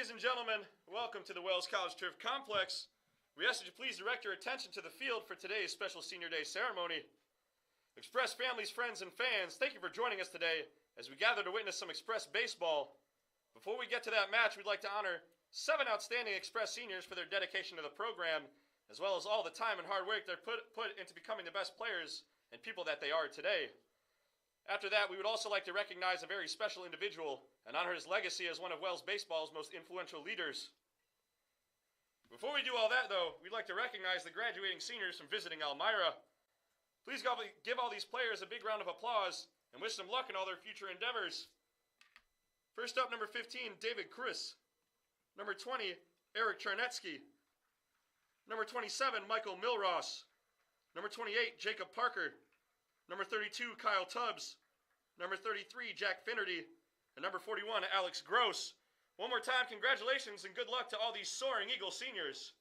Ladies and gentlemen, welcome to the Wells College Turf Complex. We ask that you please direct your attention to the field for today's special Senior Day ceremony. Express families, friends, and fans, thank you for joining us today as we gather to witness some Express baseball. Before we get to that match, we'd like to honor 7 outstanding Express seniors for their dedication to the program, as well as all the time and hard work they're put into becoming the best players and people that they are today. After that, we would also like to recognize a very special individual and honor his legacy as one of Wells baseball's most influential leaders. Before we do all that, though, we'd like to recognize the graduating seniors from visiting Almyra. Please give all these players a big round of applause and wish them luck in all their future endeavors. First up, number 15, David Chris. Number 20, Eric Charnetsky. Number 27, Michael Milross. Number 28, Jacob Parker. Number 32, Kyle Tubbs. Number 33, Jack Finnerty. And number 41, Alex Gross. One more time, congratulations and good luck to all these soaring Eagle seniors.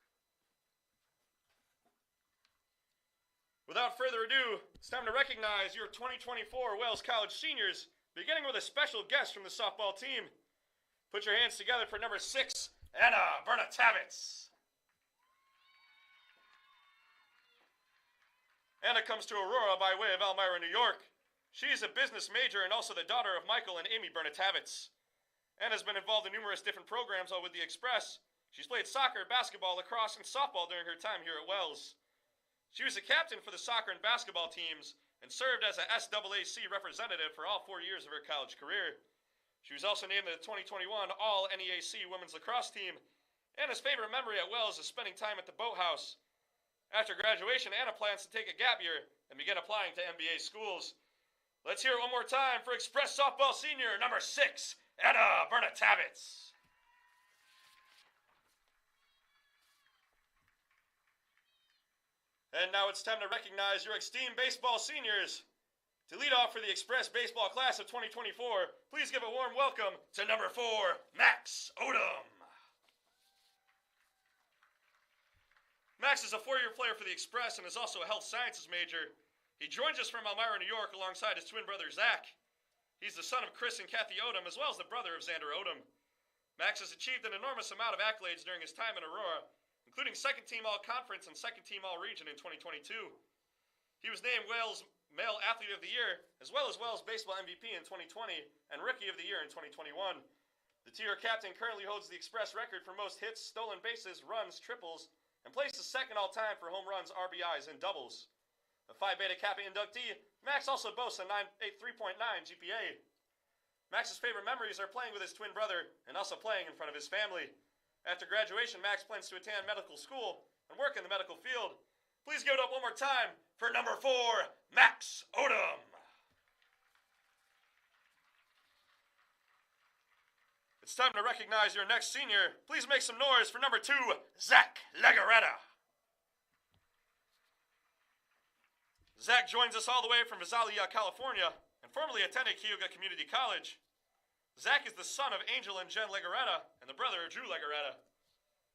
Without further ado, it's time to recognize your 2024 Wells College seniors, beginning with a special guest from the softball team. Put your hands together for number 6, Anna Bernatavitz. Anna comes to Aurora by way of Elmira, New York. She is a business major and also the daughter of Michael and Amy Bernatavitz. Anna's been involved in numerous different programs all with the Express. She's played soccer, basketball, lacrosse, and softball during her time here at Wells. She was a captain for the soccer and basketball teams and served as a SAAC representative for all 4 years of her college career. She was also named the 2021 All-NEAC Women's Lacrosse Team. Anna's favorite memory at Wells is spending time at the boathouse. After graduation, Anna plans to take a gap year and begin applying to MBA schools. Let's hear it one more time for Express Softball Senior number 6, Anna Bernatavitz. And now it's time to recognize your esteemed baseball seniors. To lead off for the Express baseball class of 2024, please give a warm welcome to number 4, Max Odom. Max is a 4-year player for the Express and is also a health sciences major. He joins us from Elmira, New York alongside his twin brother, Zach. He's the son of Chris and Kathy Odom, as well as the brother of Xander Odom. Max has achieved an enormous amount of accolades during his time in Aurora, including second-team All-Conference and second-team All-Region in 2022. He was named Wales Male Athlete of the Year, as well as Wells Baseball MVP in 2020 and Rookie of the Year in 2021. The two-year captain currently holds the Express record for most hits, stolen bases, runs, triples, and places second all-time for home runs, RBIs, and doubles. A Phi Beta Kappa inductee, Max also boasts a 3.9 GPA. Max's favorite memories are playing with his twin brother and also playing in front of his family. After graduation, Max plans to attend medical school and work in the medical field. Please give it up one more time for number 4, Max Odom. It's time to recognize your next senior. Please make some noise for number 2, Zach Legaretta. Zach joins us all the way from Visalia, California, and formerly attended Cayuga Community College. Zach is the son of Angel and Jen Legaretta and the brother of Drew Legaretta.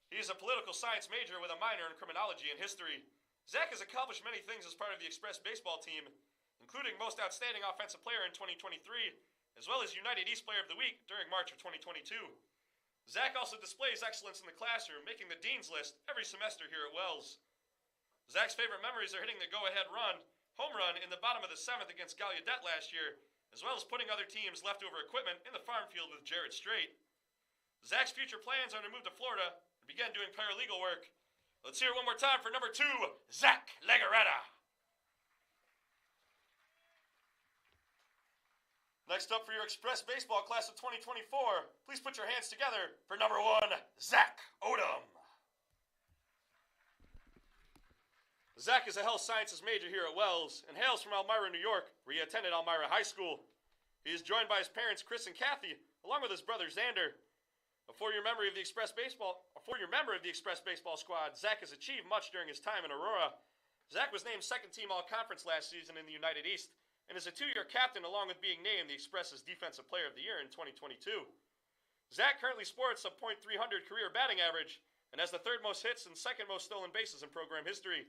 He is a political science major with a minor in criminology and history. Zach has accomplished many things as part of the Express baseball team, including Most Outstanding Offensive Player in 2023, as well as United East Player of the Week during March of 2022. Zach also displays excellence in the classroom, making the Dean's List every semester here at Wells. Zach's favorite memories are hitting the go-ahead home run in the bottom of the 7th against Gallaudet last year, as well as putting other teams' leftover equipment in the farm field with Jared Strait. Zach's future plans are to move to Florida and begin doing paralegal work. Let's hear it one more time for number 2, Zach Legaretta. Next up for your Express baseball class of 2024, please put your hands together for number 1, Zach Odom. Zach is a health sciences major here at Wells and hails from Elmira, New York, where he attended Almyra High School. He is joined by his parents, Chris and Kathy, along with his brother, Xander. A 4-year member of the Express baseball squad, Zach has achieved much during his time in Aurora. Zach was named second-team All-Conference last season in the United East and is a 2-year captain along with being named the Express's Defensive Player of the Year in 2022. Zach currently sports a .300 career batting average and has the 3rd most hits and 2nd most stolen bases in program history.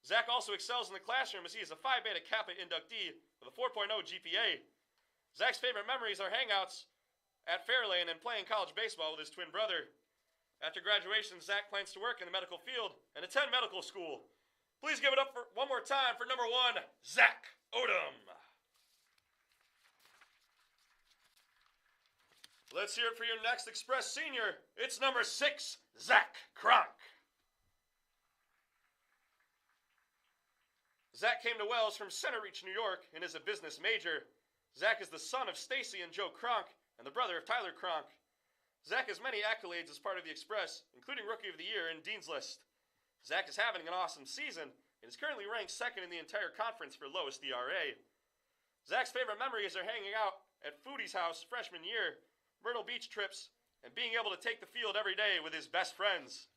Zach also excels in the classroom as he is a Phi Beta Kappa inductee with a 4.0 GPA. Zach's favorite memories are hangouts at Fairlane and playing college baseball with his twin brother. After graduation, Zach plans to work in the medical field and attend medical school. Please give it up for one more time for number 1, Zach Odom. Let's hear it for your next Express senior. It's number 6, Zach Kronk. Zach came to Wells from Center Reach, New York, and is a business major. Zach is the son of Stacy and Joe Kronk, and the brother of Tyler Kronk. Zach has many accolades as part of the Express, including Rookie of the Year and Dean's List. Zach is having an awesome season, and is currently ranked 2nd in the entire conference for lowest ERA. Zach's favorite memories are hanging out at Foodie's house freshman year, Myrtle Beach trips, and being able to take the field every day with his best friends.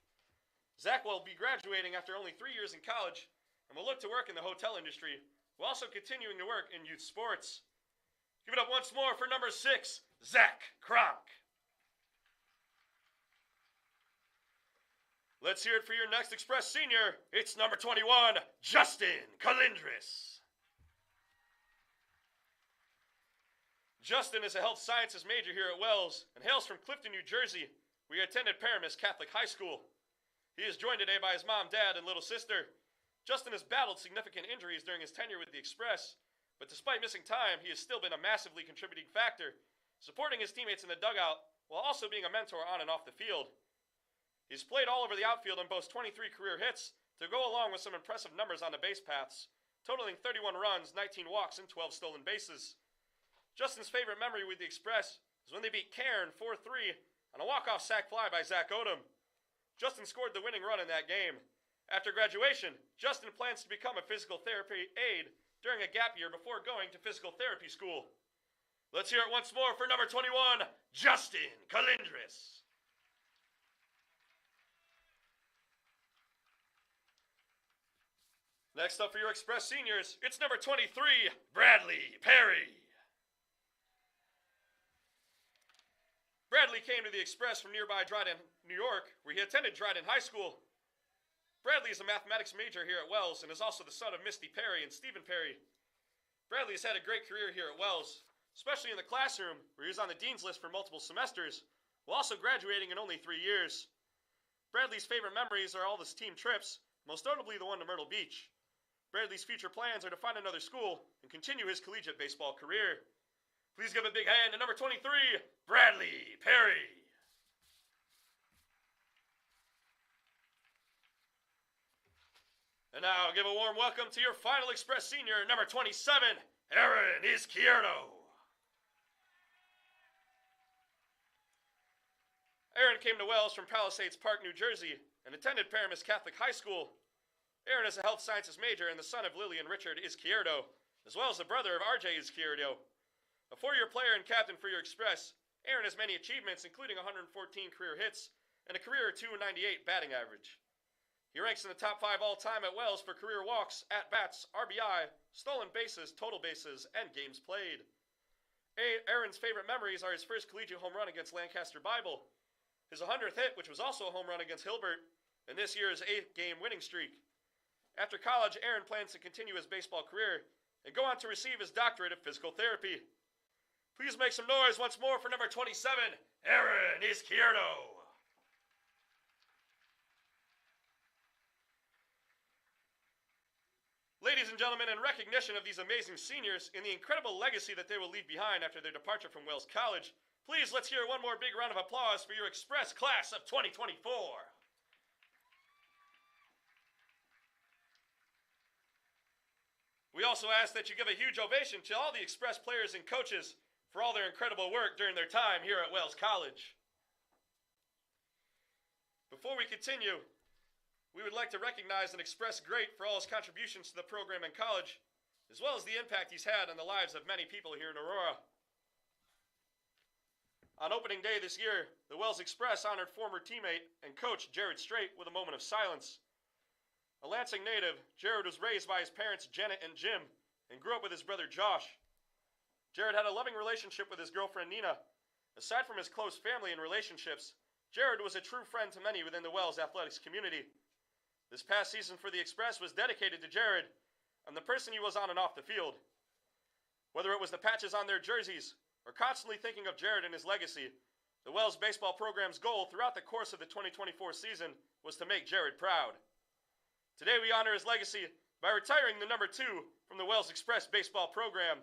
Zach will be graduating after only 3 years in college, and will look to work in the hotel industry, while also continuing to work in youth sports. Give it up once more for number 6, Zach Kronk. Let's hear it for your next Express senior. It's number 21, Justin Calindris. Justin is a health sciences major here at Wells and hails from Clifton, New Jersey, where he attended Paramus Catholic High School. He is joined today by his mom, dad, and little sister. Justin has battled significant injuries during his tenure with the Express, but despite missing time, he has still been a massively contributing factor, supporting his teammates in the dugout while also being a mentor on and off the field. He's played all over the outfield and boasts 23 career hits to go along with some impressive numbers on the base paths, totaling 31 runs, 19 walks, and 12 stolen bases. Justin's favorite memory with the Express is when they beat Cairn 4-3 on a walk-off sac fly by Zach Odom. Justin scored the winning run in that game. After graduation, Justin plans to become a physical therapy aide during a gap year before going to physical therapy school. Let's hear it once more for number 21, Justin Calindris. Next up for your Express seniors, it's number 23, Bradley Perry. Bradley came to the Express from nearby Dryden, New York, where he attended Dryden High School. Bradley is a mathematics major here at Wells and is also the son of Misty Perry and Stephen Perry. Bradley has had a great career here at Wells, especially in the classroom, where he was on the dean's list for multiple semesters, while also graduating in only 3 years. Bradley's favorite memories are all his team trips, most notably the one to Myrtle Beach. Bradley's future plans are to find another school and continue his collegiate baseball career. Please give a big hand to number 23, Bradley Perry. And now, give a warm welcome to your final Express senior, number 27, Aaron Izquierdo. Aaron came to Wells from Palisades Park, New Jersey, and attended Paramus Catholic High School. Aaron is a health sciences major and the son of Lily and Richard Izquierdo, as well as the brother of RJ Izquierdo. A 4-year player and captain for your Express, Aaron has many achievements, including 114 career hits and a career .298 batting average. He ranks in the top 5 all-time at Wells for career walks, at-bats, RBI, stolen bases, total bases, and games played. Aaron's favorite memories are his first collegiate home run against Lancaster Bible, his 100th hit, which was also a home run against Hilbert, and this year's 8th-game winning streak. After college, Aaron plans to continue his baseball career and go on to receive his doctorate of physical therapy. Please make some noise once more for number 27, Aaron Izquierdo. Ladies and gentlemen, in recognition of these amazing seniors and the incredible legacy that they will leave behind after their departure from Wells College, please let's hear one more big round of applause for your Express class of 2024. We also ask that you give a huge ovation to all the Express players and coaches for all their incredible work during their time here at Wells College. Before we continue, we would like to recognize and express great for all his contributions to the program in college, as well as the impact he's had on the lives of many people here in Aurora. On opening day this year, the Wells Express honored former teammate and coach Jared Strait with a moment of silence. A Lansing native, Jared was raised by his parents Janet and Jim and grew up with his brother Josh. Jared had a loving relationship with his girlfriend Nina. Aside from his close family and relationships, Jared was a true friend to many within the Wells athletics community. This past season for the Express was dedicated to Jared and the person he was on and off the field. Whether it was the patches on their jerseys, are constantly thinking of Jared and his legacy. The Wells baseball program's goal throughout the course of the 2024 season was to make Jared proud. Today we honor his legacy by retiring the number 2 from the Wells Express baseball program.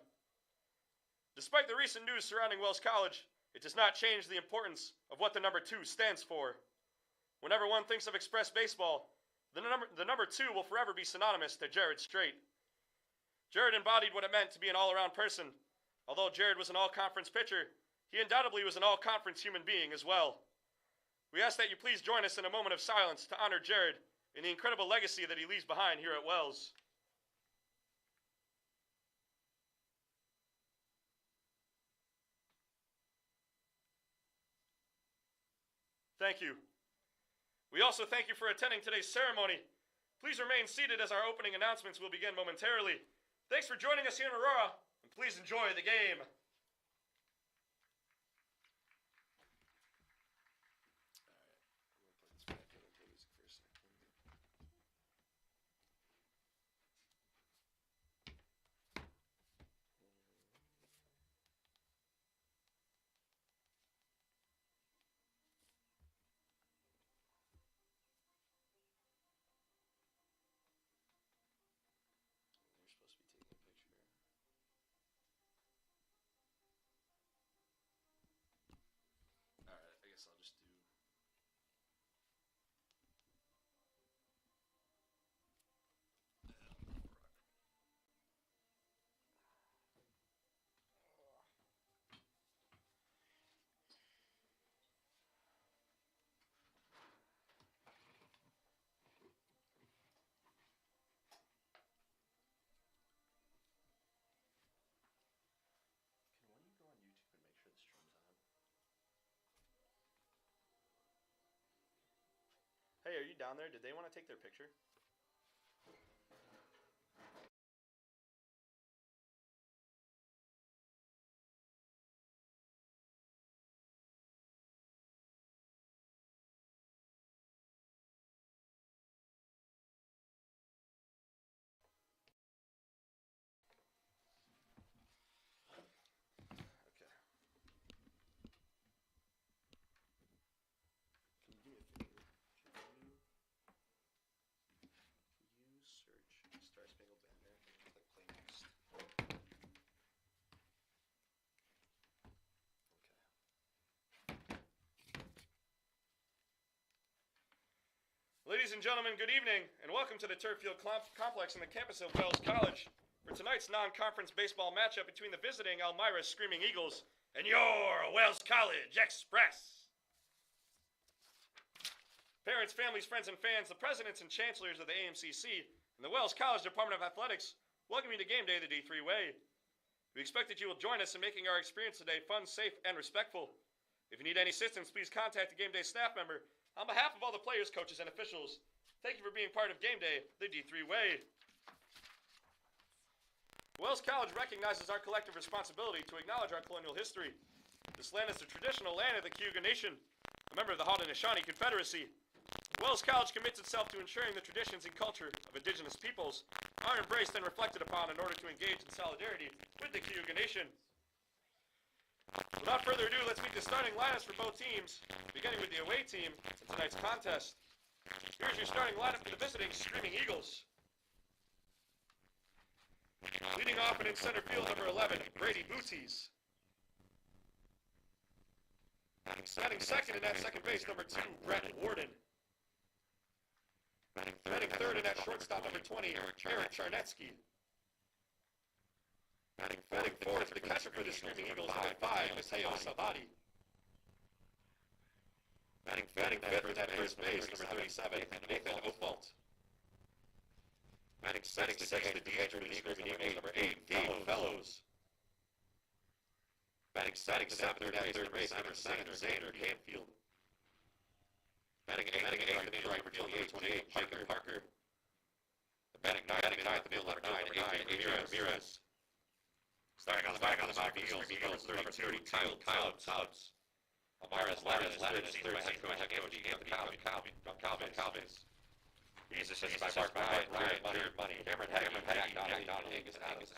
Despite the recent news surrounding Wells College, it does not change the importance of what the number 2 stands for. Whenever one thinks of Express baseball, the number 2 will forever be synonymous to Jared Strait. Jared embodied what it meant to be an all-around person. Although Jared was an all-conference pitcher, he undoubtedly was an all-conference human being as well. We ask that you please join us in a moment of silence to honor Jared and the incredible legacy that he leaves behind here at Wells. Thank you. We also thank you for attending today's ceremony. Please remain seated as our opening announcements will begin momentarily. Thanks for joining us here in Aurora, and please enjoy the game. I'll just do. Can one of you go on YouTube and make sure the stream's on? Hey, are you down there? Did they want to take their picture? Okay. Can you do me a favor? Can you search Star Spangled Banner and click play next? Okay. Ladies and gentlemen, good evening, and welcome to the Turf Field Complex on the campus of Wells College for tonight's non-conference baseball matchup between the visiting Almyra Screaming Eagles and your Wells College Express. Parents, families, friends, and fans, the presidents and chancellors of the AMCC and the Wells College Department of Athletics welcome you to Game Day the D3 Way. We expect that you will join us in making our experience today fun, safe, and respectful. If you need any assistance, please contact a Game Day staff member on behalf of all the players, coaches, and officials. Thank you for being part of Game Day the D3 Way. Wells College recognizes our collective responsibility to acknowledge our colonial history. This land is the traditional land of the Cayuga Nation, a member of the Haudenosaunee Confederacy. Wells College commits itself to ensuring the traditions and culture of indigenous peoples are embraced and reflected upon in order to engage in solidarity with the Cayuga Nation. Without further ado, let's meet the starting lineups for both teams, beginning with the away team in tonight's contest. Here's your starting lineup for the visiting Screaming Eagles. Leading off and in center field, number 11, Brady Booties. Batting second in that second base, number 2, Brett Warden. Batting third in that shortstop, number 20, Eric Charnetsky. Batting fourth, the catcher for the Screaming Eagles, number 5, Mateo Salvati. Batting fifth in that first base, number 37, Nathan Ophalt. Batting sixth, the DH for the Screaming Eagles, number 8, Dave Fellows. Batting seventh in that third base, number 7, Xander Canfield. Batting eighth in the right field, number 28, Jacob Parker. Batting ninth in the middle, number 9, Ramirez. Starting on the back of the Eagles, number 30, Kyle Tubbs. Almyra's ladder is third by head coach Anthony Calvin. He's assisted by Mark Ryan Money, Cameron Hackey, Jack Donald, Angus Adams.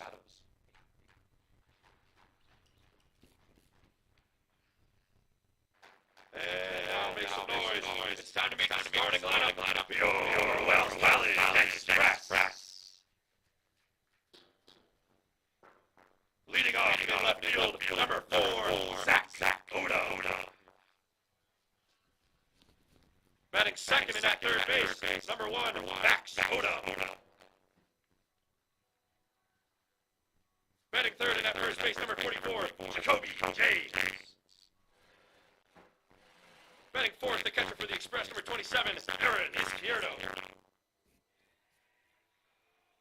And now make some noise. It's time to make the starting lineup. Your Wells Valley Express. Leading off in left field, number 4, Zach Oda. Batting second and at third base, number 1, Max Oda. Batting third and at first base, number 44, Jacoby James. Batting fourth, the catcher for the Express, number 27, Aaron Izquierdo.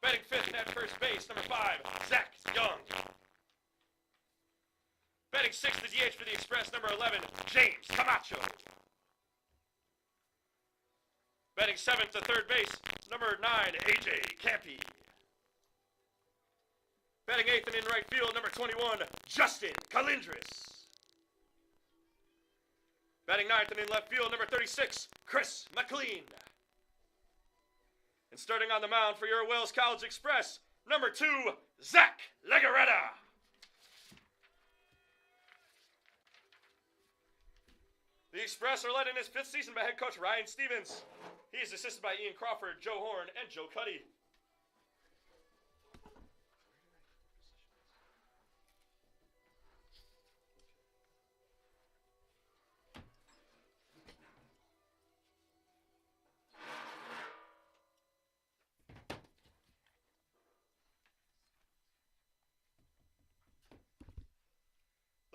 Batting fifth and at first base, number 5, Zach Young. Batting sixth, the DH for the Express, number 11, James Camacho. Batting seventh to third base, number 9, AJ Campy. Batting eighth and in right field, number 21, Justin Calindris. Batting ninth and in left field, number 36, Chris McLean. And starting on the mound for your Wells College Express, number 2, Zach Legarreta. The Express are led in his 5th season by head coach Ryan Stevens. He is assisted by Ian Crawford, Joe Horn, and Joe Cuddy.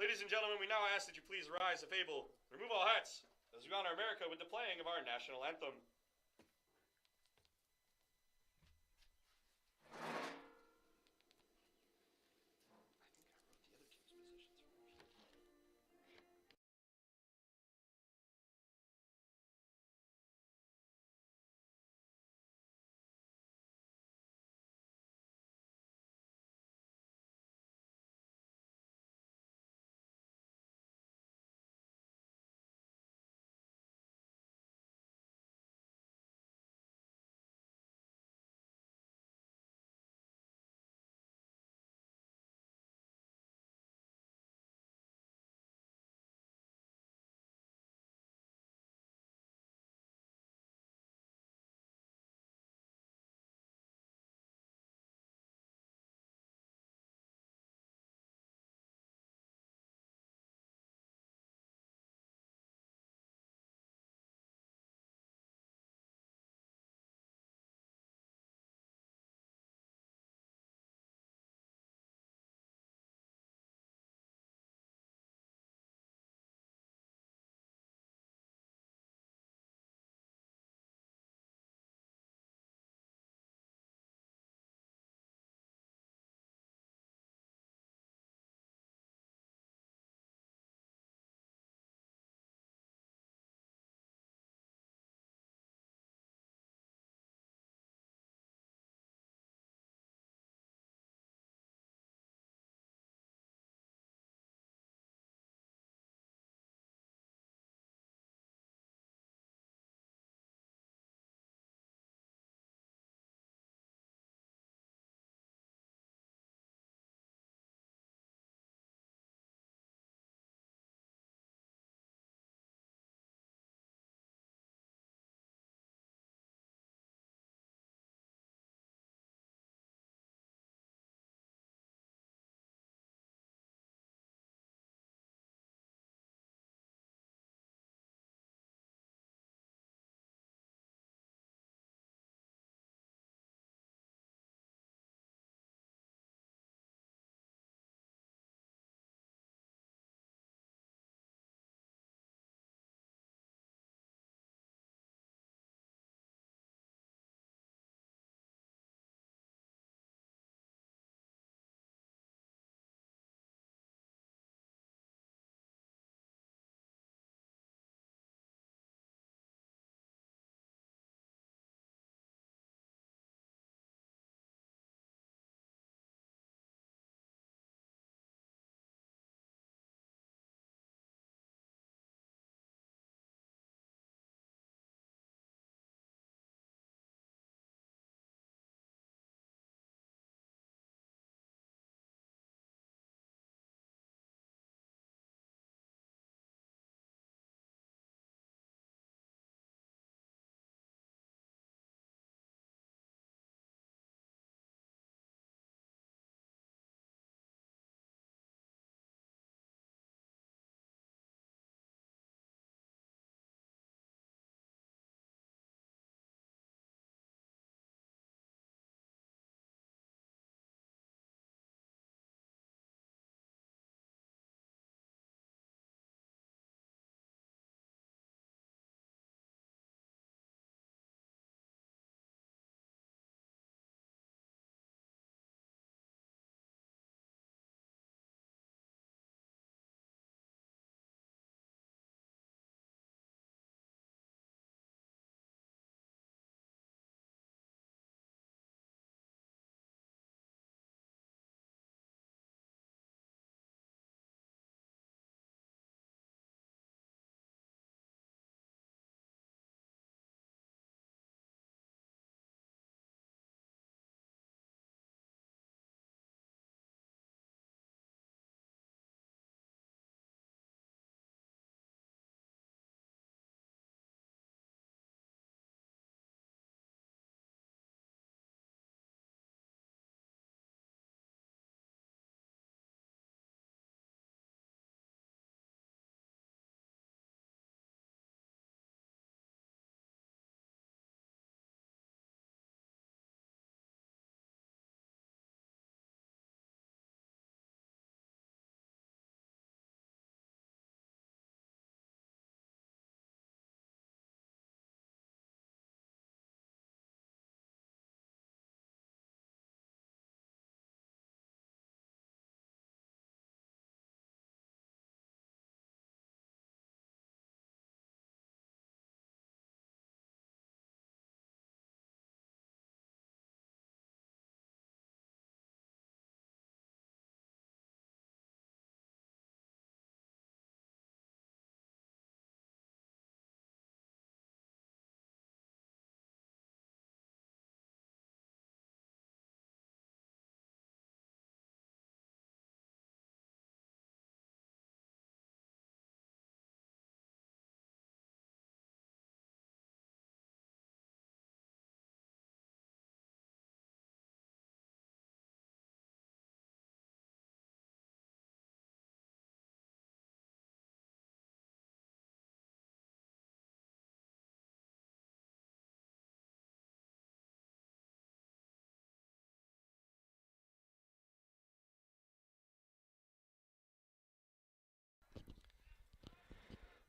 Ladies and gentlemen, we now ask that you please rise if able. Remove all hats as we honor America with the playing of our national anthem.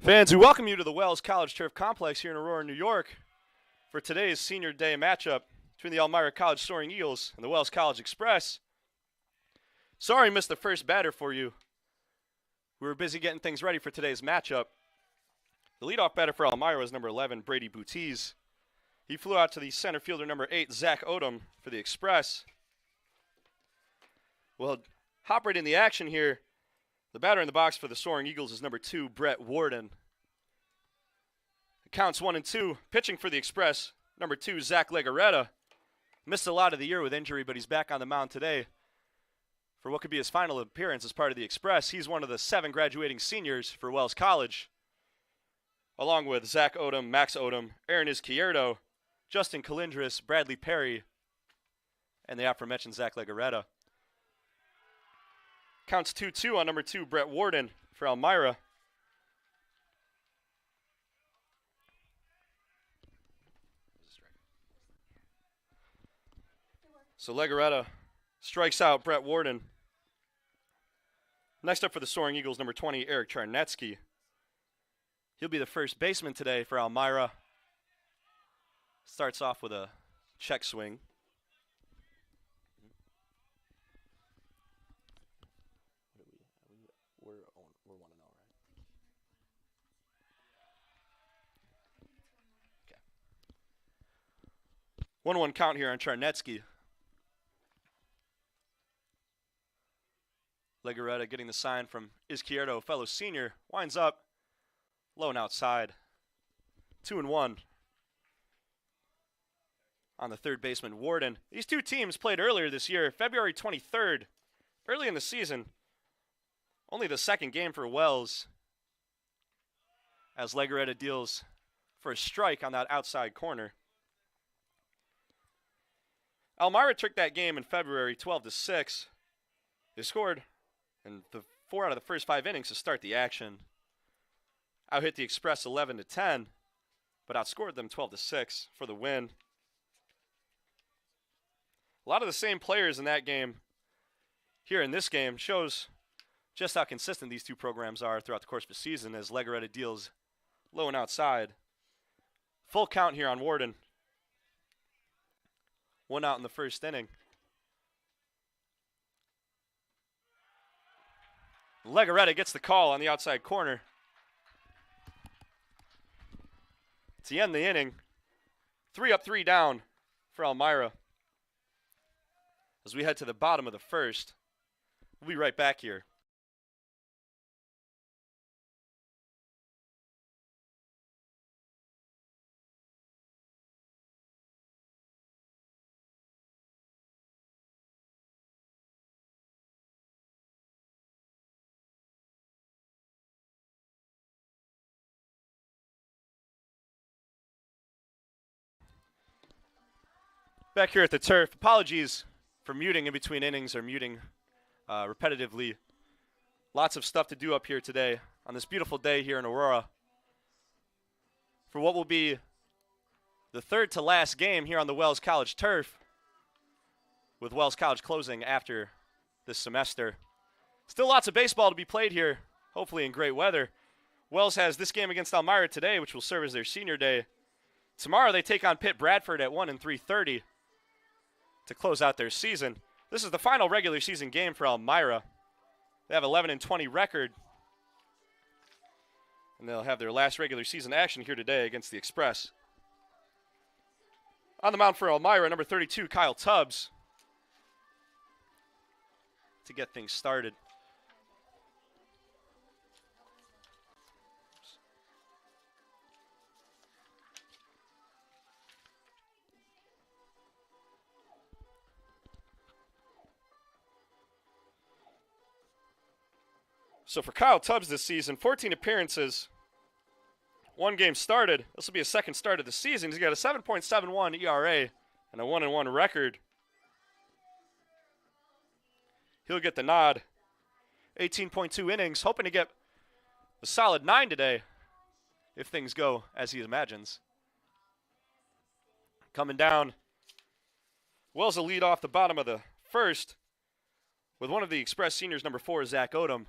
Fans, we welcome you to the Wells College Turf Complex here in Aurora, New York for today's Senior Day matchup between the Almyra College Soaring Eagles and the Wells College Express. Sorry I missed the first batter for you. We were busy getting things ready for today's matchup. The leadoff batter for Almyra was number 11, Brady Butiz. He flew out to the center fielder number 8, Zach Odom, for the Express. We'll hop right in the action here. The batter in the box for the Soaring Eagles is number 2, Brett Warden. It counts 1-2. Pitching for the Express, number 2, Zach Legaretta. Missed a lot of the year with injury, but he's back on the mound today for what could be his final appearance as part of the Express. He's one of the 7 graduating seniors for Wells College, along with Zach Odom, Max Odom, Aaron Izquierdo, Justin Calindris, Bradley Perry, and the aforementioned Zach Legaretta. Counts 2-2 on number 2, Brett Warden for Almyra. So Legaretta strikes out Brett Warden. Next up for the Soaring Eagles, number 20, Eric Charnetsky. He'll be the first baseman today for Almyra. Starts off with a check swing. We're 1-0, right? Okay. 1-1 count here on Charnetsky. Legaretta getting the sign from Izquierdo, fellow senior, winds up low and outside. 2-1 on the third baseman, Warden. These two teams played earlier this year, February 23rd, early in the season. Only the second game for Wells, as Legaretta deals for a strike on that outside corner. Almyra took that game in February 12-6. They scored in the 4 out of the first 5 innings to start the action. Out-hit the Express 11-10, but outscored them 12-6 for the win. A lot of the same players in that game here in this game shows just how consistent these two programs are throughout the course of the season, as Legaretta deals low and outside. Full count here on Warden. 1 out in the first inning. Legaretta gets the call on the outside corner to end the inning. 3 up, 3 down for Almyra. As we head to the bottom of the first, we'll be right back here. Back here at the turf. Apologies for muting in between innings or muting repetitively. Lots of stuff to do up here today on this beautiful day here in Aurora for what will be the third to last game here on the Wells College turf, with Wells College closing after this semester. Still lots of baseball to be played here, hopefully in great weather. Wells has this game against Almyra today, which will serve as their senior day. Tomorrow they take on Pitt Bradford at 1 and 3:30 to close out their season. This is the final regular season game for Almyra. They have 11 and 20 record, and they'll have their last regular season action here today against the Express. On the mound for Almyra, number 32, Kyle Tubbs, to get things started. So for Kyle Tubbs this season, 14 appearances, 1 game started. This will be his second start of the season. He's got a 7.71 ERA and a 1-1 record. He'll get the nod. 18.2 innings, hoping to get a solid 9 today if things go as he imagines. Coming down, Wells will lead off the bottom of the first with one of the Express seniors, number 4, Zach Odom.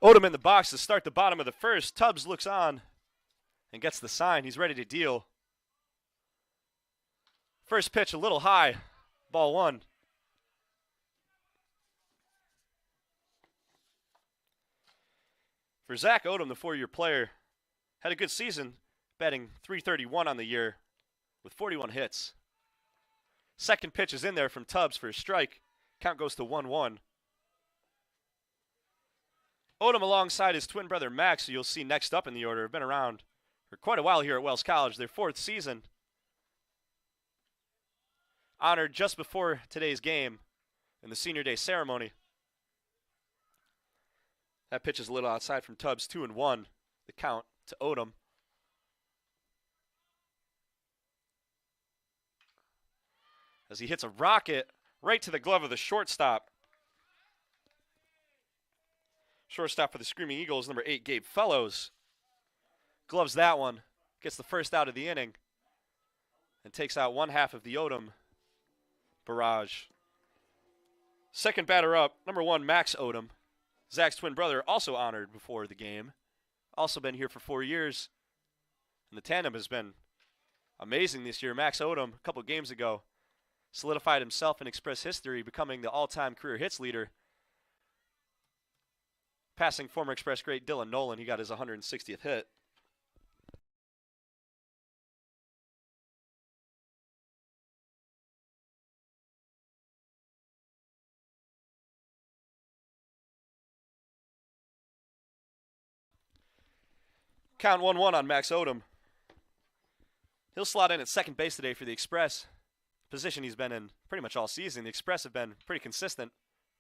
Odom in the box to start the bottom of the first. Tubbs looks on and gets the sign. He's ready to deal. First pitch a little high. Ball 1. For Zach Odom, the 4-year player, had a good season, batting .331 on the year with 41 hits. Second pitch is in there from Tubbs for a strike. Count goes to 1-1. Odom alongside his twin brother Max, who you'll see next up in the order, have been around for quite a while here at Wells College, their 4th season. Honored just before today's game in the senior day ceremony. That pitch is a little outside from Tubbs, 2-1, the count to Odom. As he hits a rocket right to the glove of the shortstop. Shortstop for the Screaming Eagles, number 8, Gabe Fellows. Gloves that one, gets the first out of the inning, and takes out one half of the Odom barrage. Second batter up, number 1, Max Odom. Zach's twin brother, also honored before the game. Also been here for 4 years. And the tandem has been amazing this year. Max Odom, a couple games ago, solidified himself in Express history, becoming the all-time career hits leader, passing former Express great Dylan Nolan. He got his 160th hit. Count 1-1 on Max Odom. He'll slot in at second base today for the Express, position he's been in pretty much all season. The Express have been pretty consistent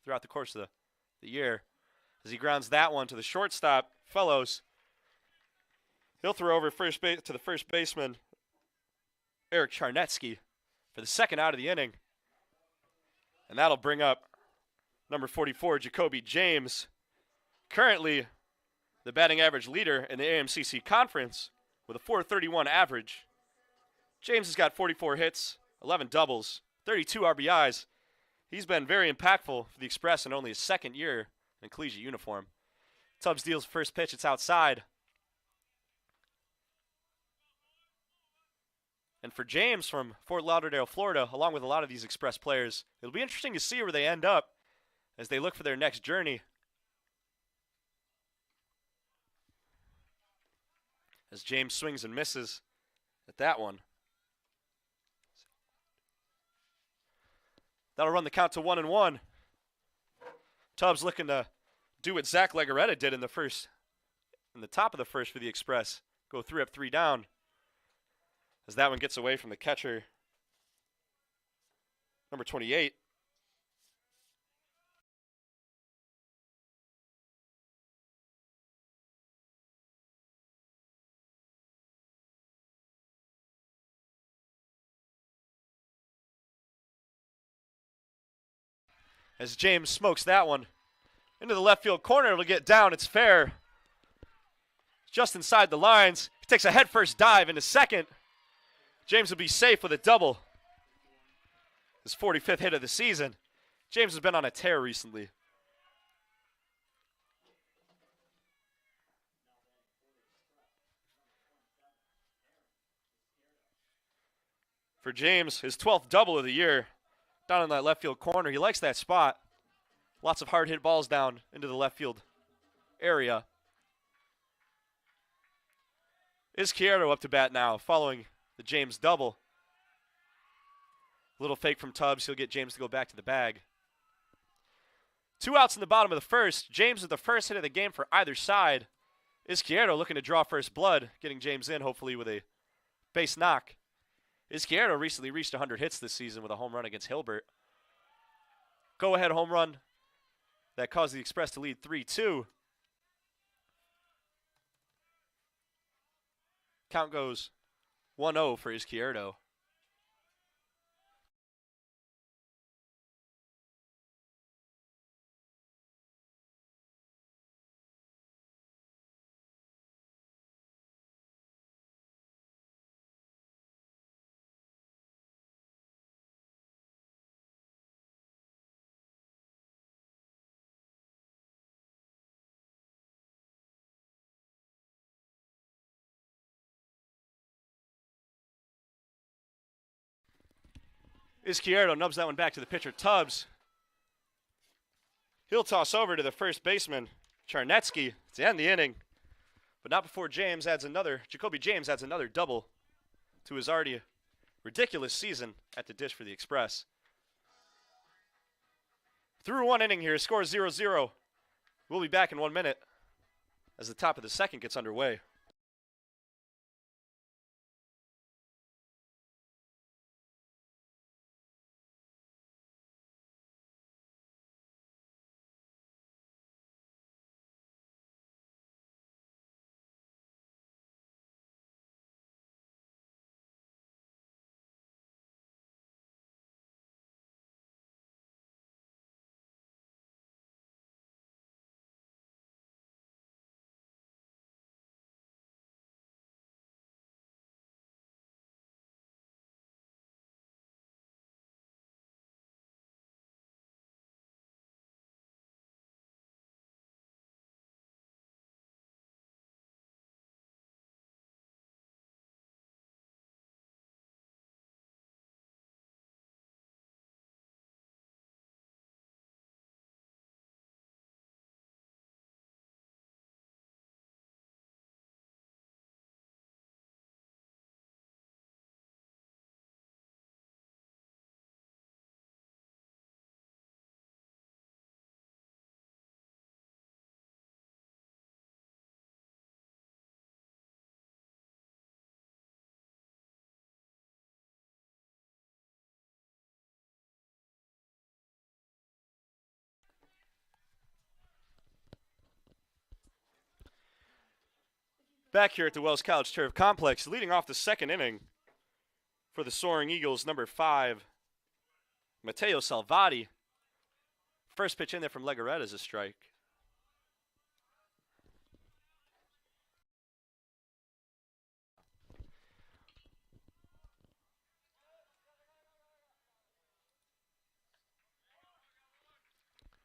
throughout the course of the year. As he grounds that one to the shortstop, Fellows. He'll throw over first base to the first baseman, Eric Charnetsky, for the second out of the inning. And that'll bring up number 44, Jacoby James, currently the batting average leader in the AMCC Conference with a .431 average. James has got 44 hits, 11 doubles, 32 RBIs. He's been very impactful for the Express in only his second year in collegiate uniform. Tubbs deals first pitch. It's outside. And for James from Fort Lauderdale, Florida, along with a lot of these Express players, it'll be interesting to see where they end up as they look for their next journey. As James swings and misses at that one. That'll run the count to 1-1. Tubbs looking to do what Zach Legaretta did in the top of the first for the Express. Go 3 up, 3 down. As that one gets away from the catcher, number 28. As James smokes that one into the left field corner, it'll get down. It's fair. Just inside the lines. He takes a headfirst dive into second. James will be safe with a double. His 45th hit of the season. James has been on a tear recently. For James, his 12th double of the year. Down in that left field corner. He likes that spot. Lots of hard hit balls down into the left field area. Izquierdo up to bat now following the James double. Little fake from Tubbs. He'll get James to go back to the bag. 2 outs in the bottom of the first. James with the first hit of the game for either side. Izquierdo looking to draw first blood, getting James in hopefully with a base knock. Izquierdo recently reached 100 hits this season with a home run against Hilbert. Go-ahead home run that caused the Express to lead 3-2. Count goes 1-0 for Izquierdo. Izquierdo nubs that one back to the pitcher, Tubbs. He'll toss over to the first baseman, Charnetsky, to end the inning. But not before Jacoby James adds another double to his already ridiculous season at the dish for the Express. Through one inning here, score 0-0. We'll be back in 1 minute as the top of the second gets underway. Back here at the Wells College Turf Complex, leading off the second inning for the Soaring Eagles, number 5, Matteo Salvati. First pitch in there from Legarreta is a strike.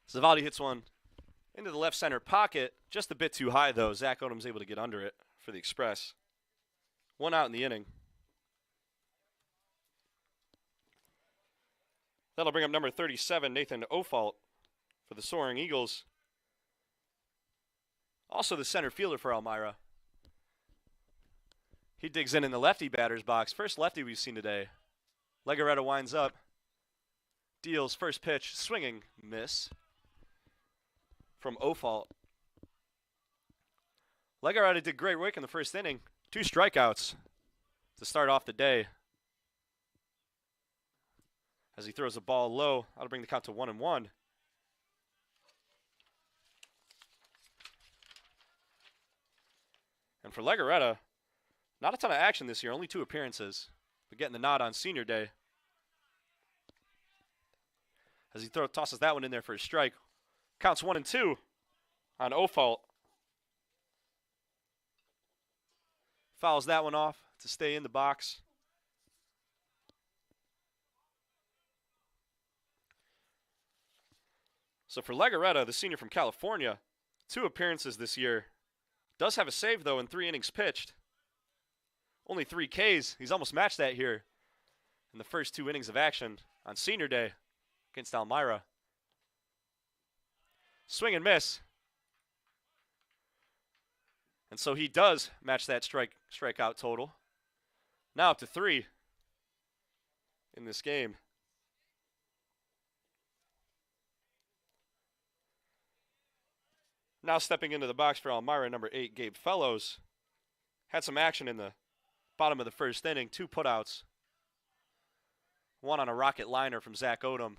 Salvati hits one into the left center pocket, just a bit too high though. Zach Odom's able to get under it for the Express. 1 out in the inning. That'll bring up number 37, Nathan Ofault, for the Soaring Eagles. Also the center fielder for Almyra. He digs in the lefty batter's box. First lefty we've seen today. Legarreta winds up. Deals first pitch, swinging, miss from Ofault. Legarreta did great work in the first inning. 2 strikeouts to start off the day. As he throws the ball low, that'll bring the count to 1-1. And for Legarreta, not a ton of action this year, only 2 appearances, but getting the nod on senior day. As he tosses that one in there for a strike. Counts 1-2 on Ofault. Fouls that one off to stay in the box. So for Legarreta, the senior from California, 2 appearances this year. Does have a save, though, in 3 innings pitched. Only 3 Ks. He's almost matched that here in the first 2 innings of action on senior day against Almyra. Swing and miss. And so he does match that strikeout total. Now up to 3 in this game. Now stepping into the box for Almyra, number 8, Gabe Fellows. Had some action in the bottom of the first inning. 2 putouts. 1 on a rocket liner from Zach Odom.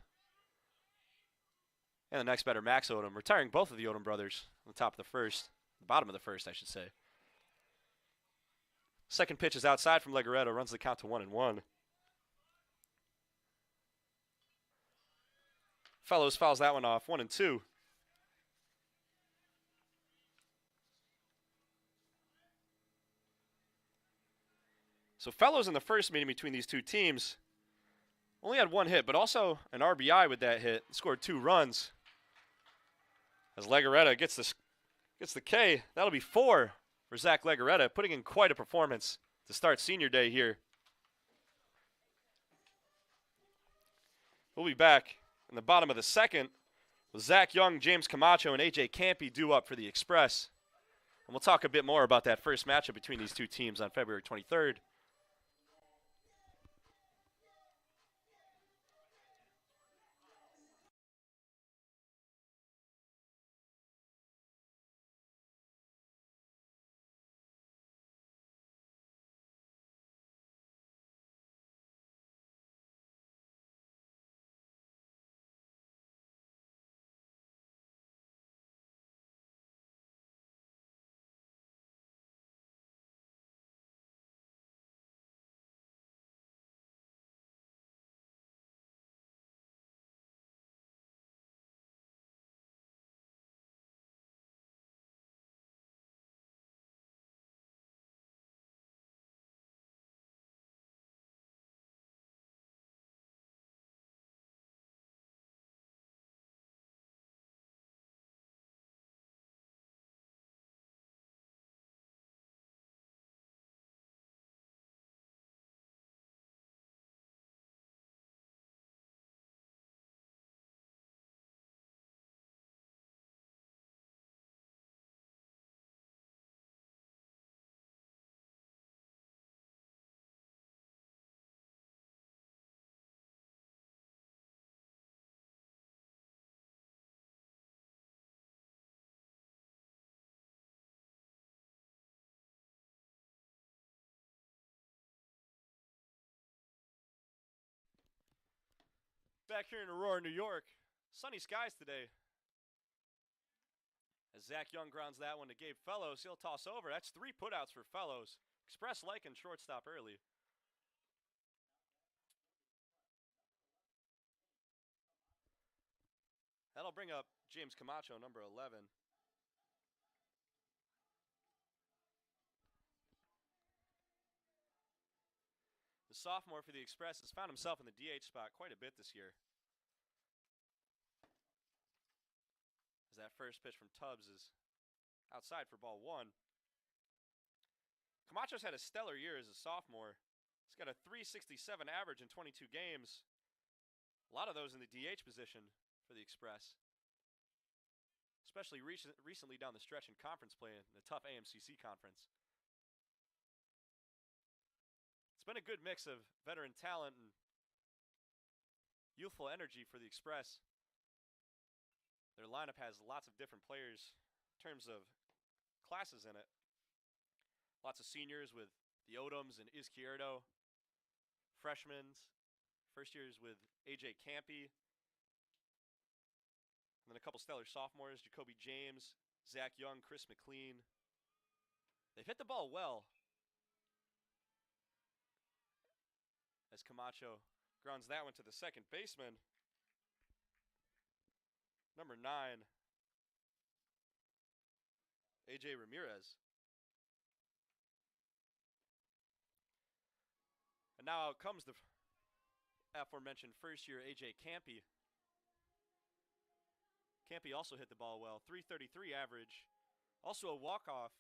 And the next batter, Max Odom, retiring both of the Odom brothers on the top of the first. Bottom of the first, I should say. Second pitch is outside from Legarreta, runs the count to 1-1. Fellows fouls that one off, 1-2. So Fellows in the first meeting between these 2 teams only had 1 hit, but also an RBI with that hit. Scored 2 runs. As Legarreta gets the K, that'll be 4 for Zach Legarreta, putting in quite a performance to start senior day here. We'll be back in the bottom of the second with Zach Young, James Camacho, and A.J. Campy due up for the Express. And we'll talk a bit more about that first matchup between these two teams on February 23rd. Back here in Aurora, New York, sunny skies today. As Zach Young grounds that one to Gabe Fellows, he'll toss over. That's 3 putouts for Fellows. Express liking shortstop early. That'll bring up James Camacho, number 11. The sophomore for the Express has found himself in the DH spot quite a bit this year. As that first pitch from Tubbs is outside for ball 1. Camacho's had a stellar year as a sophomore. He's got a 367 average in 22 games. A lot of those in the DH position for the Express. Especially recently down the stretch in conference play in the tough AMCC conference. It's been a good mix of veteran talent and youthful energy for the Express. Their lineup has lots of different players in terms of classes in it. Lots of seniors with the Odoms and Izquierdo. Freshmen, first years with A.J. Campy. And then a couple stellar sophomores, Jacoby James, Zach Young, Chris McLean. They've hit the ball well. As Camacho grounds that one to the second baseman. Number 9, A.J. Ramirez. And now out comes the aforementioned first-year A.J. Campy. Campy also hit the ball well, 333 average. Also a walk-off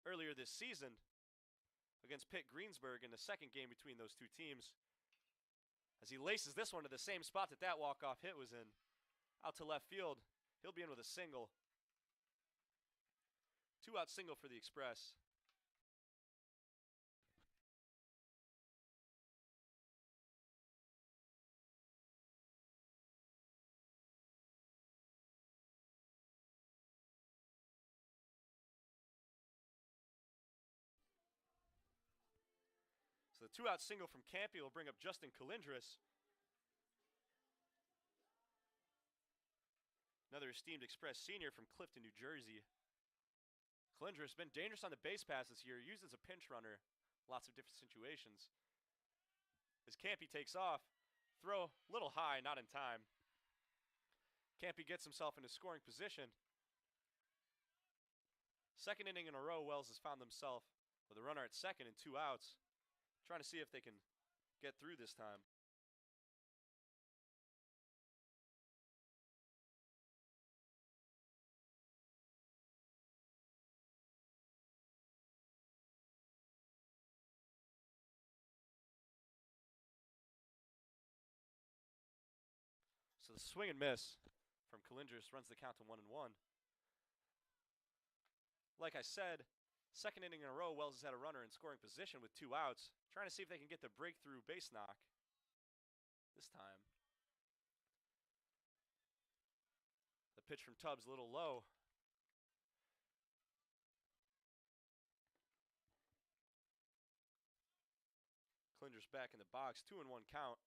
earlier this season against Pitt Greensburg in the second game between those two teams. As he laces this one to the same spot that walk-off hit was in. Out to left field, he'll be in with a single. 2-out single for the Express. So the 2-out single from Campy will bring up Justin Calindris. Another esteemed Express senior from Clifton, New Jersey. Calindris has been dangerous on the base pass this year, used as a pinch runner. Lots of different situations. As Campy takes off, throw a little high, not in time. Campy gets himself into scoring position. Second inning in a row, Wells has found himself with a runner at second and 2 outs. Trying to see if they can get through this time. So the swing and miss from Colindres runs the count to 1-1. Like I said, second inning in a row, Wells has had a runner in scoring position with 2 outs, trying to see if they can get the breakthrough base knock this time. The pitch from Tubbs a little low. Colindres back in the box, 2-1 count.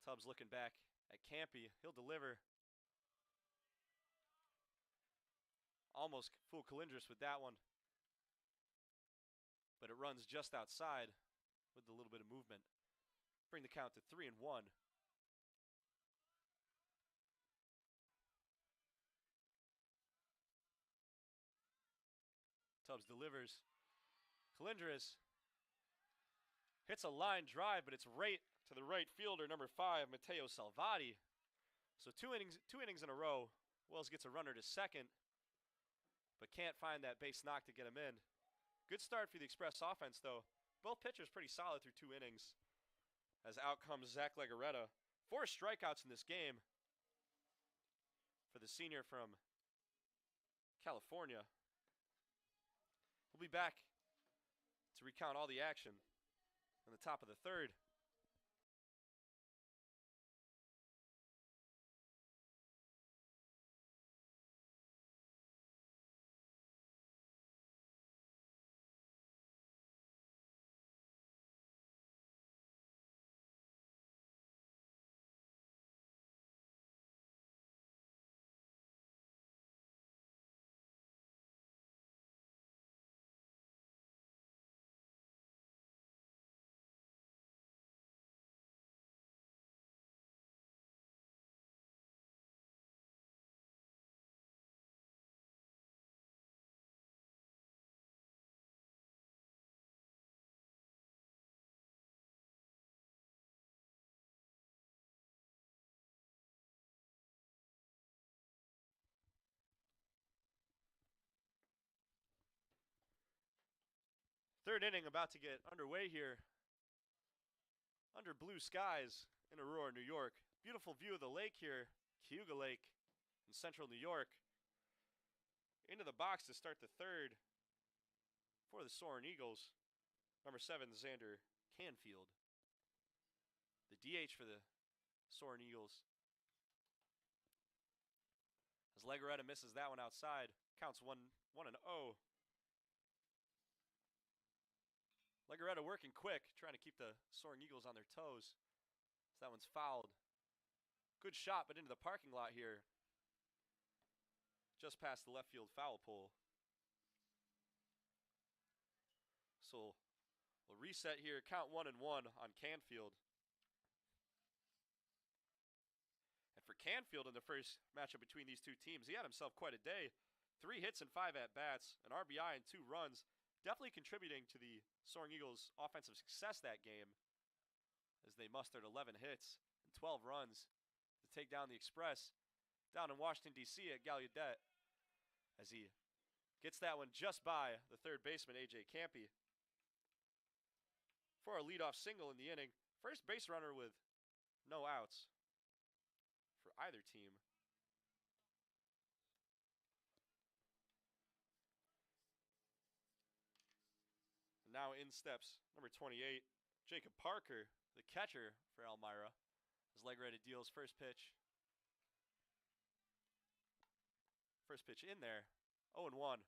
Tubbs looking back at Campy. He'll deliver. Almost fooled Colindres with that one. But it runs just outside with a little bit of movement. Bring the count to 3-1. Tubbs delivers. Colindres hits a line drive, but it's right to the right fielder, number 5, Matteo Salvati. So two innings in a row. Wells gets a runner to second, but can't find that base knock to get him in. Good start for the Express offense, though. Both pitchers pretty solid through 2 innings. As out comes Zach Legarreta. 4 strikeouts in this game for the senior from California. We'll be back to recount all the action on the top of the 3rd. Third inning about to get underway here under blue skies in Aurora, New York. Beautiful view of the lake here, Cayuga Lake in central New York. Into the box to start the 3rd for the Soaring Eagles, number 7, Xander Canfield. The DH for the Soaring Eagles. As Legarreta misses that one outside, counts 1-0. Legarreta working quick, trying to keep the Soaring Eagles on their toes. So that one's fouled. Good shot, but into the parking lot here. Just past the left field foul pole. So we'll reset here, count 1-1 on Canfield. And for Canfield in the first matchup between these 2 teams, he had himself quite a day. 3 hits and 5 at-bats, an RBI and 2 runs. Definitely contributing to the Soaring Eagles' offensive success that game, as they mustered 11 hits and 12 runs to take down the Express down in Washington, D.C. at Gallaudet, as he gets that one just by the 3rd baseman, A.J. Campy. For a leadoff single in the inning, first base runner with no outs for either team. Now in steps number 28, Jacob Parker, the catcher for Almyra, as Legarreta deals first pitch. First pitch in there, 0-1.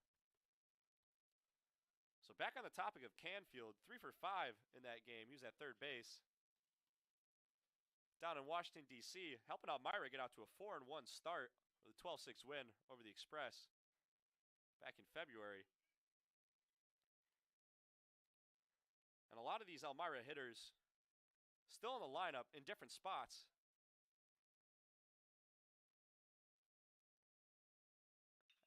So back on the topic of Canfield, 3 for 5 in that game. He was at 3rd base. Down in Washington, D.C., helping Almyra get out to a 4-1 start with a 12-6 win over the Express back in February. And a lot of these Almyra hitters still in the lineup in different spots.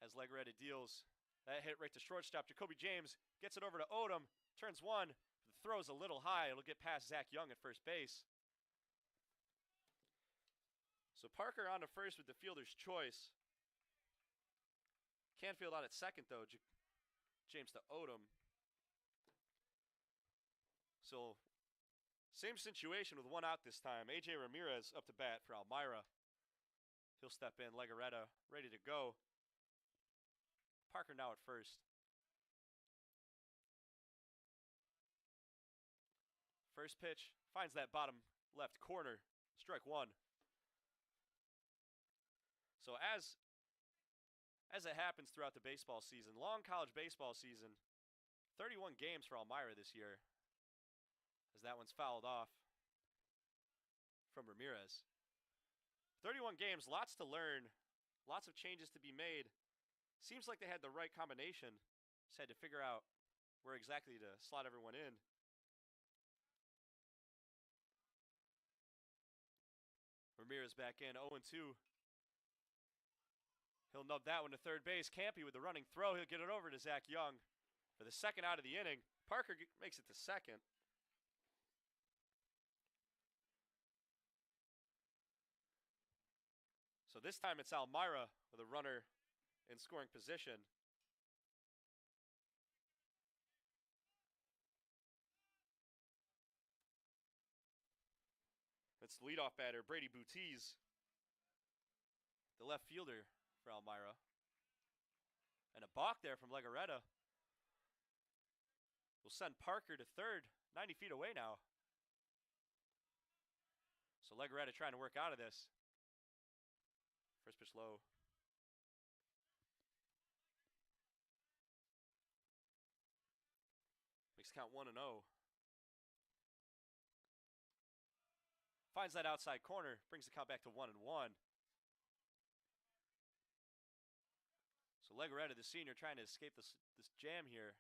As Legarreta deals that hit right to shortstop, Jacoby James gets it over to Odom, turns one, the throw's a little high. It'll get past Zach Young at first base. So Parker on to first with the fielder's choice. Canfield on at second, though. James to Odom. So Same situation with one out this time. A.J. Ramirez up to bat for Almyra. He'll step in. Legaretta ready to go. Parker now at first. First pitch finds that bottom left corner. Strike one. So as it happens throughout the baseball season, long college baseball season, 31 games for Almyra this year, as that one's fouled off from Ramirez. 31 games, lots to learn, lots of changes to be made. Seems like they had the right combination. Just had to figure out where exactly to slot everyone in. Ramirez back in, 0-2. He'll nub that one to third base. Campy with the running throw. He'll get it over to Zach Young for the second out of the inning. Parker makes it to second. So this time it's Almyra with a runner in scoring position. It's leadoff batter Brady Butiz, the left fielder for Almyra. And a balk there from Legaretta. Will send Parker to third, 90 feet away now. So Legaretta trying to work out of this. First pitch low. Makes count 1-0. Finds that outside corner, brings the count back to 1-1. So Legaretta, the senior, trying to escape this jam here.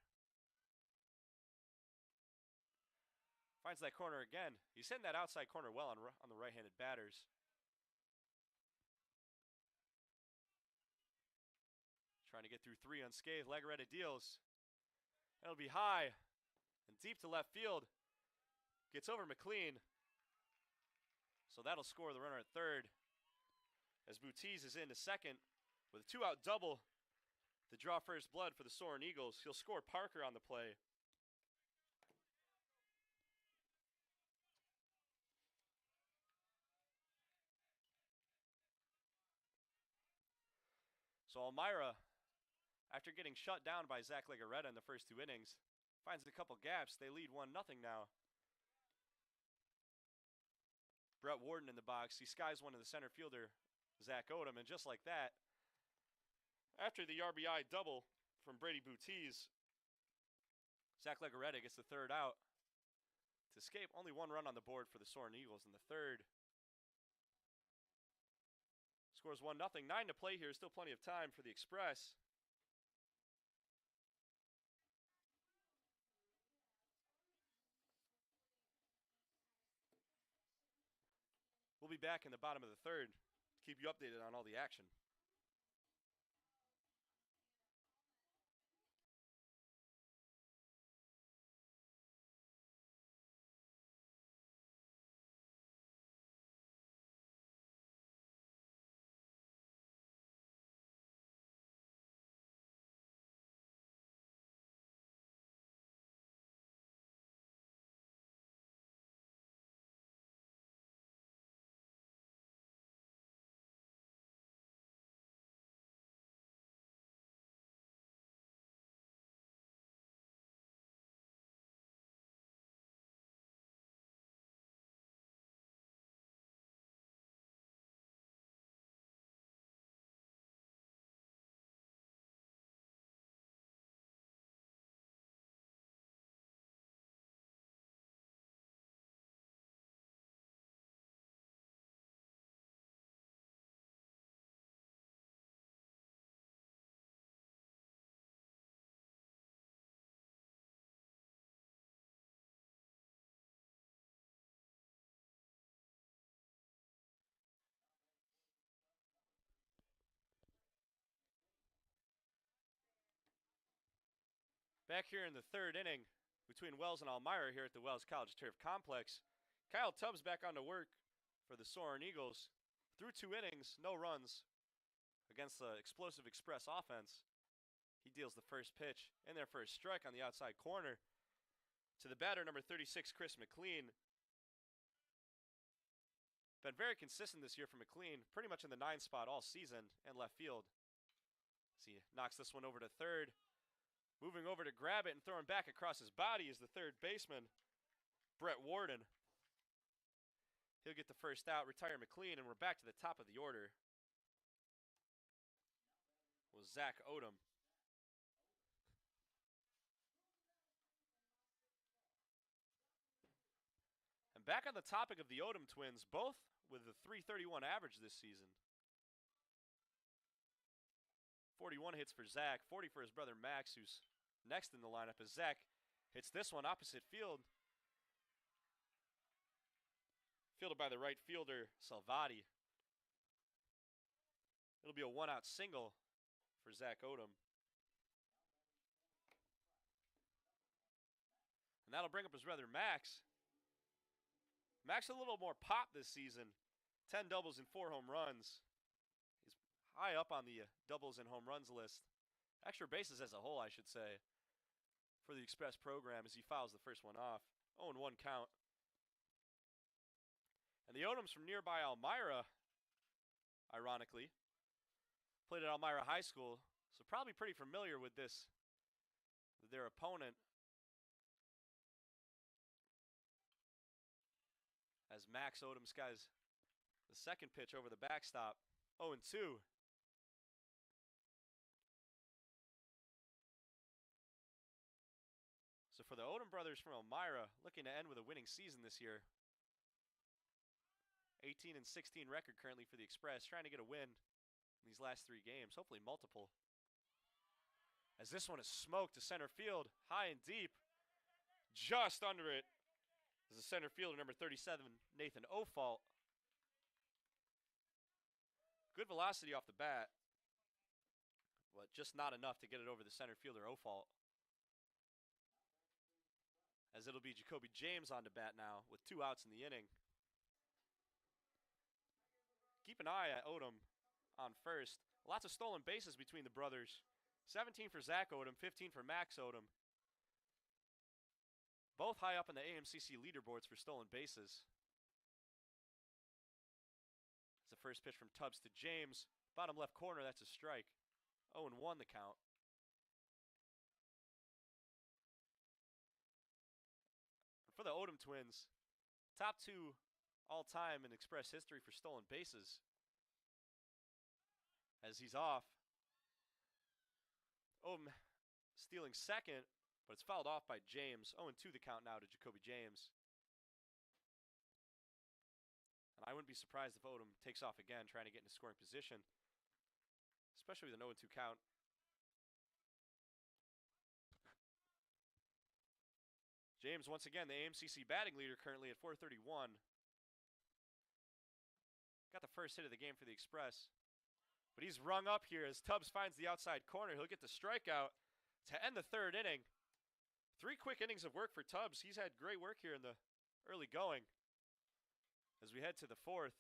Finds that corner again. He's hitting that outside corner well on the right-handed batters. Trying to get through three unscathed. Legaretta deals. It'll be high and deep to left field. Gets over McLean. So that'll score the runner at third. As Butiz is into second with a two-out double to draw first blood for the Soaring Eagles. He'll score Parker on the play. So Almyra, after getting shut down by Zach Legaretta in the first two innings, finds a couple gaps. They lead 1-0 now. Brett Warden in the box. He skies one to the center fielder, Zach Odom, and just like that, after the RBI double from Brady Butiz, Zach Legaretta gets the third out to escape. Only one run on the board for the Soaring Eagles in the third. Scores 1-0. 9 to play here. Still plenty of time for the Express. We'll be back in the bottom of the third to keep you updated on all the action. Back here in the third inning between Wells and Almyra here at the Wells College Turf Complex. Kyle Tubbs back on to work for the Soaring Eagles. Through 2 innings, no runs against the explosive Express offense. He deals the first pitch in there for a strike on the outside corner to the batter, number 36, Chris McLean. Been very consistent this year for McLean, pretty much in the 9 spot all season and left field. As he knocks this one over to third. Moving over to grab it and throwing back across his body is the third baseman, Brett Warden. He'll get the first out, retire McLean, and we're back to the top of the order with Zach Odom. And back on the topic of the Odom twins, both with a .331 average this season. 41 hits for Zach, 40 for his brother Max, who's next in the lineup as Zach hits this one opposite field. Fielded by the right fielder, Salvati. It'll be a 1-out single for Zach Odom. And that'll bring up his brother Max. Max a little more pop this season. 10 doubles and 4 home runs. He's high up on the doubles and home runs list. Extra bases as a whole, I should say, for the Express program as he fouls the first one off. 0-1 count. And the Odoms from nearby Almyra, ironically, played at Almyra High School, so probably pretty familiar with their opponent. As Max Odom skies the second pitch over the backstop. 0-2. So for the Odom brothers from Elmira, looking to end with a winning season this year. 18-16 record currently for the Express, trying to get a win in these last 3 games, hopefully multiple. As this one is smoked to center field, high and deep, just under it. Is the center fielder, number 37, Nathan Ofault. Good velocity off the bat, but just not enough to get it over the center fielder, Ofault. As it'll be Jacoby James on to bat now with 2 outs in the inning. Keep an eye at Odom on first. Lots of stolen bases between the brothers. 17 for Zach Odom, 15 for Max Odom. Both high up in the AMCC leaderboards for stolen bases. It's the first pitch from Tubbs to James. Bottom left corner, that's a strike. 0-1 the count. And for the Odom twins, top 2 all-time in Express history for stolen bases. As he's off. Odom stealing second, but it's fouled off by James. 0-2 the count now to Jacoby James. And I wouldn't be surprised if Odom takes off again, trying to get into scoring position. Especially with an 0-2 count. James, once again, the AMCC batting leader currently at .431. Got the first hit of the game for the Express. But he's rung up here as Tubbs finds the outside corner. He'll get the strikeout to end the 3rd inning. 3 quick innings of work for Tubbs. He's had great work here in the early going. As we head to the 4th.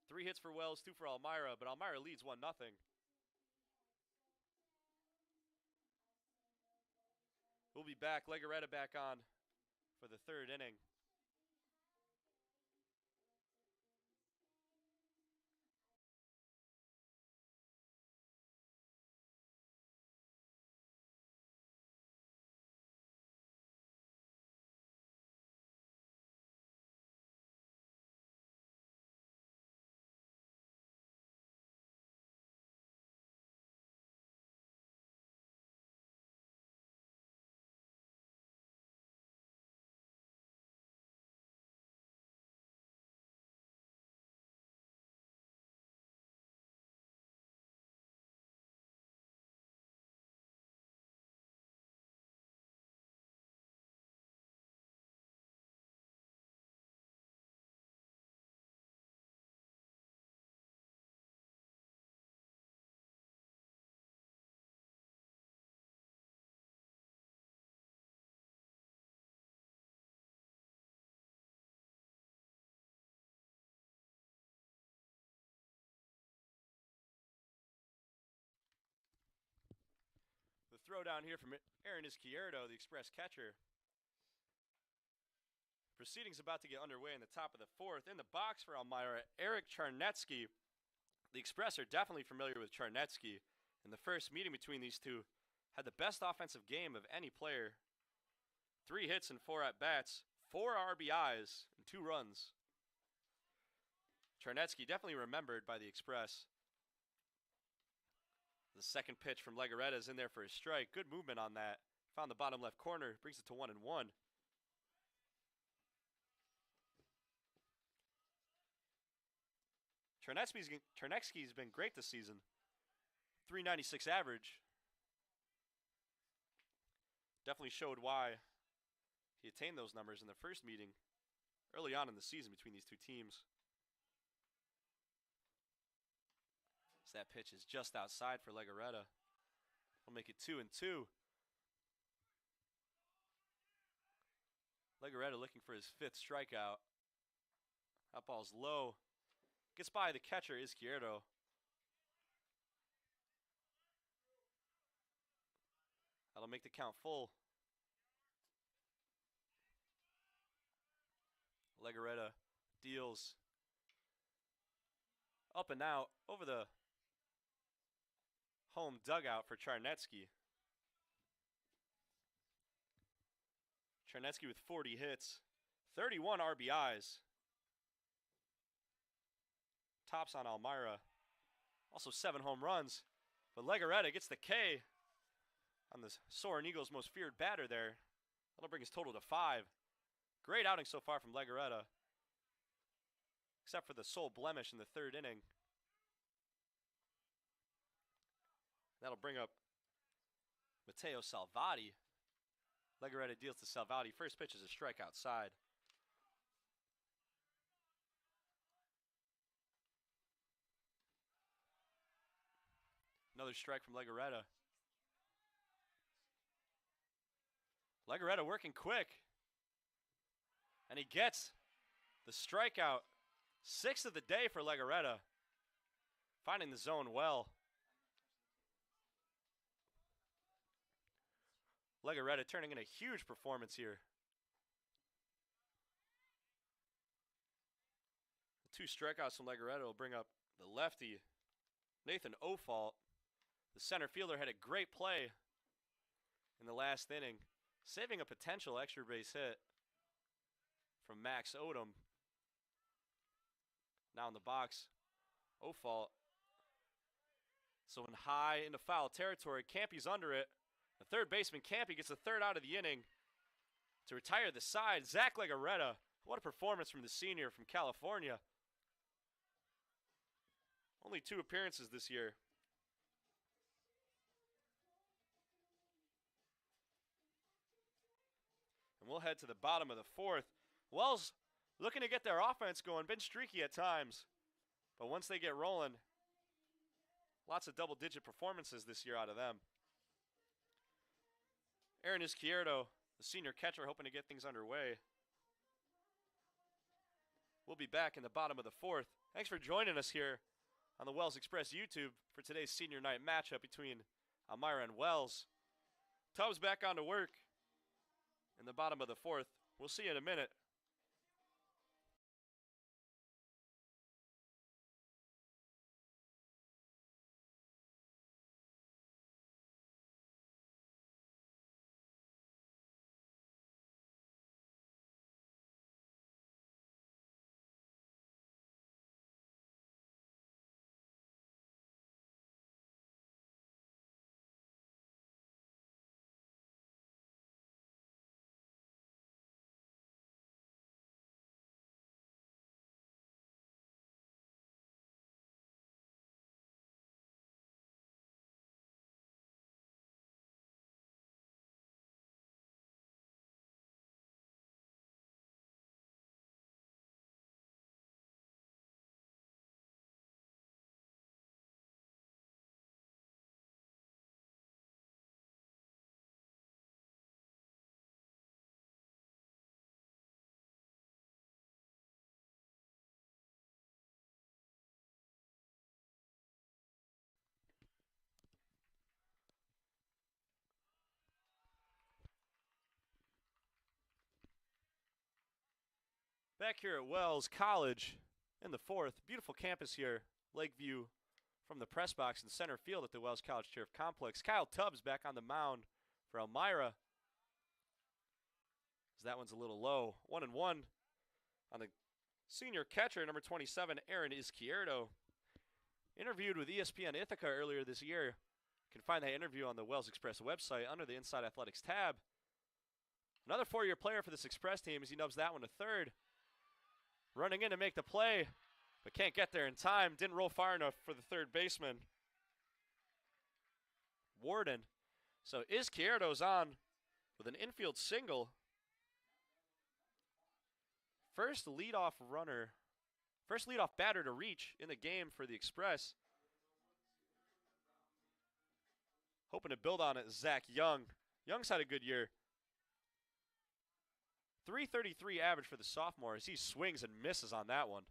3 hits for Wells, 2 for Almyra, but Almyra leads 1-0. We'll be back. Legaretta back on for the 3rd inning. The throw down here from Aaron Izquierdo, the Express catcher. Proceedings about to get underway in the top of the fourth. In the box for Almyra, Eric Charnetsky. The Express are definitely familiar with Charnetsky. In the first meeting between these two, had the best offensive game of any player. 3 hits and 4 at-bats, 4 RBIs, and 2 runs. Charnetsky definitely remembered by the Express. The second pitch from Legarreta is in there for a strike. Good movement on that. Found the bottom left corner, brings it to 1-1. Charnetsky's been great this season. 396 average. Definitely showed why he attained those numbers in the first meeting early on in the season between these two teams. So that pitch is just outside for Legarreta. We'll make it 2-2. Legarreta looking for his 5th strikeout. That ball's low. Gets by the catcher, Izquierdo. That'll make the count full. Legarreta deals up and out over the home dugout for Charnetsky. Charnetsky with 40 hits, 31 RBIs. Tops on Almyra. Also 7 home runs. But Legarreta gets the K on the Soaring Eagles' most feared batter there. That'll bring his total to 5. Great outing so far from Legarreta, except for the sole blemish in the 3rd inning. That'll bring up Matteo Salvati. Legarreta deals to Salvati. First pitch is a strike outside. Another strike from Legarreta. Legarreta working quick. And he gets the strikeout. 6th of the day for Legarreta. Finding the zone well. Legarreta turning in a huge performance here. The 2 strikeouts from Legarreta will bring up the lefty, Nathan Ofault. The center fielder had a great play in the last inning, saving a potential extra base hit from Max Odom. Now in the box, Ofault. So in high into foul territory, Campy's under it. The third baseman, Campy, gets the 3rd out of the inning to retire the side. Zach Legarreta, what a performance from the senior from California. Only 2 appearances this year. And we'll head to the bottom of the 4th. Wells looking to get their offense going. Been streaky at times. But once they get rolling, lots of double-digit performances this year out of them. Aaron Izquierdo, the senior catcher, hoping to get things underway. We'll be back in the bottom of the 4th. Thanks for joining us here on the Wells Express YouTube for today's senior night matchup between Almyra and Wells. Tubbs back on to work in the bottom of the 4th. We'll see you in a minute. Back here at Wells College in the fourth. Beautiful campus here. Lake view from the press box in center field at the Wells College Turf Complex. Kyle Tubbs back on the mound for Almyra. As that one's a little low. 1-1 on the senior catcher, number 27, Aaron Izquierdo. Interviewed with ESPN Ithaca earlier this year. You can find that interview on the Wells Express website under the Inside Athletics tab. Another four-year player for this Express team as he nubs that one to third. Running in to make the play, but can't get there in time. Didn't roll far enough for the third baseman, Warden. So Izquierdo's on with an infield single. First leadoff batter to reach in the game for the Express. Hoping to build on it, Zach Young. Young's had a good year. .333 average for the sophomore as he swings and misses on that one.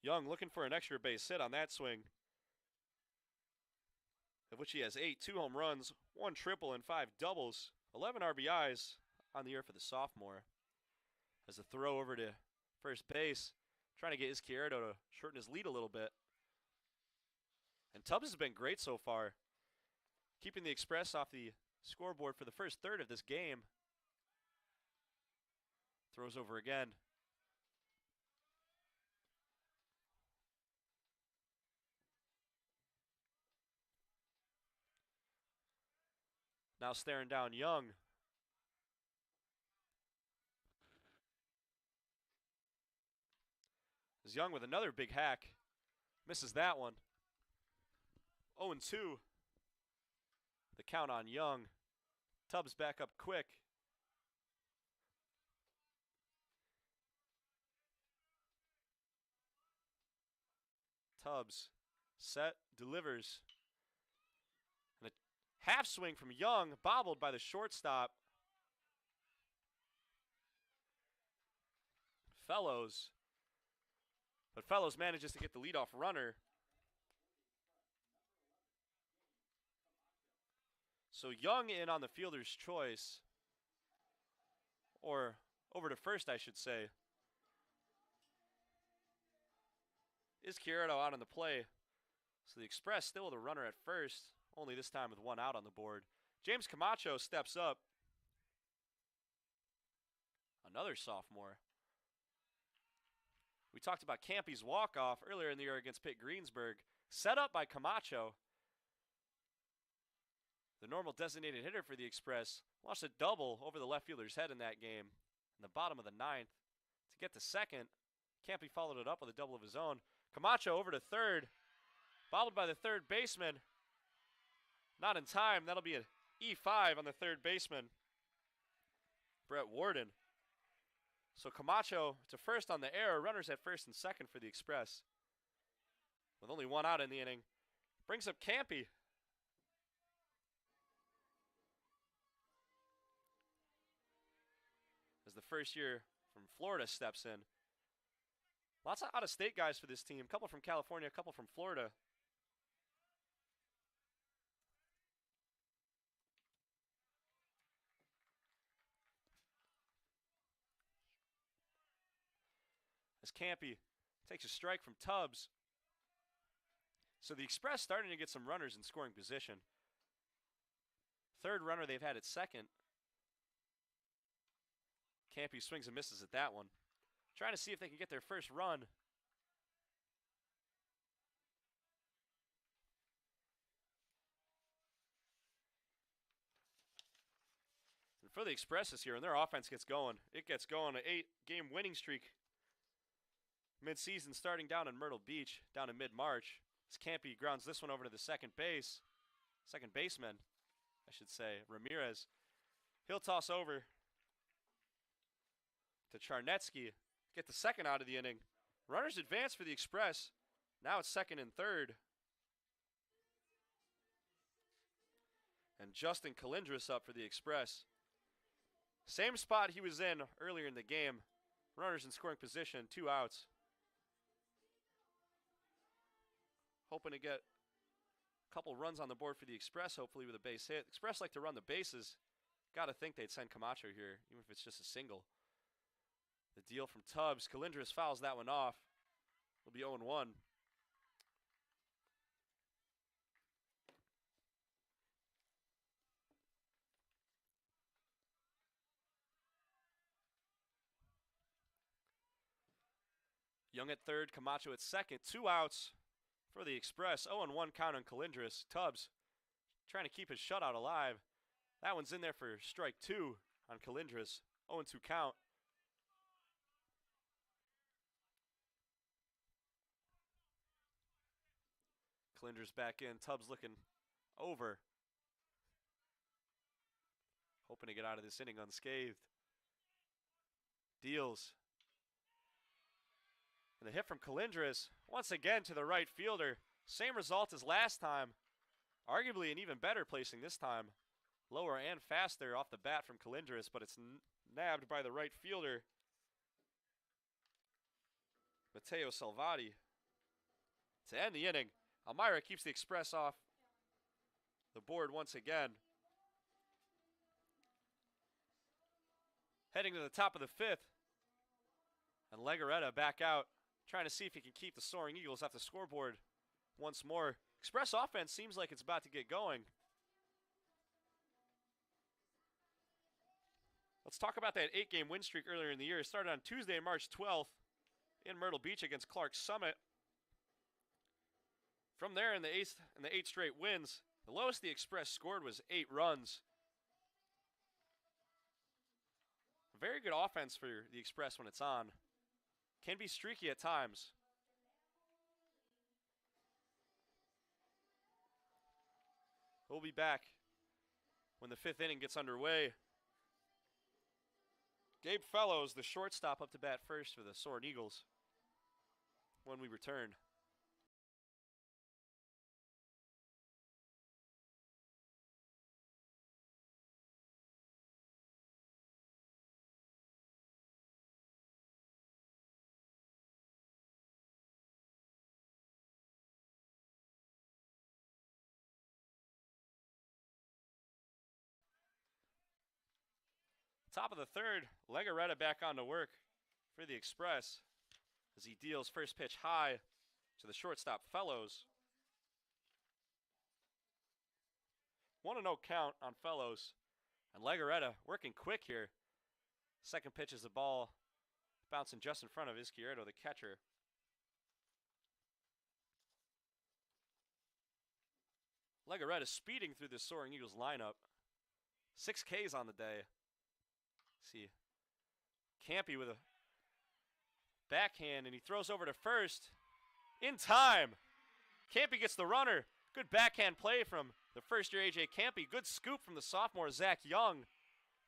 Young looking for an extra base hit on that swing, of which he has 8, 2 home runs, 1 triple, and 5 doubles. 11 RBIs on the year for the sophomore. As a throw over to first base, trying to get Izquierdo to shorten his lead a little bit. And Tubbs has been great so far, keeping the Express off the scoreboard for the first third of this game. Throws over again. Now staring down Young. As Young with another big hack. Misses that one. 0-2. The count on Young. Tubbs back up quick. Tubbs set, delivers. And a half swing from Young, bobbled by the shortstop. Fellows. But Fellows manages to get the leadoff runner. So Young in on the fielder's choice. Or over to first, I should say. Izquierdo out on the play. So the Express still with a runner at first. Only this time with 1 out on the board. James Camacho steps up. Another sophomore. We talked about Campy's walk-off earlier in the year against Pitt Greensburg. Set up by Camacho. The normal designated hitter for the Express launched a double over the left fielder's head in that game in the bottom of the 9th. To get to second, Campy followed it up with a double of his own. Camacho over to third. Bobbled by the third baseman. Not in time. That'll be an E5 on the third baseman, Brett Warden. So Camacho to first on the error. Runners at first and second for the Express. With only 1 out in the inning. Brings up Campy. As the first year from Florida steps in. Lots of out-of-state guys for this team. A couple from California, a couple from Florida. As Campy takes a strike from Tubbs. So the Express starting to get some runners in scoring position. Third runner they've had at second. Campy swings and misses at that one. Trying to see if they can get their first run. And for the Express this year, and their offense gets going. It gets going. An 8-game winning streak. Mid-season starting down in Myrtle Beach, down in mid-March. As Campy grounds this one over to the second baseman, I should say, Ramirez. He'll toss over to Charnetsky. Get the second out of the inning. Runners advance for the Express. Now it's second and third. And Justin Calindris up for the Express. Same spot he was in earlier in the game. Runners in scoring position, 2 outs. Hoping to get a couple runs on the board for the Express, hopefully with a base hit. Express like to run the bases. Got to think they'd send Camacho here, even if it's just a single. The deal from Tubbs. Colindres fouls that one off. It'll be 0-1. Young at third, Camacho at second. 2 outs for the Express. 0-1 count on Colindres. Tubbs trying to keep his shutout alive. That one's in there for strike 2 on Colindres. 0-2 count. Colindres back in. Tubbs looking over. Hoping to get out of this inning unscathed. Deals. And the hit from Colindres, once again to the right fielder. Same result as last time. Arguably an even better placing this time. Lower and faster off the bat from Colindres, but it's nabbed by the right fielder, Mateo Salvati. To end the inning, Almyra keeps the Express off the board once again. Heading to the top of the 5th. And Legarreta back out, trying to see if he can keep the Soaring Eagles off the scoreboard once more. Express offense seems like it's about to get going. Let's talk about that 8-game win streak earlier in the year. It started on Tuesday, March 12th in Myrtle Beach against Clark Summit. From there, in the 8 straight wins, the lowest the Express scored was 8 runs. Very good offense for the Express when it's on. Can be streaky at times. We'll be back when the 5th inning gets underway. Gabe Fellows, the shortstop, up to bat first for the Soaring Eagles when we return. Top of the 3rd, Legarreta back on to work for the Express as he deals first pitch high to the shortstop Fellows. 1-0 count on Fellows, and Legarreta working quick here. Second pitch is the ball bouncing just in front of Izquierdo, the catcher. Legarreta speeding through the Soaring Eagles lineup. 6 Ks on the day. See, Campy with a backhand, and he throws over to first in time. Campy gets the runner. Good backhand play from the first-year A.J. Campy. Good scoop from the sophomore Zach Young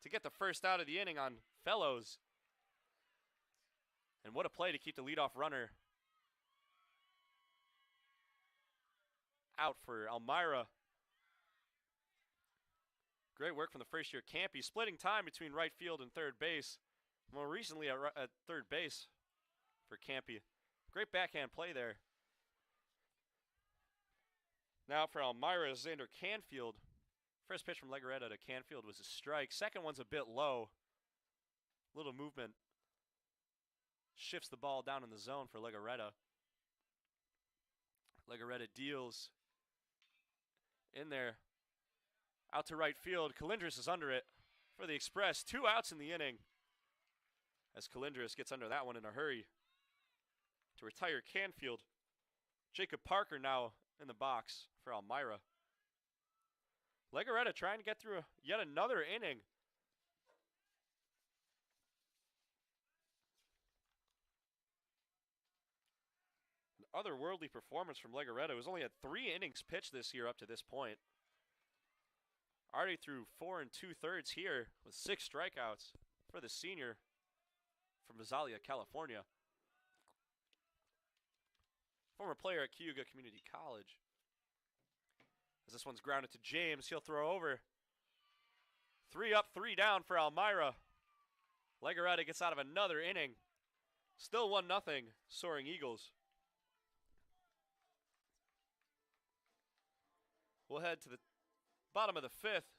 to get the first out of the inning on Fellows. And what a play to keep the leadoff runner out for Almyra. Great work from the first-year Campy, splitting time between right field and third base. More recently at third base for Campy. Great backhand play there. Now for Almyra, Xander Canfield. First pitch from Legarreta to Canfield was a strike. Second one's a bit low. Little movement. Shifts the ball down in the zone for Legarreta. Legarreta deals in there. Out to right field. Colindres is under it for the Express. 2 outs in the inning as Colindres gets under that one in a hurry to retire Canfield. Jacob Parker now in the box for Almyra. Legarreta trying to get through yet another inning. An otherworldly performance from Legarreta, who's only had 3 innings pitched this year up to this point. Already threw 4 2/3 here with 6 strikeouts for the senior from Azalea, California. Former player at Cayuga Community College. As this one's grounded to James, he'll throw over. 3 up, 3 down for Almyra. Legarreta gets out of another inning. Still 1-0, Soaring Eagles. We'll head to the bottom of the 5th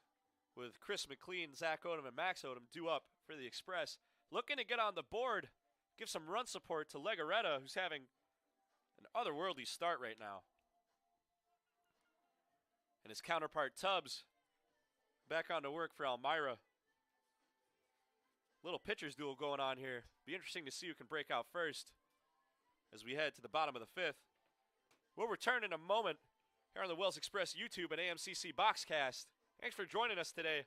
with Chris McLean, Zach Odom, and Max Odom due up for the Express. Looking to get on the board, give some run support to Legarreta, who's having an otherworldly start right now. And his counterpart, Tubbs, back on to work for Almyra. Little pitchers duel going on here. Be interesting to see who can break out first as we head to the bottom of the fifth. We'll return in a moment here on the Wells Express YouTube and AMCC Boxcast. Thanks for joining us today.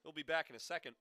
We'll be back in a second.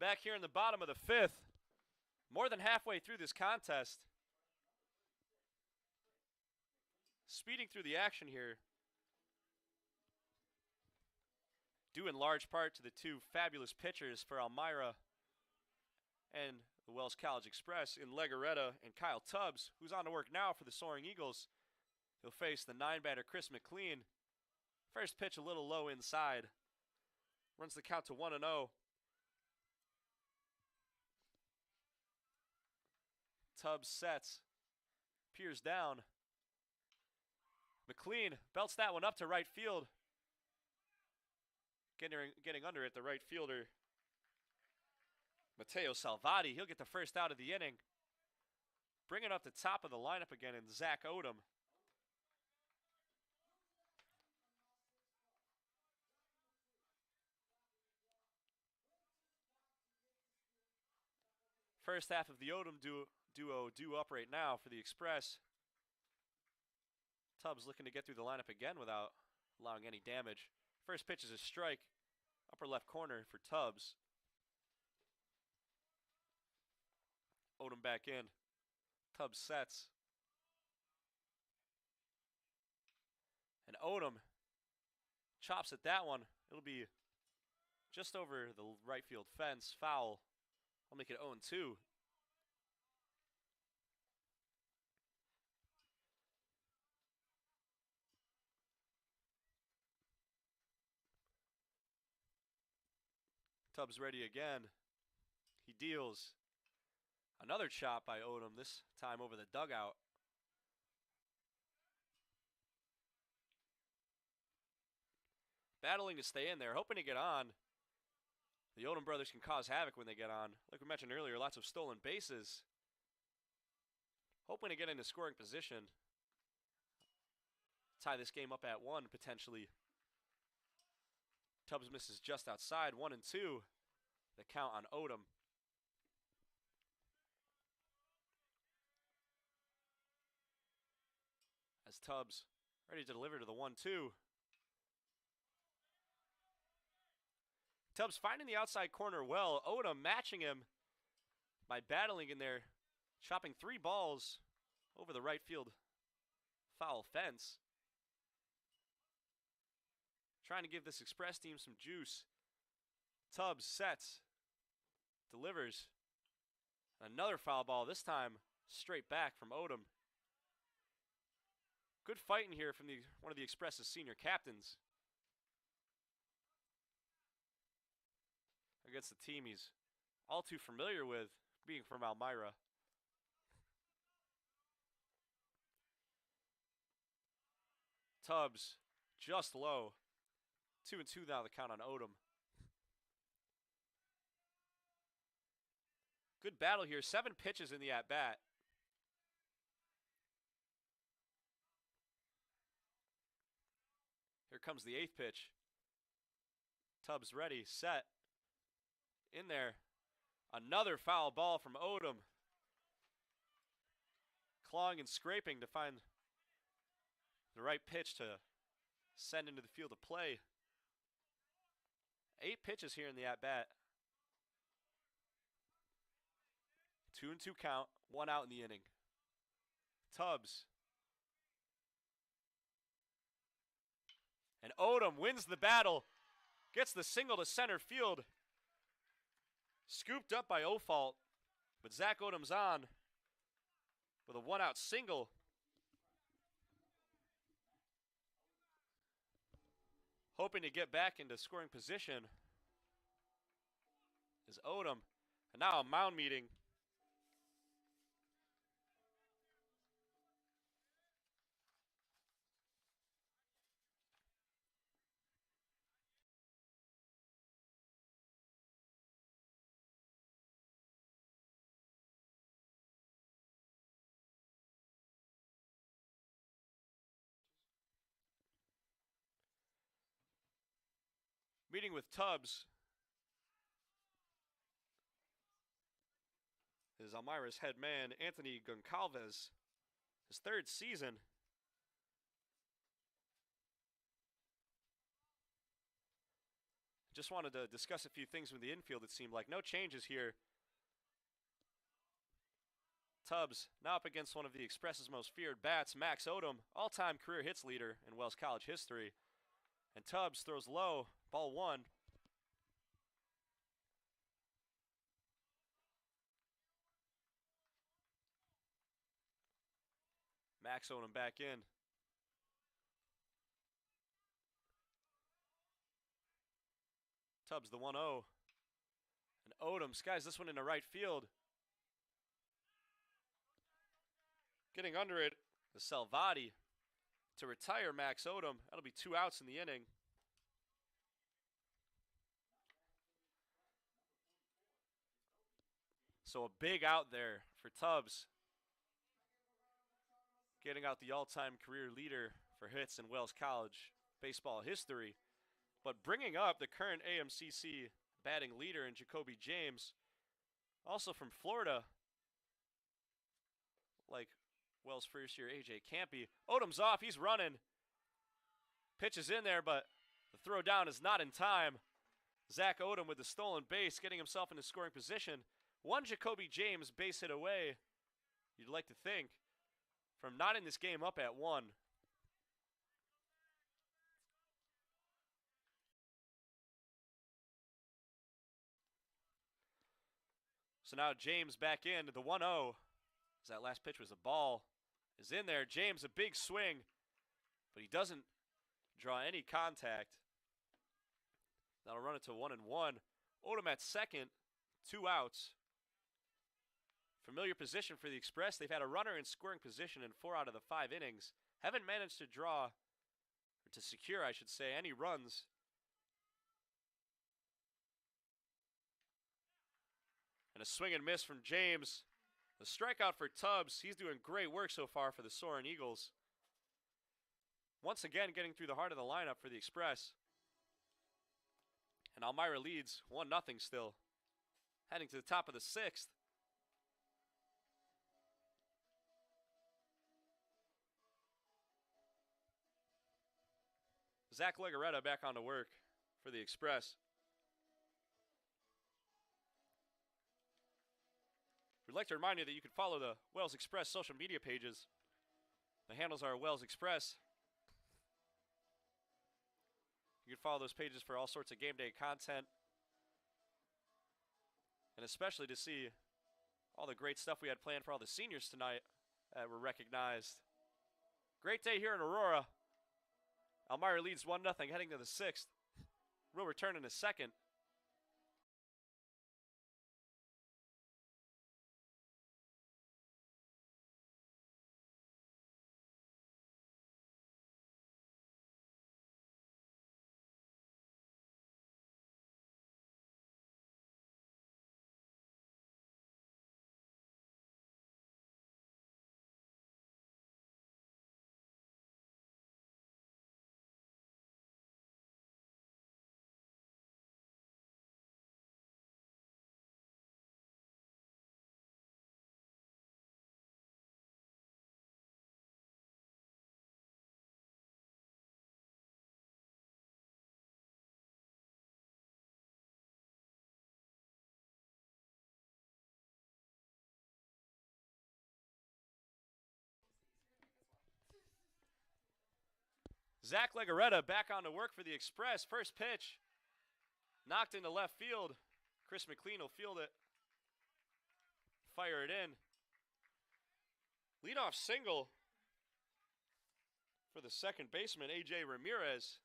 Back here in the bottom of the fifth, more than halfway through this contest. Speeding through the action here, due in large part to the two fabulous pitchers for Almyra and the Wells College Express in Legarreta and Kyle Tubbs, who's on to work now for the Soaring Eagles. He'll face the 9-batter Chris McLean. First pitch a little low inside. Runs the count to 1-0. Tubbs sets, peers down. McLean belts that one up to right field. Getting under it, the right fielder, Matteo Salvati. He'll get the first out of the inning. Bringing up the top of the lineup again in Zach Odom. First half of the Odom duo due up right now for the Express. Tubbs looking to get through the lineup again without allowing any damage. First pitch is a strike, upper left corner for Tubbs. Odom back in. Tubbs sets. And Odom chops at that one. It'll be just over the right field fence. Foul. I'll make it 0-2. Tubbs ready again. He deals. Another chop by Odom, this time over the dugout. Battling to stay in there, hoping to get on. The Odom brothers can cause havoc when they get on. Like we mentioned earlier, lots of stolen bases. Hoping to get into scoring position. Tie this game up at 1, potentially. Tubbs misses just outside, 1-2. The count on Odom. As Tubbs ready to deliver to the 1-2. Tubbs finding the outside corner well. Odom matching him by battling in there, chopping 3 balls over the right field foul fence. Trying to give this Express team some juice. Tubbs sets, delivers. Another foul ball, this time straight back from Odom. Good fighting here from one of the Express's senior captains. Against the team he's all too familiar with, being from Almyra. Tubbs just low. 2-2 now, the count on Odom. Good battle here. 7 pitches in the at-bat. Here comes the 8th pitch. Tubbs ready, set. In there. Another foul ball from Odom. clawing and scraping to find the right pitch to send into the field of play. 8 pitches here in the at-bat. 2-2 count, 1 out in the inning. Tubbs. And Odom wins the battle. Gets the single to center field. Scooped up by Ofault. But Zach Odom's on with a 1-out single. Hoping to get back into scoring position is Odom. And now a mound meeting. Meeting with Tubbs is Almyra's head man, Anthony Goncalves, his 3rd season. Just wanted to discuss a few things with the infield, it seemed like. No changes here. Tubbs now up against one of the Express's most feared bats, Max Odom, all-time career hits leader in Wells College history. And Tubbs throws low, ball 1. Max Odom back in. Tubbs the 1-0. And Odom skies this one into right field. Getting under it, the Salvati to retire Max Odom. That'll be 2 outs in the inning. So a big out there for Tubbs. Getting out the all-time career leader for hits in Wells College baseball history. But bringing up the current AMCC batting leader in Jacoby James. Also from Florida, like Wells' first year AJ Campy. Odom's off, he's running. Pitch is in there, but the throw down is not in time. Zach Odom with the stolen base, getting himself into scoring position. 1 Jacoby James base hit away, you'd like to think, from knotting this game up at 1. So now James back in, the 1-0. As that last pitch was a ball. Is in there. James, a big swing, but he doesn't draw any contact. That'll run it to 1-1. Odom at second, 2 outs. Familiar position for the Express. They've had a runner in scoring position in 4 out of the 5 innings. Haven't managed to draw, or to secure, I should say, any runs. And a swing and miss from James. The strikeout for Tubbs. He's doing great work so far for the Soaring Eagles. Once again, getting through the heart of the lineup for the Express. And Almyra leads 1-0 still. Heading to the top of the 6th. Zach Legaretta back on to work for the Express. We'd like to remind you that you can follow the Wells Express social media pages. The handles are Wells Express. You can follow those pages for all sorts of game day content. And especially to see all the great stuff we had planned for all the seniors tonight that were recognized. Great day here in Aurora. Almyra leads 1-0 heading to the 6th. We'll return in a second. Zach Legarreta back on to work for the Express. First pitch, knocked into left field. Chris McLean will field it, fire it in. Leadoff single for the second baseman, A.J. Ramirez.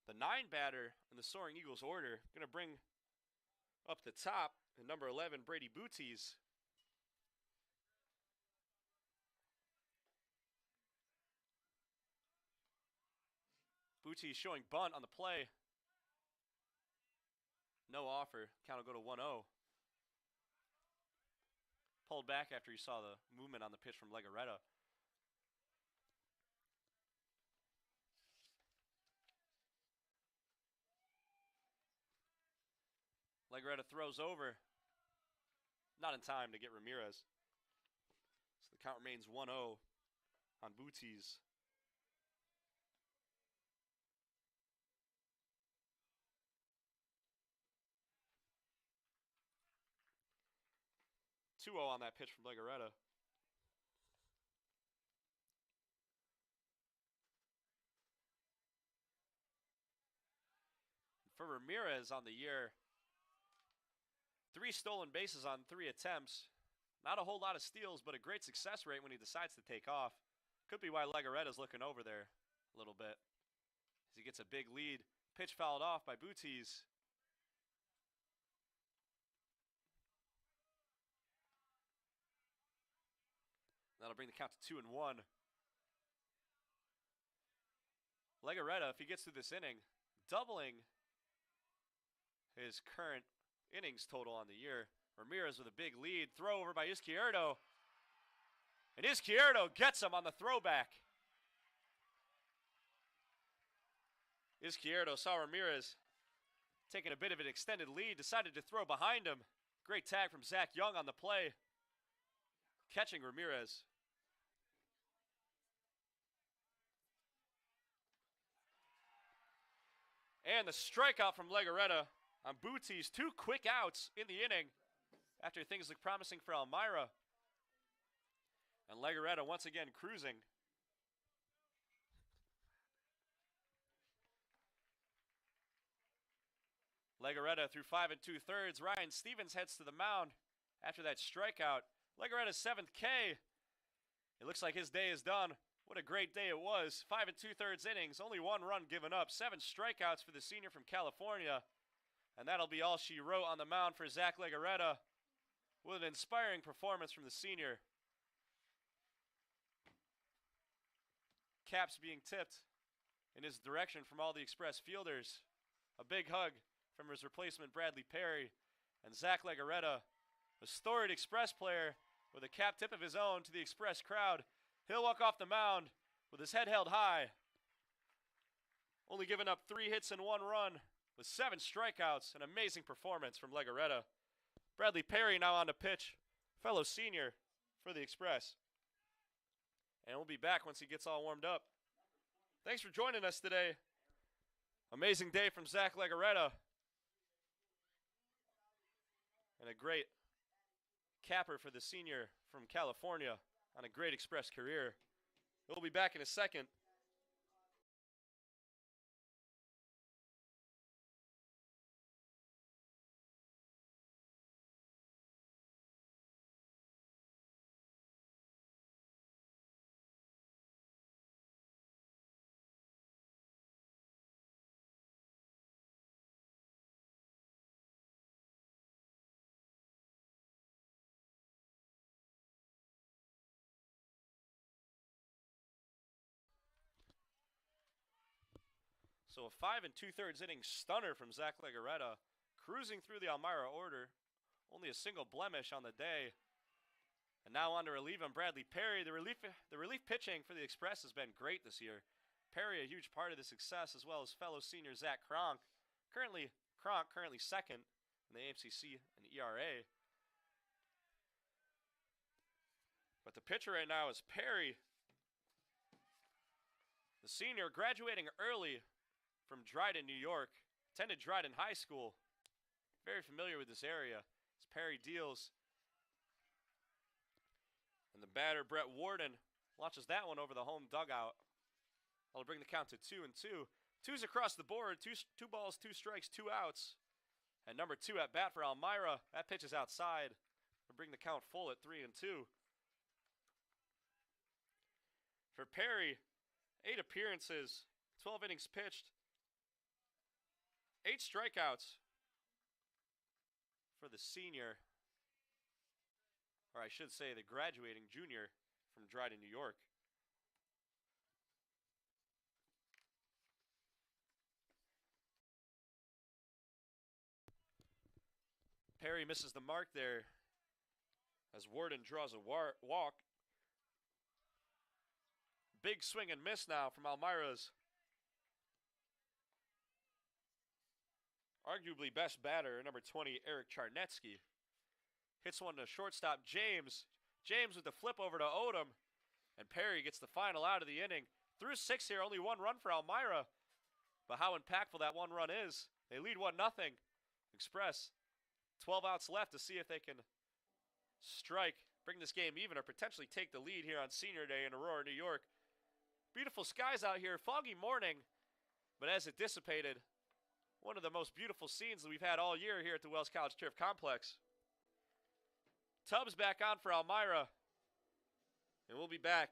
The 9 batter in the Soaring Eagles order. Going to bring up the top in number 11, Brady Booties. Booties showing bunt on the play. No offer. Count will go to 1-0. Pulled back after he saw the movement on the pitch from Legarreta. Legarreta throws over. Not in time to get Ramirez. So the count remains 1-0 on Booties. Two-0 on that pitch from Legarreta. For Ramirez on the year, 3 stolen bases on 3 attempts. Not a whole lot of steals, but a great success rate when he decides to take off. Could be why Legarreta's looking over there a little bit. As he gets a big lead. Pitch fouled off by Booties. That'll bring the count to 2-1. Legarreta, if he gets through this inning, doubling his current innings total on the year. Ramirez with a big lead. Throw over by Izquierdo. And Izquierdo gets him on the throwback. Izquierdo saw Ramirez taking a bit of an extended lead. Decided to throw behind him. Great tag from Zach Young on the play. Catching Ramirez. And the strikeout from Legarreta on Booties. 2 quick outs in the inning after things look promising for Almyra. And Legarreta once again cruising. Legarreta through 5 2/3. Ryan Stevens heads to the mound after that strikeout. Legarreta's 7th K. It looks like his day is done. What a great day it was. 5 2/3 innings, only 1 run given up. 7 strikeouts for the senior from California. And that'll be all she wrote on the mound for Zach Legarreta. With an inspiring performance from the senior. Caps being tipped in his direction from all the Express fielders. A big hug from his replacement Bradley Perry. And Zach Legarreta, a storied Express player with a cap tip of his own to the Express crowd. He'll walk off the mound with his head held high. Only giving up 3 hits and 1 run with 7 strikeouts. An amazing performance from Legarreta. Bradley Perry now on to pitch, fellow senior for the Express. And we'll be back once he gets all warmed up. Thanks for joining us today. Amazing day from Zach Legarreta. And a great capper for the senior from California on a great Express career. We'll be back in a second. So a 5 2/3 inning stunner from Zach Legarreta, cruising through the Almyra order. Only a single blemish on the day. And now on to relieve him, Bradley Perry. The relief pitching for the Express has been great this year. Perry a huge part of the success, as well as fellow senior Zach Kronk. Currently second in the AMCC and ERA. But the pitcher right now is Perry. The senior graduating early from Dryden, New York. Attended Dryden High School. Very familiar with this area as Perry deals. And the batter, Brett Warden, Launches that one over the home dugout. That'll bring the count to 2-2. Two's across the board. Two balls, 2 strikes, 2 outs. And number 2 at bat for Almyra. That pitch is outside. We'll bring the count full at 3-2. For Perry, 8 appearances, 12 innings pitched, 8 strikeouts for the senior, or I should say the graduating junior from Dryden, New York. Perry misses the mark there as Warden draws a walk. Big swing and miss now from Almyra's arguably best batter, number 20, Eric Charnetsky. Hits one to shortstop James. James with the flip over to Odom. And Perry gets the final out of the inning. Through 6 here, only 1 run for Almyra. But how impactful that 1 run is. They lead 1-0. Express, 12 outs left to see if they can strike, bring this game even, or potentially take the lead here on Senior Day in Aurora, New York. Beautiful skies out here, foggy morning, but as it dissipated, one of the most beautiful scenes that we've had all year here at the Wells College Turf Complex. Tubbs back on for Almyra, and we'll be back.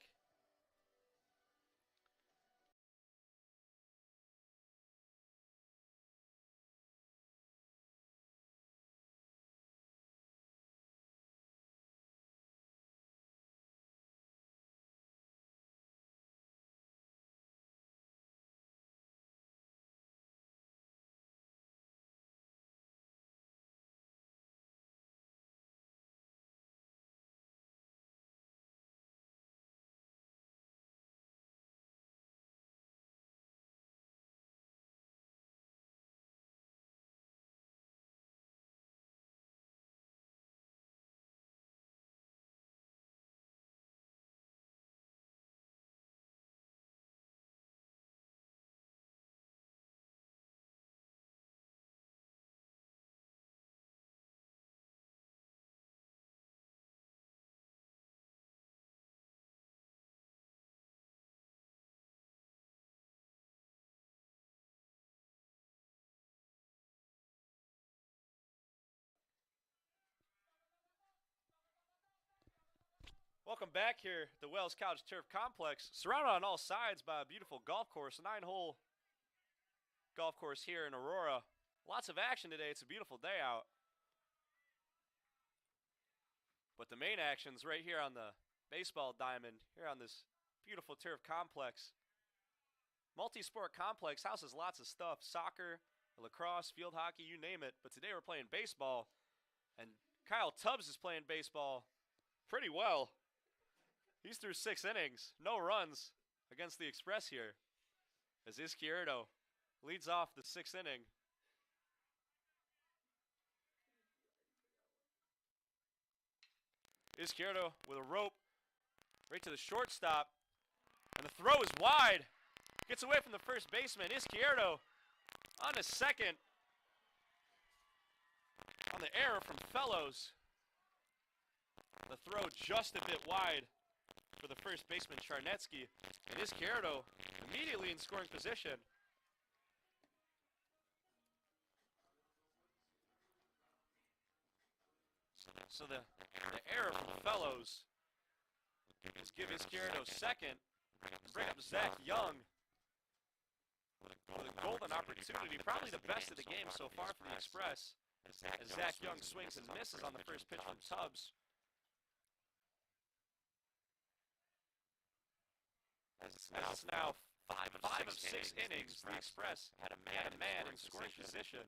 Welcome back here at the Wells College Turf Complex, surrounded on all sides by a beautiful golf course, a 9-hole golf course here in Aurora. Lots of action today. It's a beautiful day out. But the main action's right here on the baseball diamond, here on this beautiful turf complex. Multi-sport complex houses lots of stuff, soccer, lacrosse, field hockey, you name it. But today we're playing baseball, and Kyle Tubbs is playing baseball pretty well. He's through 6 innings, no runs against the Express here, as Izquierdo leads off the 6th inning. Izquierdo with a rope right to the shortstop, and the throw is wide. Gets away from the first baseman. Izquierdo on to second on the error from Fellows. The throw just a bit wide for the first baseman, Charnetsky, and Izquierdo immediately in scoring position. So the error from Fellows is give Izquierdo second, bring up Zach Young with a golden opportunity, probably the best of the game so far for the Express, as Zach Young swings and misses on the first pitch from Tubbs. As it's now 5 of 6 innings, the Express had a man in scoring position,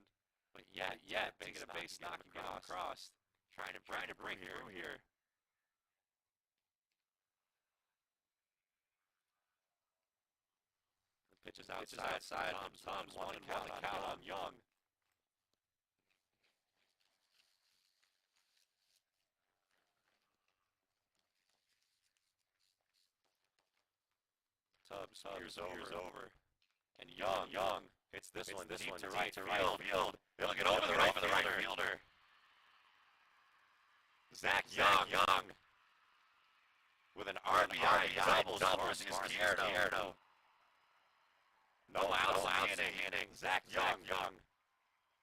but yet to get a base knock and get him across. Trying to break through here. The pitch is outside. Tubbs 1-1 count on Young. Tubbs here's over. And Young hits this one deep to right field. It'll get over the right fielder. Zach Young with an RBI double scores Izquierdo. No outs in the inning. Zach Young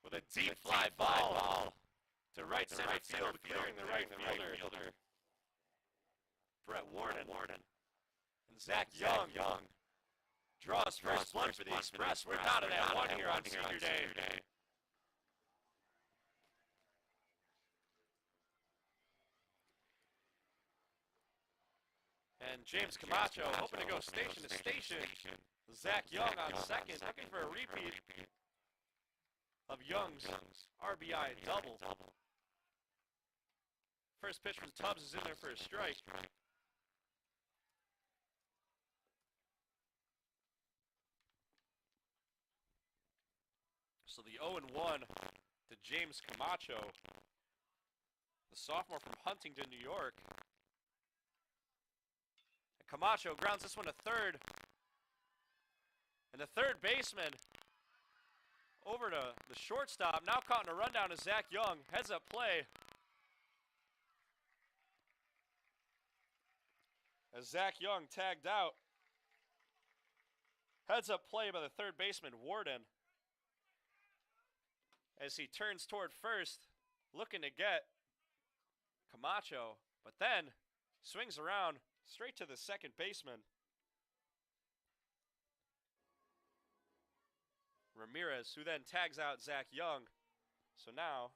with a deep fly ball to right center field, clearing the right fielder. Brett Warden. And Zach Young draws first blood for the Express. We're down to that one here on Senior Day. And James Camacho hoping to go station to station. Zach Young on second, looking for a repeat of Young's RBI double. First pitch from Tubbs is in there for a strike. So the 0-1 to James Camacho, the sophomore from Huntington, New York. And Camacho grounds this one to third. And the third baseman over to the shortstop, now caught in a rundown is Zach Young. Heads up play. As Zach Young tagged out. Heads up play by the third baseman, Warden. As he turns toward first, looking to get Camacho, but then swings around straight to the second baseman. Ramirez, who then tags out Zach Young. So now,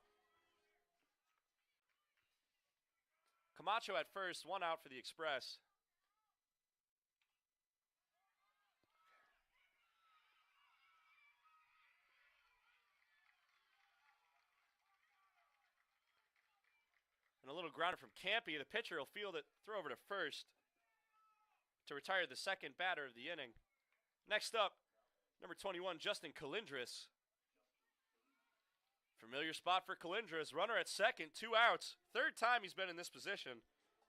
Camacho at first, one out for the Express. And a little grounder from Campy. The pitcher will field it, throw over to first to retire the second batter of the inning. Next up, number 21, Justin Colindres. Familiar spot for Colindres. Runner at second, 2 outs. Third time he's been in this position.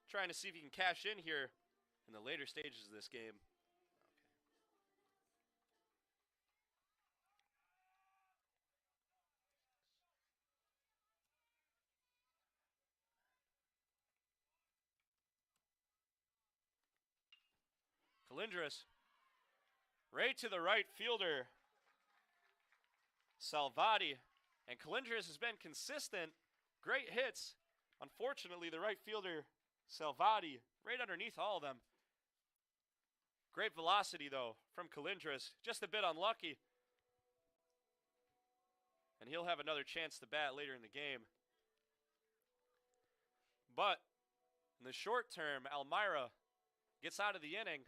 Trying to see if he can cash in here in the later stages of this game. Colindres, right to the right fielder, Salvati. And Colindres has been consistent, great hits. Unfortunately, the right fielder, Salvati, right underneath all of them. Great velocity, though, from Colindres. Just a bit unlucky. And he'll have another chance to bat later in the game. But in the short term, Almyra gets out of the inning.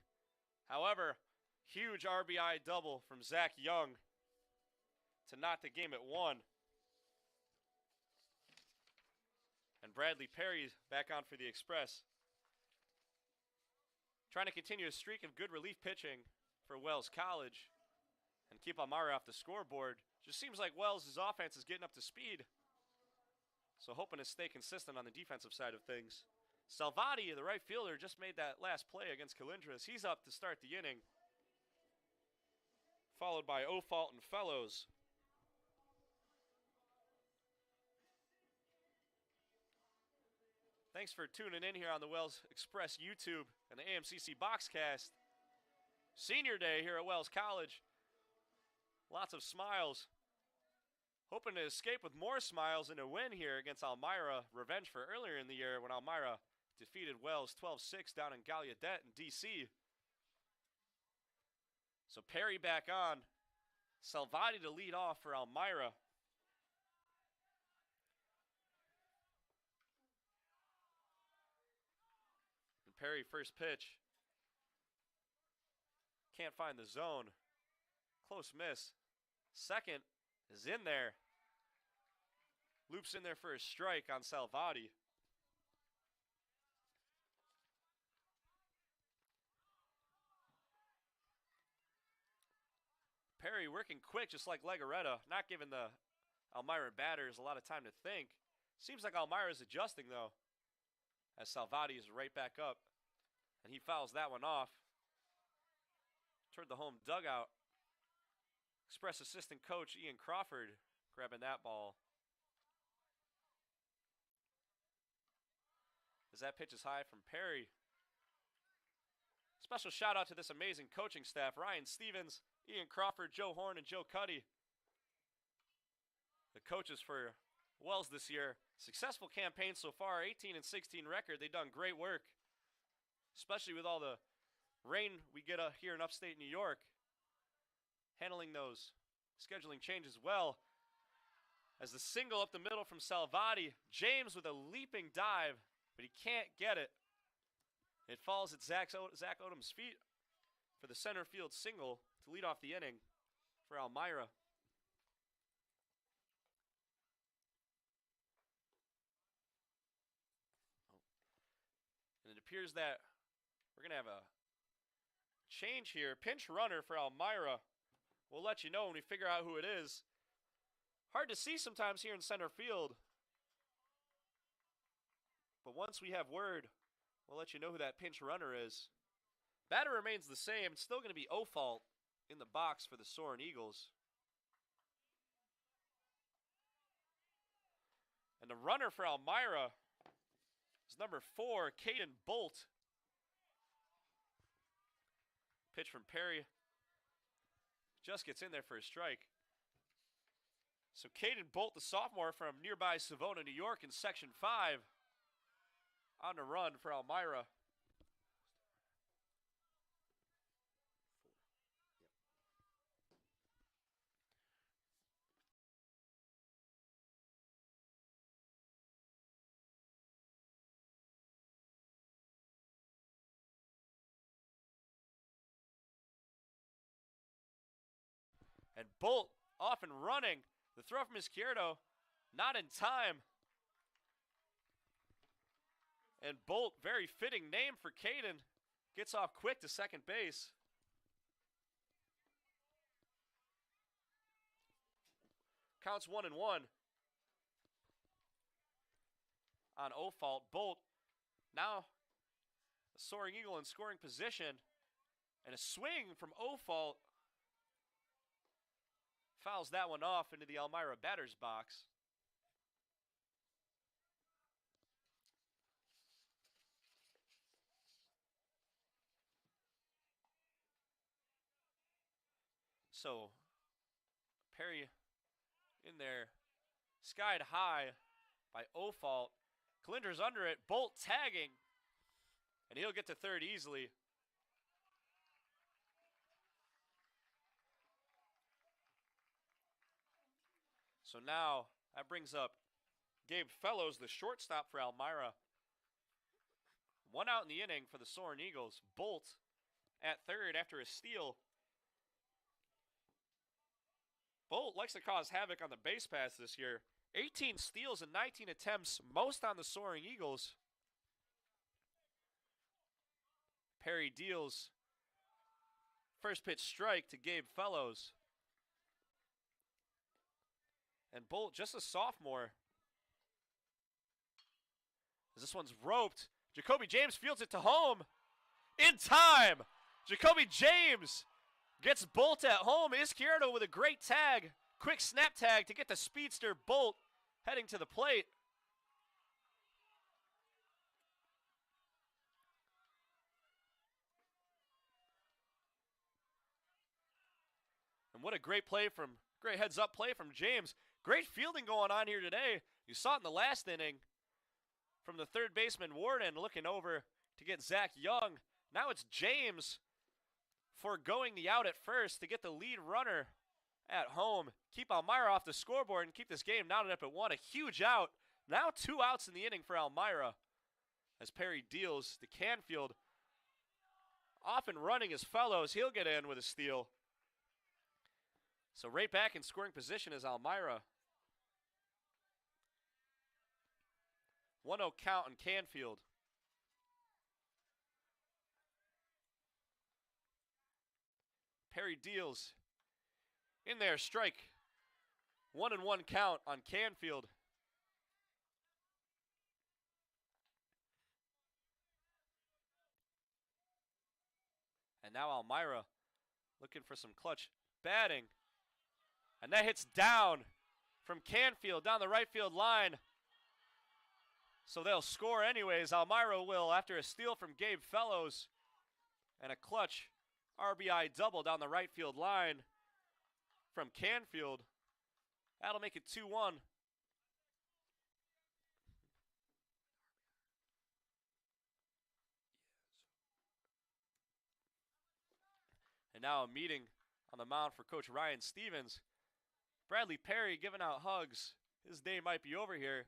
However, huge RBI double from Zach Young to knot the game at 1. And Bradley Perry back on for the Express. Trying to continue a streak of good relief pitching for Wells College and keep Almyra off the scoreboard. Just seems like Wells' offense is getting up to speed. So hoping to stay consistent on the defensive side of things. Salvati, the right fielder, just made that last play against Colindres. He's up to start the inning. Followed by O'Fault and Fellows. Thanks for tuning in here on the Wells Express YouTube and the AMCC Boxcast. Senior Day here at Wells College. Lots of smiles. Hoping to escape with more smiles and a win here against Almyra. Revenge for earlier in the year when Almyra defeated Wells 12-6 down in Gallaudet in D.C. So Perry back on. Salvati to lead off for Almyra. And Perry first pitch. Can't find the zone. Close miss. Second is in there. Loops in there for a strike on Salvati. Perry working quick just like Legaretta, not giving the Almyra batters a lot of time to think. Seems like Almyra is adjusting though, as Salvati is right back up. And he fouls that one off. Toward the home dugout. Express assistant coach Ian Crawford grabbing that ball. As that pitch is high from Perry. Special shout out to this amazing coaching staff, Ryan Stevens, Ian Crawford, Joe Horn, and Joe Cuddy. The coaches for Wells this year. Successful campaign so far, 18-16 record. They've done great work, especially with all the rain we get here in upstate New York. Handling those scheduling changes well. As the single up the middle from Salvati, James with a leaping dive, but he can't get it. It falls at Zach Odom's feet for the center field single to lead off the inning for Almyra. And it appears that we're going to have a change here. Pinch runner for Almyra. We'll let you know when we figure out who it is. Hard to see sometimes here in center field. But once we have word, we'll let you know who that pinch runner is. Batter remains the same. It's still going to be O'Fault in the box for the Soaring Eagles. And the runner for Almyra is number 4, Caden Bolt. Pitch from Perry. Just gets in there for a strike. So Caden Bolt, the sophomore from nearby Savona, New York in Section 5. On the run for Almyra. And Bolt off and running. The throw from Izquierdo, not in time. And Bolt, very fitting name for Caden, gets off quick to second base. Counts 1-1 on O'Fault. Bolt now a Soaring Eagle in scoring position. And a swing from O'Fault fouls that one off into the Almyra batter's box. So, Perry in there, skied high by O'Fault. Kalinder's under it, Bolt tagging, and he'll get to third easily. So now, that brings up Gabe Fellows, the shortstop for Almyra. 1 out in the inning for the Soaring Eagles. Bolt at third after a steal. Bolt likes to cause havoc on the base paths this year. 18 steals and 19 attempts, most on the Soaring Eagles. Perry deals first pitch strike to Gabe Fellows. And Bolt, just a sophomore. As this one's roped. Jacoby James fields it to home. In time! Jacoby James gets Bolt at home. Izquierdo with a great tag. Quick snap tag to get the speedster Bolt heading to the plate. And what a great heads up play from James. Great fielding going on here today. You saw it in the last inning from the third baseman Warden looking over to get Zach Young. Now it's James foregoing the out at first to get the lead runner at home. Keep Almyra off the scoreboard and keep this game knotted up at 1. A huge out. Now 2 outs in the inning for Almyra as Perry deals to Canfield. Off and running his Fellows. He'll get in with a steal. So right back in scoring position is Almyra. 1-0 count on Canfield. Perry deals. In there, strike. 1-1 count on Canfield. And now Almyra looking for some clutch batting. And that hits down from Canfield down the right field line. So they'll score anyways. Almyra will after a steal from Gabe Fellows. And a clutch RBI double down the right field line from Canfield. That'll make it 2-1. And now a meeting on the mound for Coach Ryan Stevens. Bradley Perry giving out hugs. His day might be over here.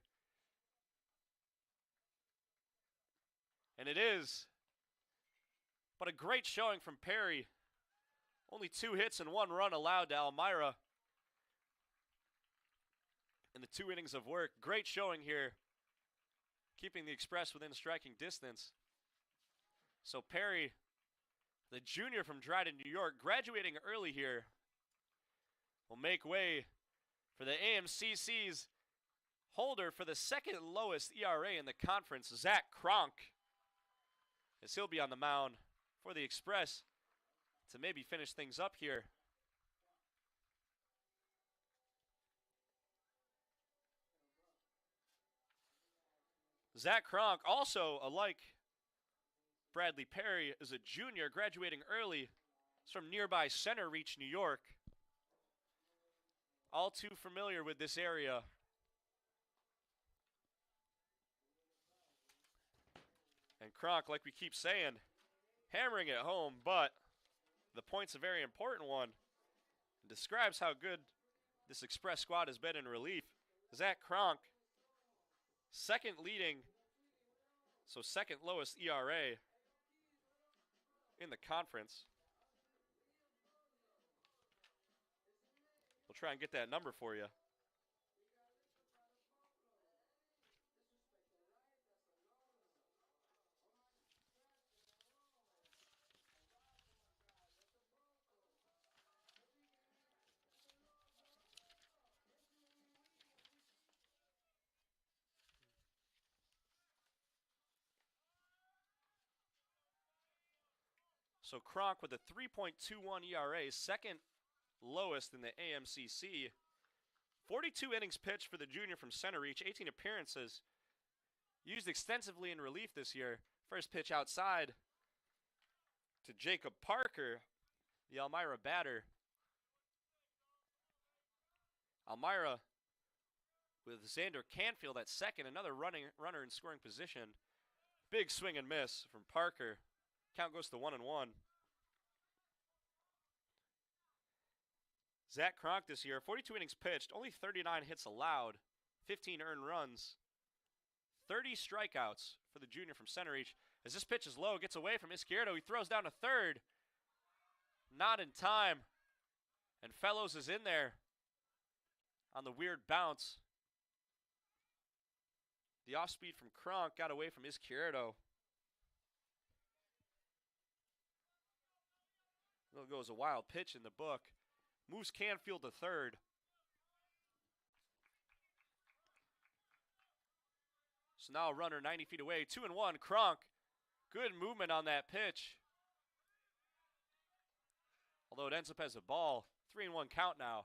And it is. But a great showing from Perry. Only 2 hits and 1 run allowed to Almyra in the 2 innings of work. Great showing here, keeping the Express within striking distance. So Perry, the junior from Dryden, New York, graduating early here, will make way for the AMCC's holder for the second lowest ERA in the conference, Zach Kronk, as he'll be on the mound for the Express to maybe finish things up here. Zach Kronk, also alike Bradley Perry, is a junior graduating early. He's from nearby Center Reach, New York. All too familiar with this area. And Kronk, like we keep saying, hammering it home, but the point's a very important one. It describes how good this Express squad has been in relief. Zach Kronk, second leading, so second lowest ERA in the conference. We'll try and get that number for you. So Kronk with a 3.21 ERA, second lowest in the AMCC. 42 innings pitched for the junior from Center Reach, 18 appearances. Used extensively in relief this year. First pitch outside to Jacob Parker, the Almyra batter. Almyra with Xander Canfield at second, another runner in scoring position. Big swing and miss from Parker. Count goes to 1-1. Zach Kronk this year, 42 innings pitched, only 39 hits allowed, 15 earned runs, 30 strikeouts for the junior from Center Reach. As this pitch is low, gets away from Izquierdo. He throws down to third. Not in time. And Fellows is in there on the weird bounce. The off speed from Kronk got away from Izquierdo. It goes a wild pitch in the book. Moves Canfield to third. So now a runner 90 feet away. 2-1. Kronk. Good movement on that pitch. Although it ends up as a ball. 3-1 count now.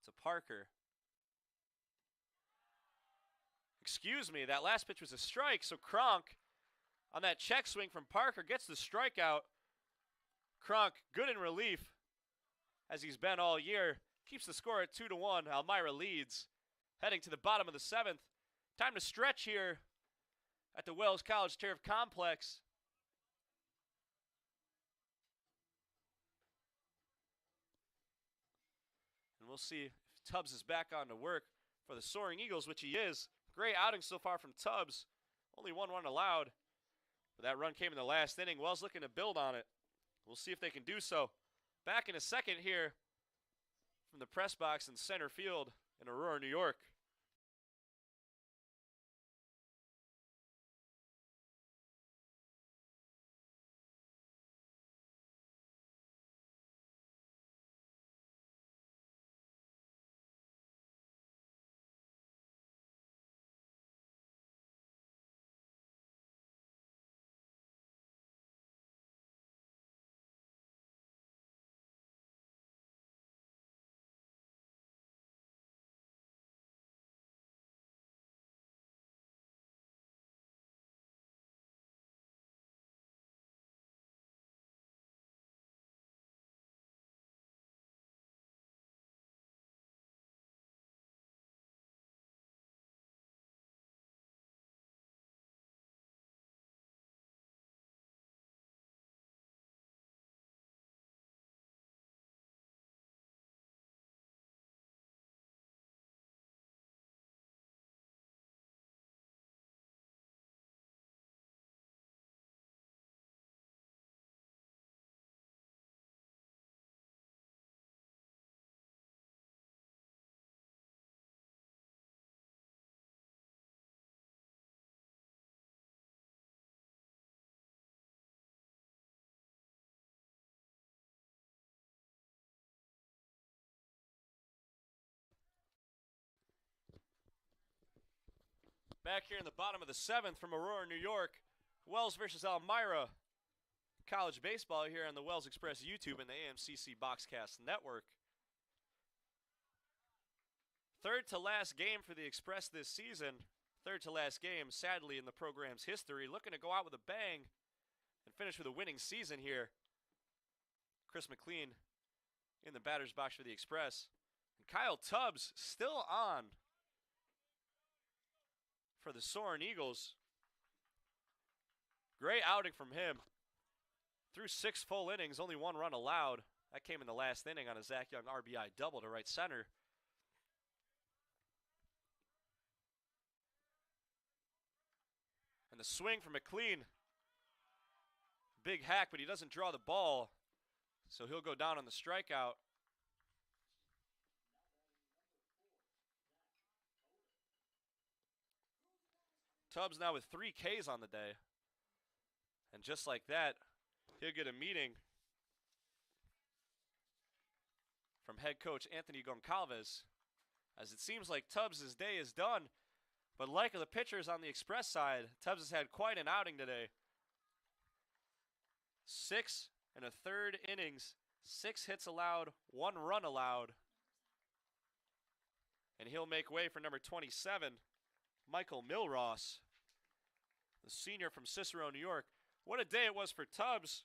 To Parker. Excuse me, that last pitch was a strike. So Kronk, on that check swing from Parker, gets the strikeout. Kronk, good in relief, as he's been all year. Keeps the score at 2-1. Almyra leads. Heading to the bottom of the seventh. Time to stretch here at the Wells College Turf Complex. And we'll see if Tubbs is back on to work for the Soaring Eagles, which he is. Great outing so far from Tubbs. Only 1 run allowed. But that run came in the last inning. Wells looking to build on it. We'll see if they can do so. Back in a second here from the press box in center field in Aurora, New York. Back here in the bottom of the 7th from Aurora, New York. Wells versus Almyra. College baseball here on the Wells Express YouTube and the AMCC Boxcast Network. Third to last game for the Express this season. Third to last game, sadly, in the program's history. Looking to go out with a bang and finish with a winning season here. Chris McLean in the batter's box for the Express. And Kyle Tubbs still on for the Soaring Eagles. Great outing from him. Through 6 full innings, only 1 run allowed. That came in the last inning on a Zach Young RBI double to right center. And the swing from McLean. Big hack, but he doesn't draw the ball. So he'll go down on the strikeout. Tubbs now with 3 Ks on the day. And just like that, he'll get a meeting from head coach Anthony Goncalves, as it seems like Tubbs' day is done. But like the pitchers on the Express side, Tubbs has had quite an outing today. 6 1/3 innings, 6 hits allowed, 1 run allowed. And he'll make way for number 27, Michael Milross, the senior from Cicero, New York. What a day it was for Tubbs.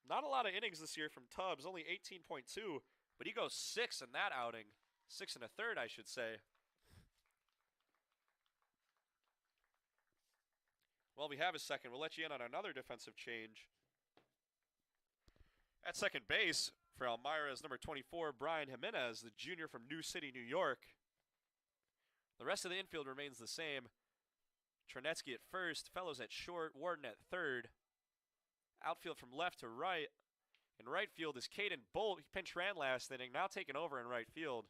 Not a lot of innings this year from Tubbs, only 18.2, but he goes 6 in that outing. 6 1/3, I should say. Well, we have a second. We'll let you in on another defensive change. At second base for Almyra is number 24, Brian Jimenez, the junior from New City, New York. The rest of the infield remains the same. Tronetsky at first, Fellows at short, Warden at third. Outfield from left to right. In right field is Caden Bolt. He pinch ran last inning, now taking over in right field.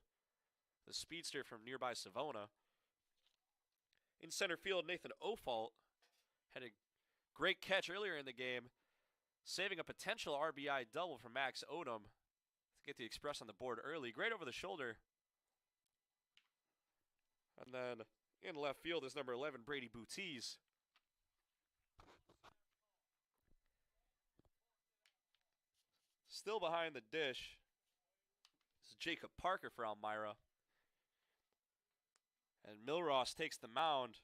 The speedster from nearby Savona. In center field, Nathan Ofault had a great catch earlier in the game, saving a potential RBI double for Max Odom to get the Express on the board early. Great over the shoulder. And then in left field is number 11, Brady Booties. Still behind the dish is Jacob Parker for Almyra. And Milross takes the mound.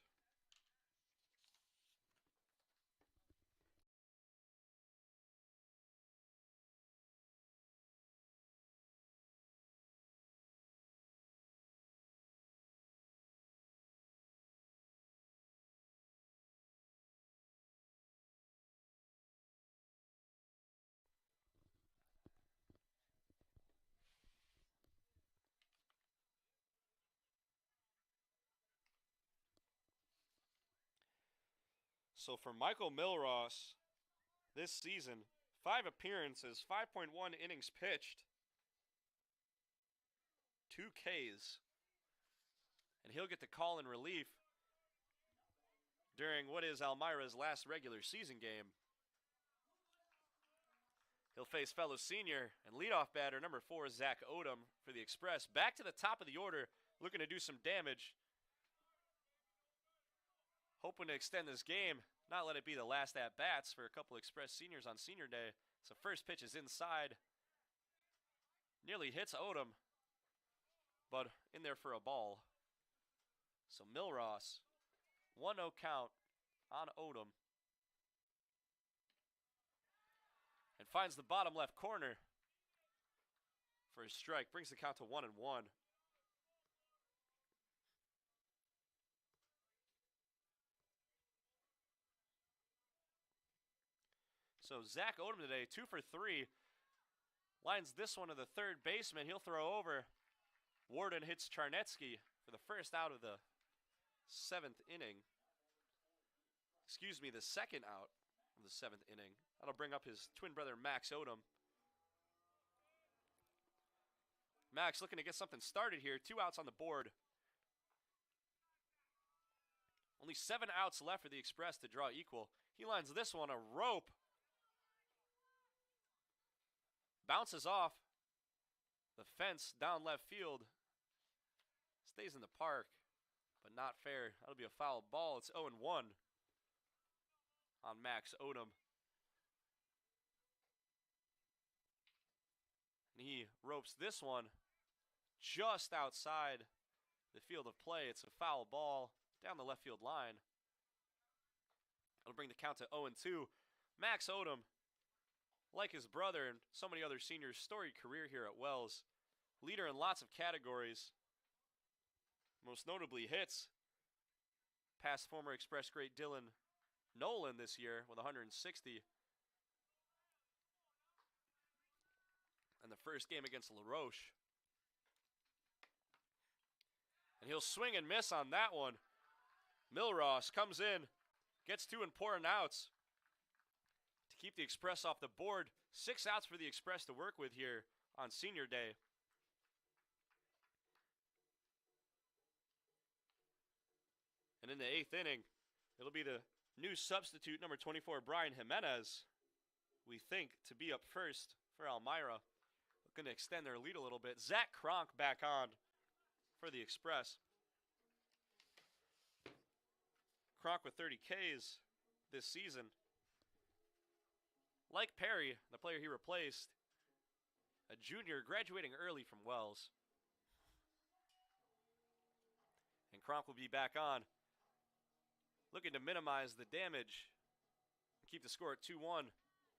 So for Michael Milross, this season, 5 appearances, 5.1 innings pitched, 2 Ks. And he'll get the call in relief during what is Almyra's last regular season game. He'll face fellow senior and leadoff batter number 4, Zach Odom for the Express. Back to the top of the order, looking to do some damage. Hoping to extend this game, not let it be the last at-bats for a couple Express seniors on senior day. So first pitch is inside. Nearly hits Odom, but in there for a ball. So Milross, 1-0 count on Odom. And finds the bottom left corner for his strike. Brings the count to 1-1. So Zach Odom today, 2 for 3. Lines this one to the third baseman. He'll throw over. Warden hits Charnetsky for the first out of the 7th inning. Excuse me, the second out of the 7th inning. That'll bring up his twin brother, Max Odom. Max looking to get something started here. 2 outs on the board. Only 7 outs left for the Express to draw equal. He lines this one, a rope. Bounces off the fence down left field. Stays in the park, but not fair. That'll be a foul ball. It's 0-1 on Max Odom. And he ropes this one just outside the field of play. It's a foul ball down the left field line. It'll bring the count to 0-2. Max Odom, like his brother and so many other seniors, storied career here at Wells. Leader in lots of categories, most notably hits. Past former Express great Dylan Nolan this year with 160. And the first game against LaRoche. And he'll swing and miss on that one. Milross comes in, gets 2 important outs to keep the Express off the board. 6 outs for the Express to work with here on senior day. And in the 8th inning, it'll be the new substitute, number 24, Brian Jimenez, we think, to be up first for Almyra. Going to extend their lead a little bit. Zach Kronk back on for the Express. Kronk with 30 Ks this season. Like Perry, the player he replaced, a junior graduating early from Wells. And Kronk will be back on, looking to minimize the damage, keep the score at 2-1,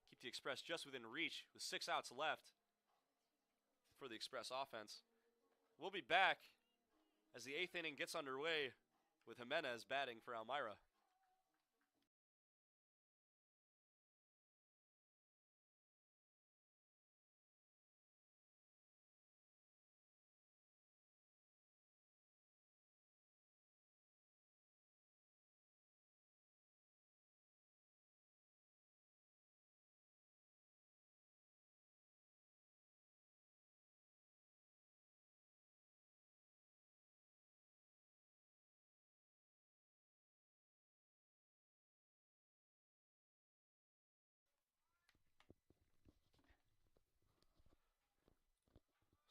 keep the Express just within reach with 6 outs left for the Express offense. We'll be back as the 8th inning gets underway with Jimenez batting for Almyra.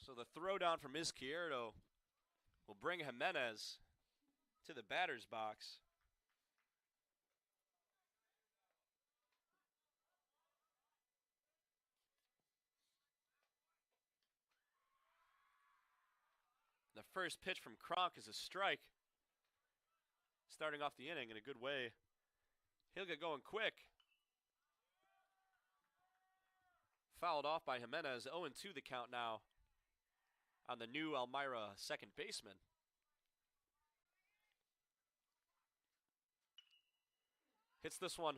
So the throwdown from Izquierdo will bring Jimenez to the batter's box. The first pitch from Kronk is a strike. Starting off the inning in a good way. He'll get going quick. Fouled off by Jimenez. 0-2 the count now on the new Almyra second baseman. Hits this one.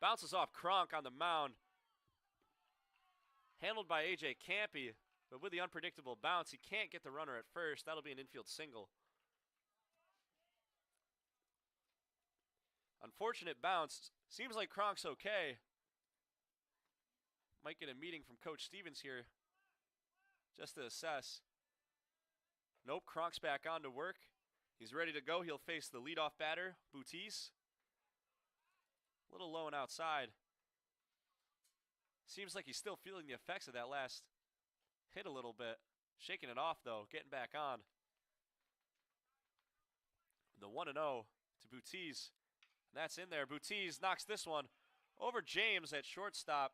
Bounces off Kronk on the mound. Handled by A.J. Campy, but with the unpredictable bounce, he can't get the runner at first. That'll be an infield single. Unfortunate bounce. Seems like Kronk's okay. Might get a meeting from Coach Stevens here just to assess. Nope, Kronk's back on to work. He's ready to go. He'll face the leadoff batter, Boutis. A little low and outside. Seems like he's still feeling the effects of that last hit a little bit. Shaking it off, though. Getting back on. The 1-0 to Boutis. And that's in there. Boutis knocks this one over James at shortstop.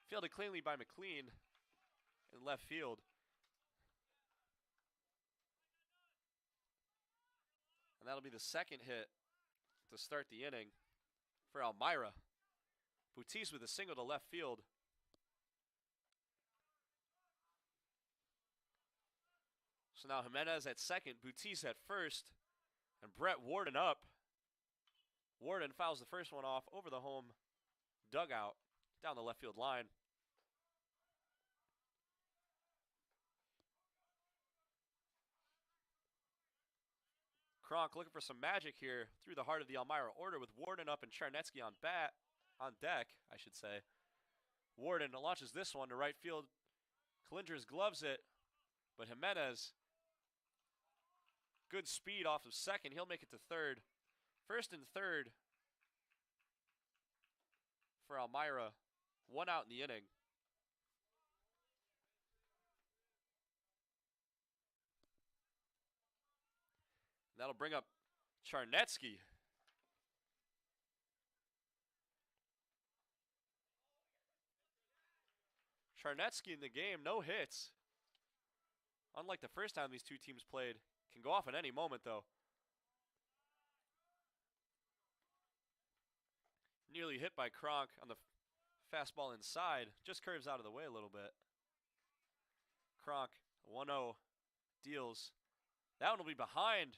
Fielded cleanly by McLean in left field. And that'll be the second hit to start the inning for Almyra. Boutis with a single to left field. So now Jimenez at second, Boutis at first, and Brett Warden up. Warden fouls the first one off over the home dugout down the left field line. Kronk looking for some magic here through the heart of the Almyra order with Warden up and Charnetsky on deck, I should say. Warden launches this one to right field. Kalindras gloves it, but Jimenez, good speed off of second. He'll make it to third. First and third for Almyra. 1 out in the inning. that'll bring up Charnetsky. Charnetsky in the game, no hits. Unlike the first time these two teams played. Can go off at any moment, though. Nearly hit by Kronk on the fastball inside. Just curves out of the way a little bit. Kronk, 1-0, deals. That one will be behind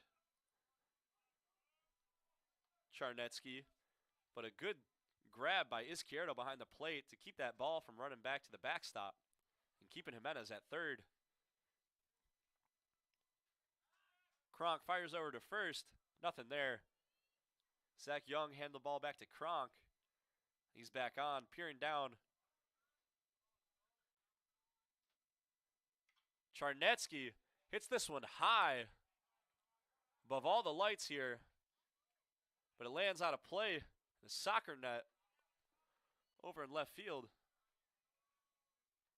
Charnetsky, but a good grab by Izquierdo behind the plate to keep that ball from running back to the backstop and keeping Jimenez at third. Kronk fires over to first. Nothing there. Zach Young hand the ball back to Kronk. He's back on, peering down. Charnetsky hits this one high above all the lights here, but it lands out of play. The soccer net over in left field.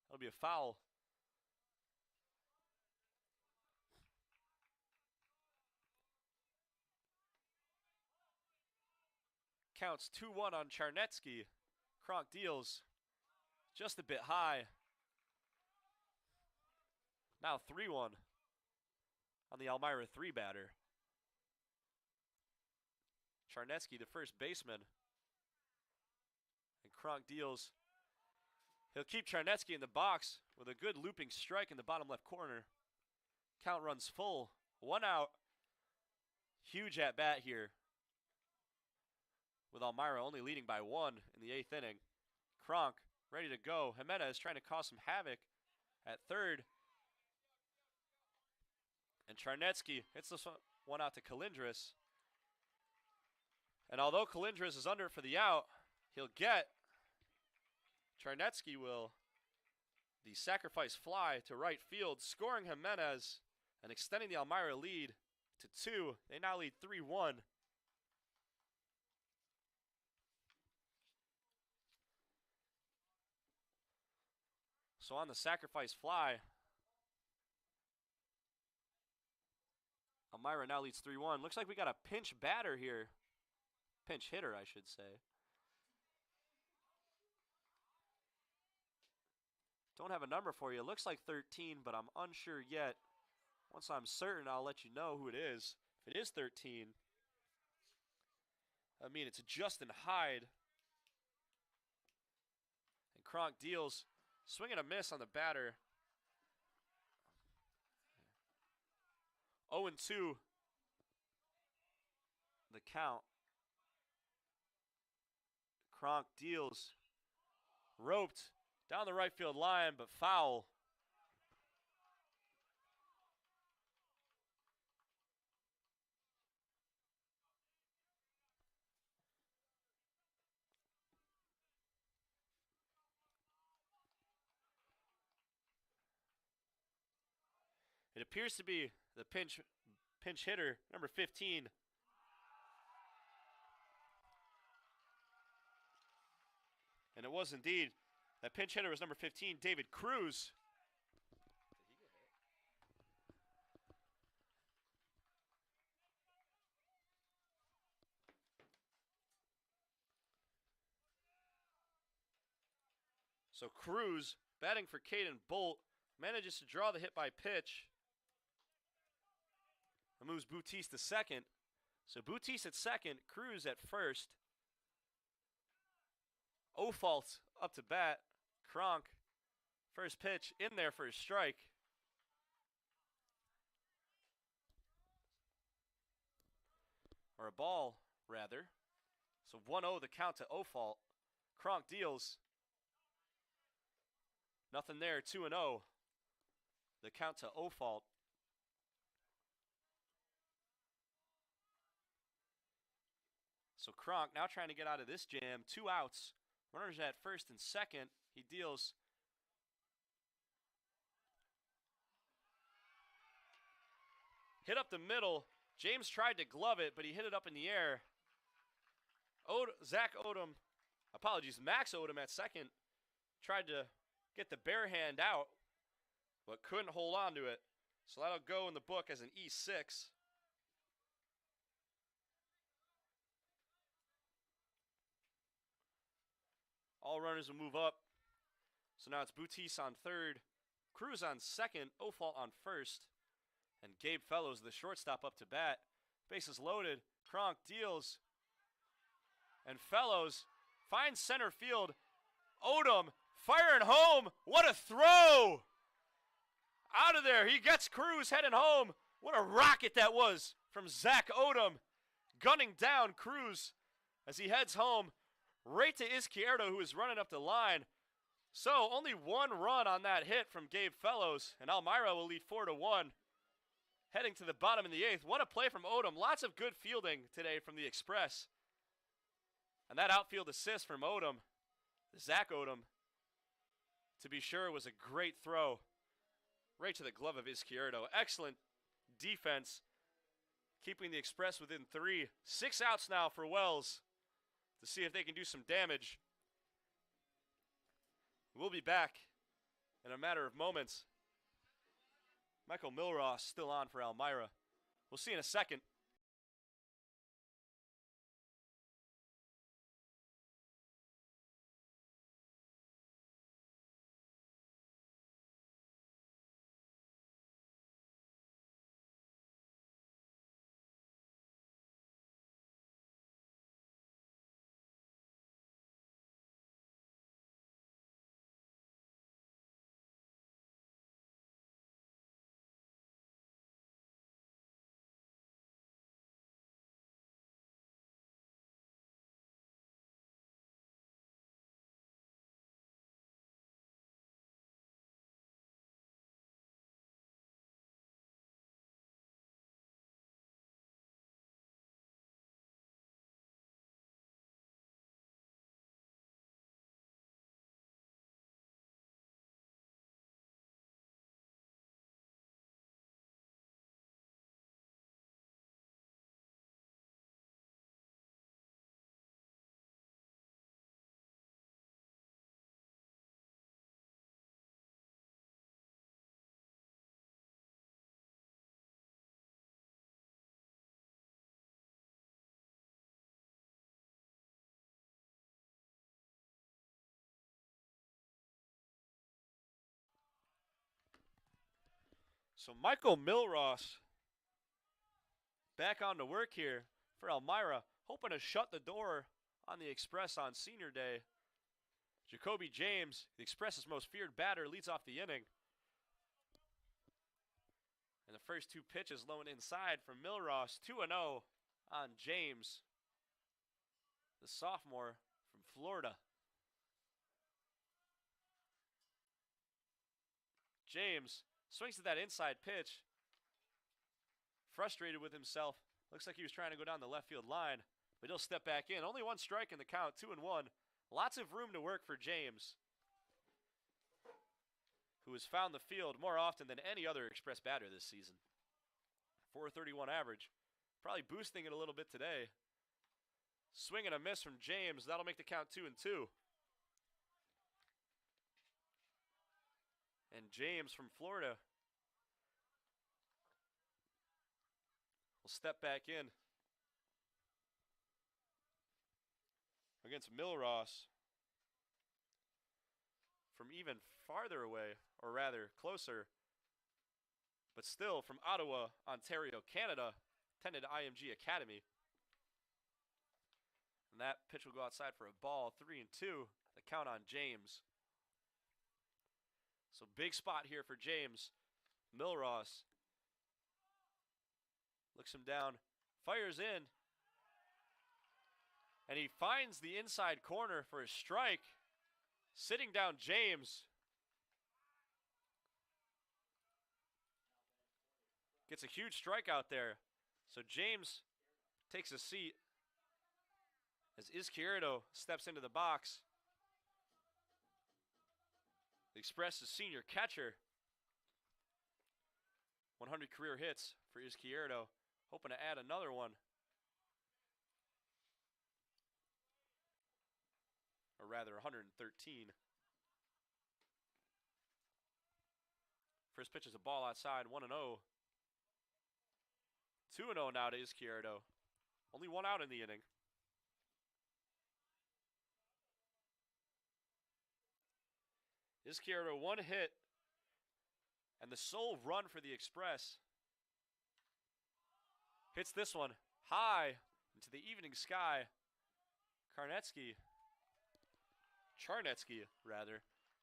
That'll be a foul. Counts 2-1 on Charnetsky. Kronk deals just a bit high. Now 3-1 on the Almyra 3 batter. Charnetsky, the first baseman. And Kronk deals. He'll keep Charnetsky in the box with a good looping strike in the bottom left corner. Count runs full. 1 out. Huge at bat here, with Almyra only leading by 1 in the 8th inning. Kronk ready to go. Jimenez trying to cause some havoc at third. And Charnetsky hits this one out to Colindres. And although Colindres is under for the out, he'll get, Charnetsky will, the sacrifice fly to right field, scoring Jimenez and extending the Almyra lead to 2. They now lead 3-1. So on the sacrifice fly, Almyra now leads 3-1. Looks like we got a pinch batter here. Pinch hitter, I should say. Don't have a number for you. It looks like 13, but I'm unsure yet. Once I'm certain, I'll let you know who it is. If it is 13, I mean, it's Justin Hyde. And Kronk deals. Swing and a miss on the batter. 0-2. The count. Kronk deals. Roped down the right field line, but foul. It appears to be the pinch hitter, number 15. And it was indeed. That pinch hitter was number 15, David Cruz. So Cruz, batting for Caden Bolt, manages to draw the hit by pitch. And moves Boutis to second. So Boutis at second, Cruz at first. Ofault up to bat. Kronk, first pitch in there for a strike. Or a ball, rather. So 1-0 the count to Ofault. Kronk deals. Nothing there, 2-0. The count to Ofault. So Kronk now trying to get out of this jam. 2 outs. Runners at first and second. He deals. Hit up the middle. James tried to glove it, but he hit it up in the air. Max Odom at second tried to get the bare hand out, but couldn't hold on to it. So that'll go in the book as an E6. All runners will move up. So now it's Boutis on third, Cruz on second, Ofault on first, and Gabe Fellows, the shortstop, up to bat. Bases loaded. Kronk deals. And Fellows finds center field. Odom firing home. What a throw! Out of there. He gets Cruz heading home. What a rocket that was from Zach Odom. Gunning down Cruz as he heads home right to Izquierdo, who is running up the line. So only one run on that hit from Gabe Fellows, and Almyra will lead 4-1. Heading to the bottom in the eighth. What a play from Odom. Lots of good fielding today from the Express. And that outfield assist from Odom, Zach Odom, to be sure, was a great throw right to the glove of Izquierdo. Excellent defense, keeping the Express within 3. 6 outs now for Wells to see if they can do some damage. We'll be back in a matter of moments. Michael Milross still on for Almyra. We'll see in a second. So Michael Milross back on to work here for Almyra, hoping to shut the door on the Express on senior day. Jacoby James, the Express's most feared batter, leads off the inning. And the first 2 pitches low and inside from Milross. 2-0 on James, the sophomore from Florida. James swings to that inside pitch. Frustrated with himself. Looks like he was trying to go down the left field line, but he'll step back in. Only 1 strike in the count, 2-1. Lots of room to work for James, who has found the field more often than any other Express batter this season. 431 average. Probably boosting it a little bit today. Swing and a miss from James. That'll make the count 2-2. And James from Florida will step back in against Milross from even farther away, or rather closer, but still from Ottawa, Ontario, Canada, attended IMG Academy. And that pitch will go outside for a ball. 3-2. The count on James. So big spot here for James. Milross looks him down, fires in, and he finds the inside corner for a strike. Sitting down James. Gets a huge strikeout there. So James takes a seat as Izquierdo steps into the box. The Express's senior catcher. 100 career hits for Izquierdo. Hoping to add another one. Or rather, 113. First pitch is a ball outside, 1-0. 2-0 now to Izquierdo. Only 1 out in the inning. Izquierdo, one hit, and the sole run for the Express. Hits this one high into the evening sky. Charnetsky,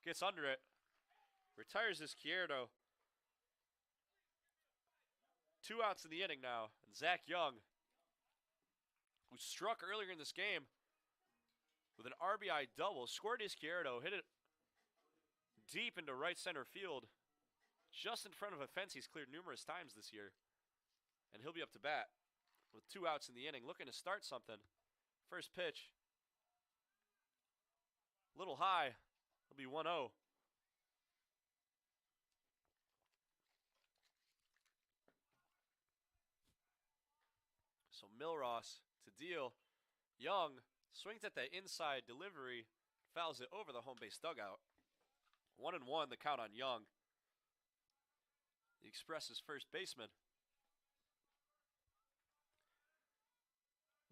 gets under it, retires Izquierdo. 2 outs in the inning now, and Zach Young, who struck earlier in this game with an RBI double, scored Izquierdo, hit it deep into right center field, just in front of a fence he's cleared numerous times this year. And he'll be up to bat with 2 outs in the inning, looking to start something. First pitch, a little high. It'll be 1-0. So Milros to deal. Young swings at the inside delivery, fouls it over the home base dugout. 1-1 the count on Young, the Express's first baseman.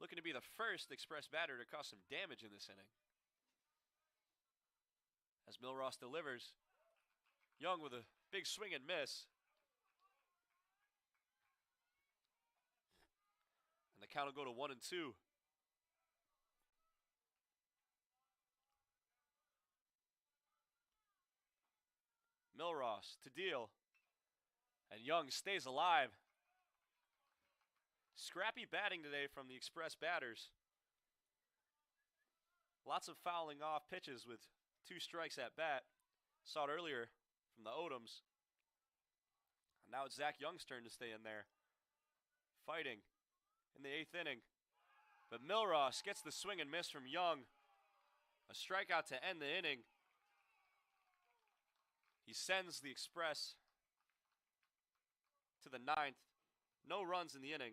Looking to be the first Express batter to cause some damage in this inning. As Milros delivers, Young with a big swing and miss. And the count will go to 1-2. Milros to deal. And Young stays alive. Scrappy batting today from the Express batters. Lots of fouling off pitches with 2 strikes at bat. Saw it earlier from the Odoms. And now it's Zach Young's turn to stay in there. Fighting in the 8th inning. But Milros gets the swing and miss from Young. A strikeout to end the inning. He sends the Express to the 9th. No runs in the inning.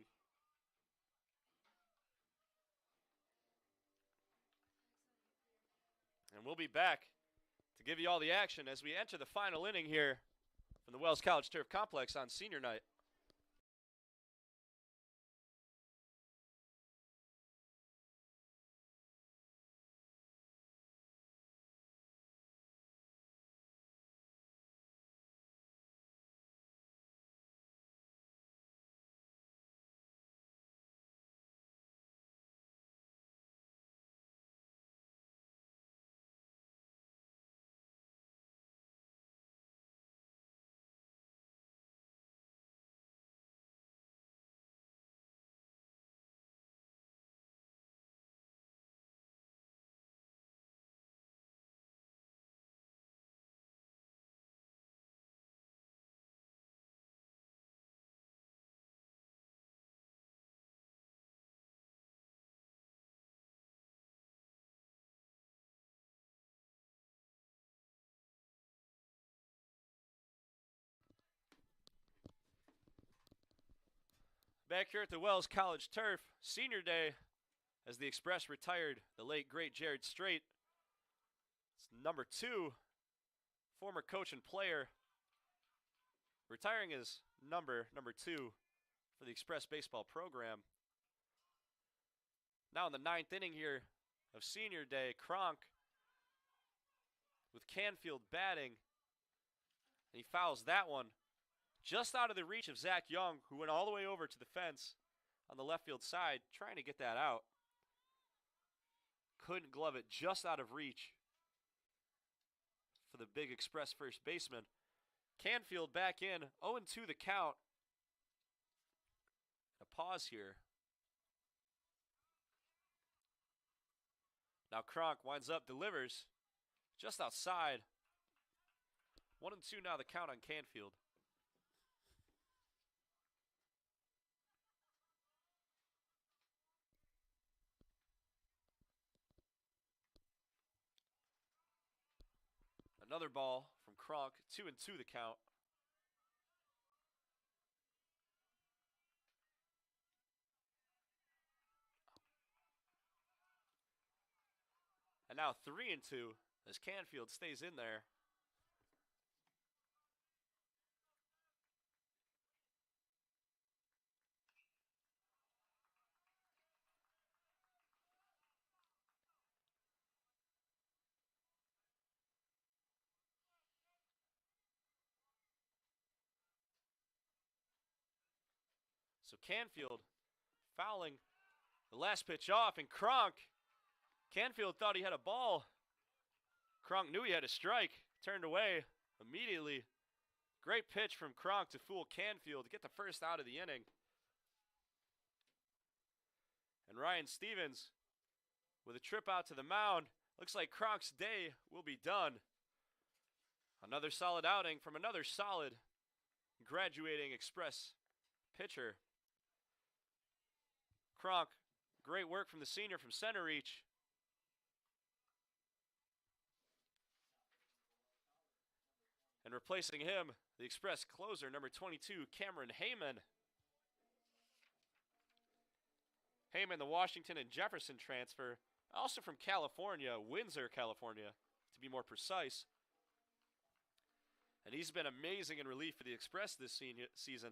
And we'll be back to give you all the action as we enter the final inning here from the Wells College Turf Complex on senior night. Back here at the Wells College Turf, senior day, as the Express retired the late, great Jared Strait. It's number 2, former coach and player, retiring as number 2 for the Express baseball program. Now in the 9th inning here of senior day, Kronk with Canfield batting, and he fouls that one just out of the reach of Zach Young, who went all the way over to the fence on the left field side, trying to get that out. Couldn't glove it, just out of reach for the big Express first baseman. Canfield back in, 0-2 the count. A pause here. Now Kronk winds up, delivers, just outside. 1-2 now the count on Canfield. Another ball from Kronk, 2-2 the count. And now 3-2 as Canfield stays in there. So Canfield fouling the last pitch off, and Kronk. Canfield thought he had a ball. Kronk knew he had a strike, turned away immediately. Great pitch from Kronk to fool Canfield to get the first out of the inning. And Ryan Stevens with a trip out to the mound. Looks like Kronk's day will be done. Another solid outing from another solid graduating Express pitcher. Kronk, great work from the senior from center reach. And replacing him, the Express closer, number 22, Cameron Heyman. Heyman, the Washington and Jefferson transfer, also from California, Windsor, California, to be more precise. And he's been amazing in relief for the Express this season.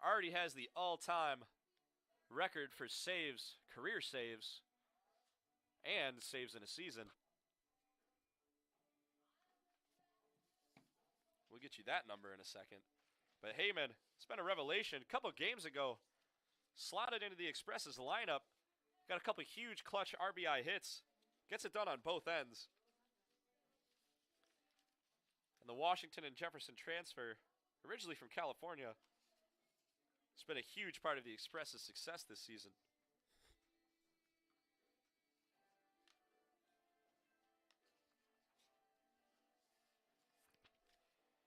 Already has the all-time record for saves, career saves, and saves in a season. We'll get you that number in a second. But Heyman, it's been a revelation. A couple games ago, slotted into the Express's lineup. Got a couple huge clutch RBI hits. Gets it done on both ends. And the Washington and Jefferson transfer, originally from California, it's been a huge part of the Express's success this season.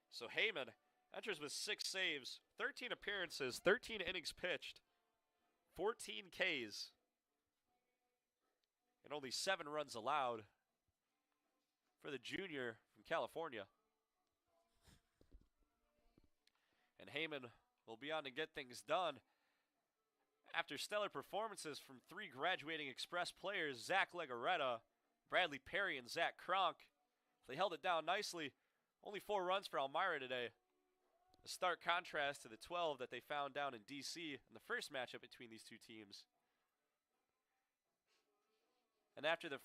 So Heyman enters with 6 saves, 13 appearances, 13 innings pitched, 14 Ks, and only 7 runs allowed for the junior from California. And Heyman will be on to get things done after stellar performances from 3 graduating Express players, Zach Legaretta, Bradley Perry, and Zach Kronk. They held it down nicely. Only 4 runs for Almyra today. A stark contrast to the 12 that they found down in D.C. in the first matchup between these two teams. And after the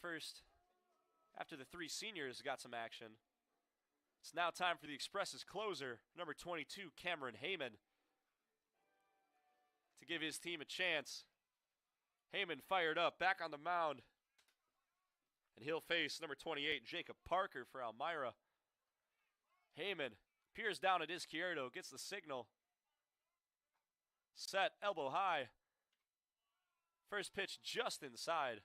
3 seniors got some action, it's now time for the Express's closer, number 22, Cameron Heyman, to give his team a chance. Heyman fired up, back on the mound. And he'll face number 28, Jacob Parker for Almyra. Heyman peers down at Izquierdo, gets the signal. Set, elbow high. First pitch just inside.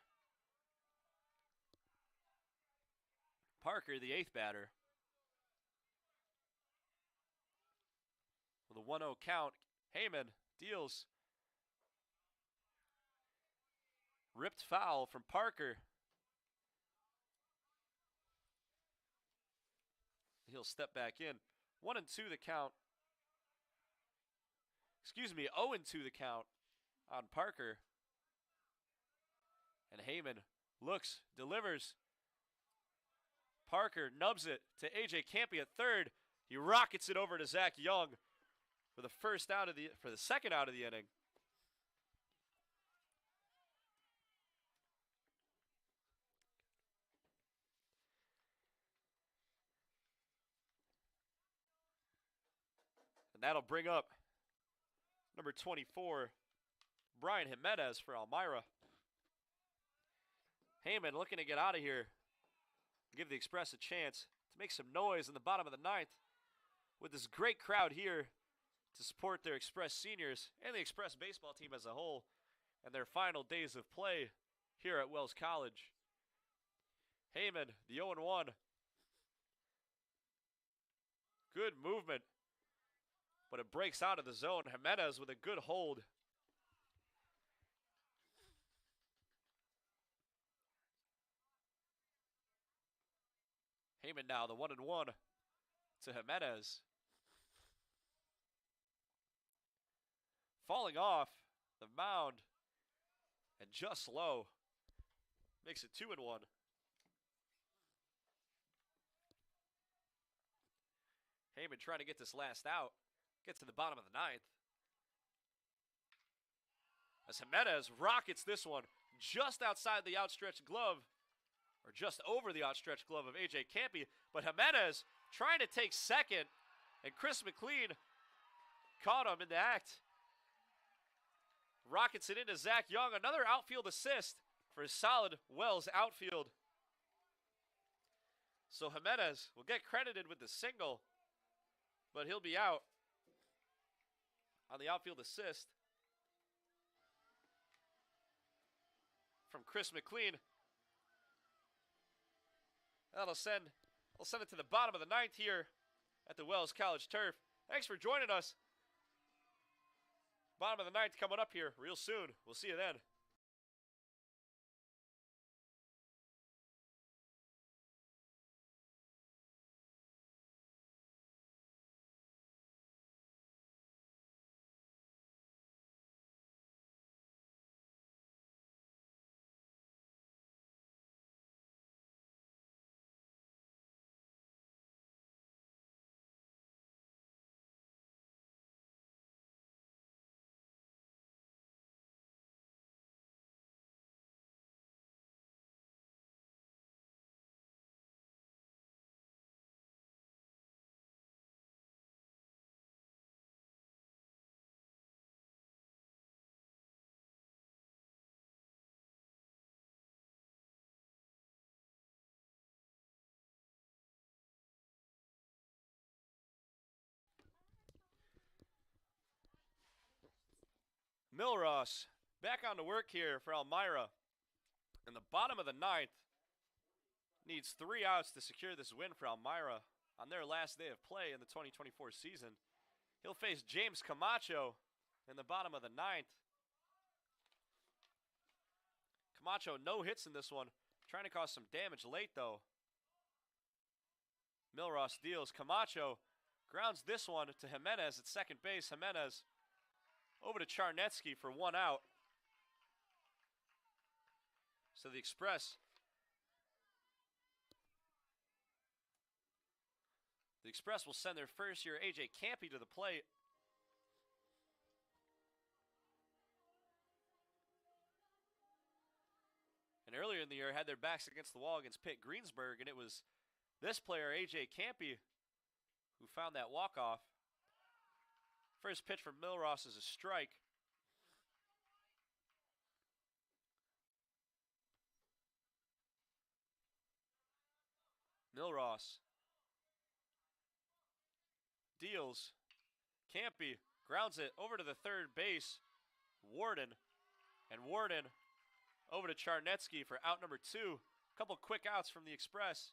Parker, the 8th batter. With a 1-0 count, Heyman deals. Ripped foul from Parker. He'll step back in. 1-2 the count. Excuse me, 0-2 the count on Parker. And Heyman looks, delivers. Parker nubs it to A.J. Campy at third. He rockets it over to Zach Young for the second out of the inning. And that'll bring up number 24, Brian Jimenez for Almyra. Heyman looking to get out of here. Give the Express a chance to make some noise in the bottom of the 9th with this great crowd here to support their Express seniors and the Express baseball team as a whole and their final days of play here at Wells College. Heyman, the 0-1. Good movement, but it breaks out of the zone. Jimenez with a good hold. Heyman now, the 1-1 to Jimenez. Falling off the mound and just low. Makes it 2-1. Heyman trying to get this last out. Gets to the bottom of the 9th. As Jimenez rockets this one just outside the outstretched glove, or just over the outstretched glove of A.J. Campy. But Jimenez trying to take second, and Chris McLean caught him in the act. Rockets it into Zach Young. Another outfield assist for a solid Wells outfield. So Jimenez will get credited with the single, but he'll be out on the outfield assist from Chris McLean. That'll send it to the bottom of the ninth here at the Wells College Turf. Thanks for joining us. Bottom of the ninth coming up here real soon. We'll see you then. Milross back on to work here for Almyra. In the bottom of the ninth, needs 3 outs to secure this win for Almyra on their last day of play in the 2024 season. He'll face James Camacho in the bottom of the ninth. Camacho no hits in this one, trying to cause some damage late though. Milross deals. Camacho grounds this one to Jimenez at second base. Jimenez over to Charnetsky for 1 out. So the Express will send their first year AJ Campy to the plate. And earlier in the year had their backs against the wall against Pitt Greensburg, and it was this player, AJ Campy, who found that walk-off. First pitch from Milross is a strike. Milross deals. Campy grounds it over to the third base. Warden. And Warden over to Charnetsky for out number 2. A couple quick outs from the Express.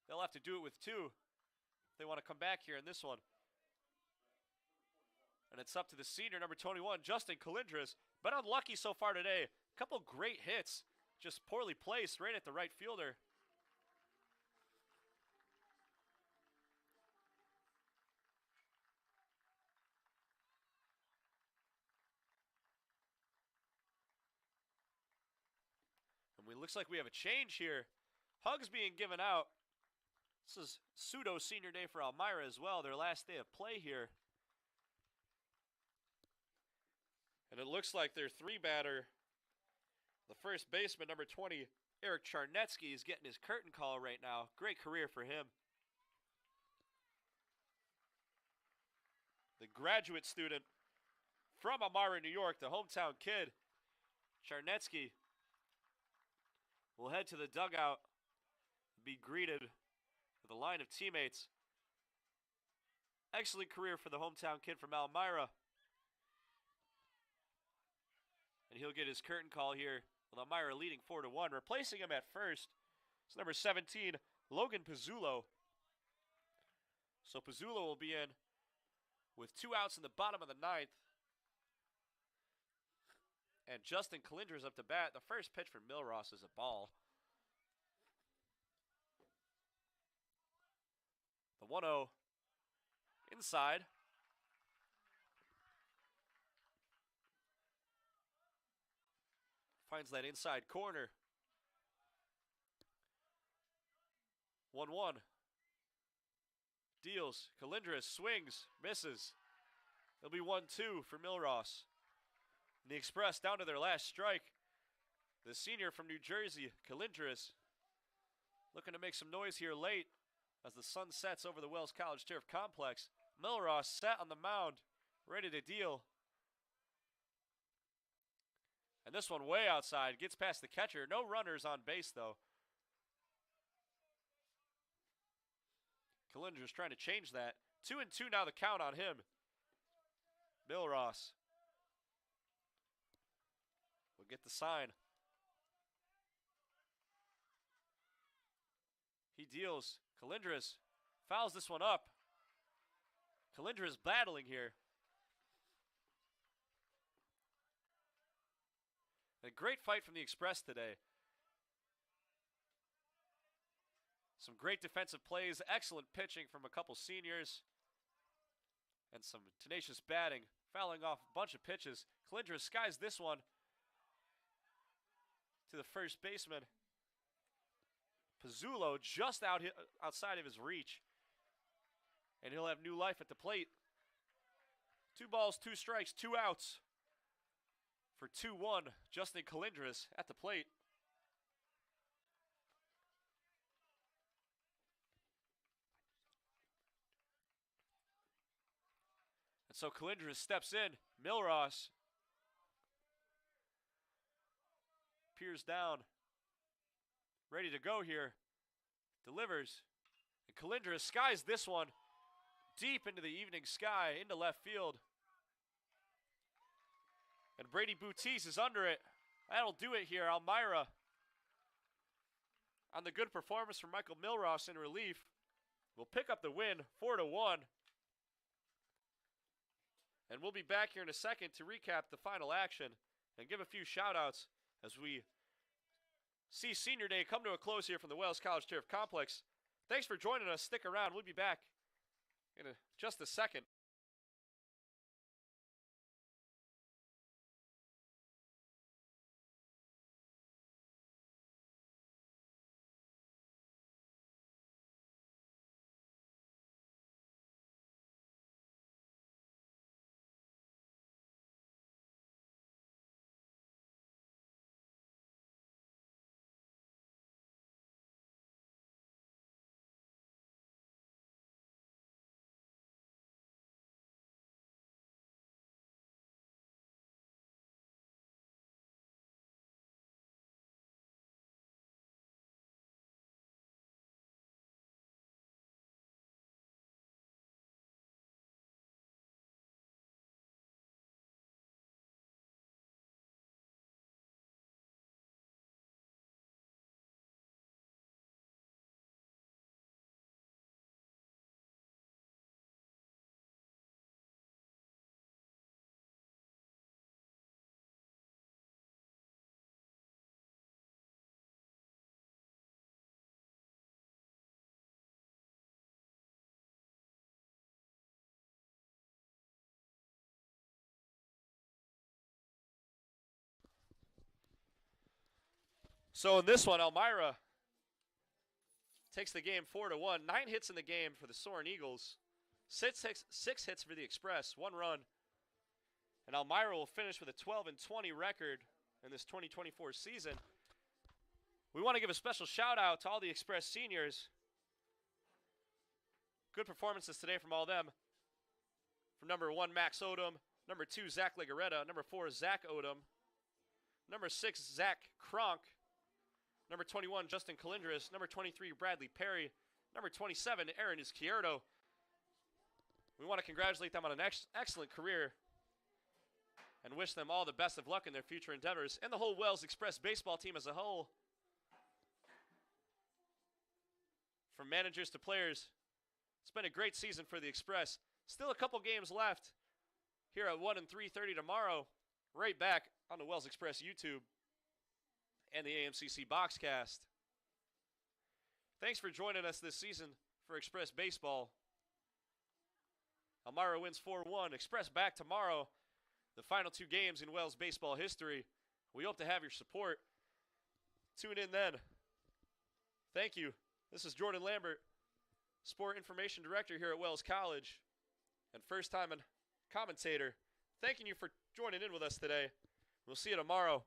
They'll have to do it with 2 if they want to come back here in this one. And it's up to the senior, number 21, Justin Calindras. Been unlucky so far today. A couple great hits, just poorly placed right at the right fielder. And it looks like we have a change here. Hugs being given out. This is pseudo senior day for Almyra as well, their last day of play here. And it looks like their 3-batter, the first baseman, number 20, Eric Charnetsky, is getting his curtain call right now. Great career for him. The graduate student from Elmira, New York, the hometown kid, Charnetsky, will head to the dugout and be greeted with a line of teammates. Excellent career for the hometown kid from Elmira. And he'll get his curtain call here with Almyra leading 4-1. Replacing him at first is number 17, Logan Pizzullo. So Pizzullo will be in with 2 outs in the bottom of the ninth. And Justin Calindras up to bat. The first pitch for Milross is a ball. The 1-0 inside. Finds that inside corner. 1-1. Deals. Calindras swings. Misses. It'll be 1-2 for Milross. And the Express down to their last strike. The senior from New Jersey, Calindras, looking to make some noise here late as the sun sets over the Wells College Turf Complex. Milross sat on the mound, ready to deal. And this one way outside, gets past the catcher. No runners on base, though. Calindra's trying to change that. 2-2 now the count on him. Milross will get the sign. He deals. Calindra's fouls this one up. Calindra's battling here. A great fight from the Express today. Some great defensive plays, excellent pitching from a couple seniors, and some tenacious batting, fouling off a bunch of pitches. Calindra skies this one to the first baseman. Pizzulo just outside of his reach, and he'll have new life at the plate. 2 balls, 2 strikes, 2 outs for 2-1. Justin Calindras at the plate. And so Calindras steps in. Milross peers down, ready to go here. Delivers. And Calindras skies this one deep into the evening sky, into left field. And Brady Boutis is under it. That'll do it here. Almyra on the good performance from Michael Milross in relief will pick up the win, 4-1. And we'll be back here in a second to recap the final action and give a few shout-outs as we see Senior Day come to a close here from the Wells College Turf Complex. Thanks for joining us. Stick around. We'll be back in just a second. So in this one, Almyra takes the game 4-1. 9 hits in the game for the Soaring Eagles. Six hits for the Express, 1 run. And Almyra will finish with a 12-20 record in this 2024 season. We want to give a special shout out to all the Express seniors. Good performances today from all of them. From number 1, Max Odom. Number 2, Zach Legaretta. Number 4, Zach Odom. Number 6, Zach Kronk. Number 21, Justin Calindras. Number 23, Bradley Perry. Number 27, Aaron Izquierdo. We want to congratulate them on an excellent career and wish them all the best of luck in their future endeavors, and the whole Wells Express baseball team as a whole. From managers to players, it's been a great season for the Express. Still a couple games left here at 1 and 3:30 tomorrow. Right back on the Wells Express YouTube and the AMCC Boxcast. Thanks for joining us this season for Express Baseball. Almyra wins 4-1. Express back tomorrow. The final 2 games in Wells baseball history. We hope to have your support. Tune in then. Thank you. This is Jordan Lambert, Sport Information Director here at Wells College, and first-time commentator. Thanking you for joining in with us today. We'll see you tomorrow.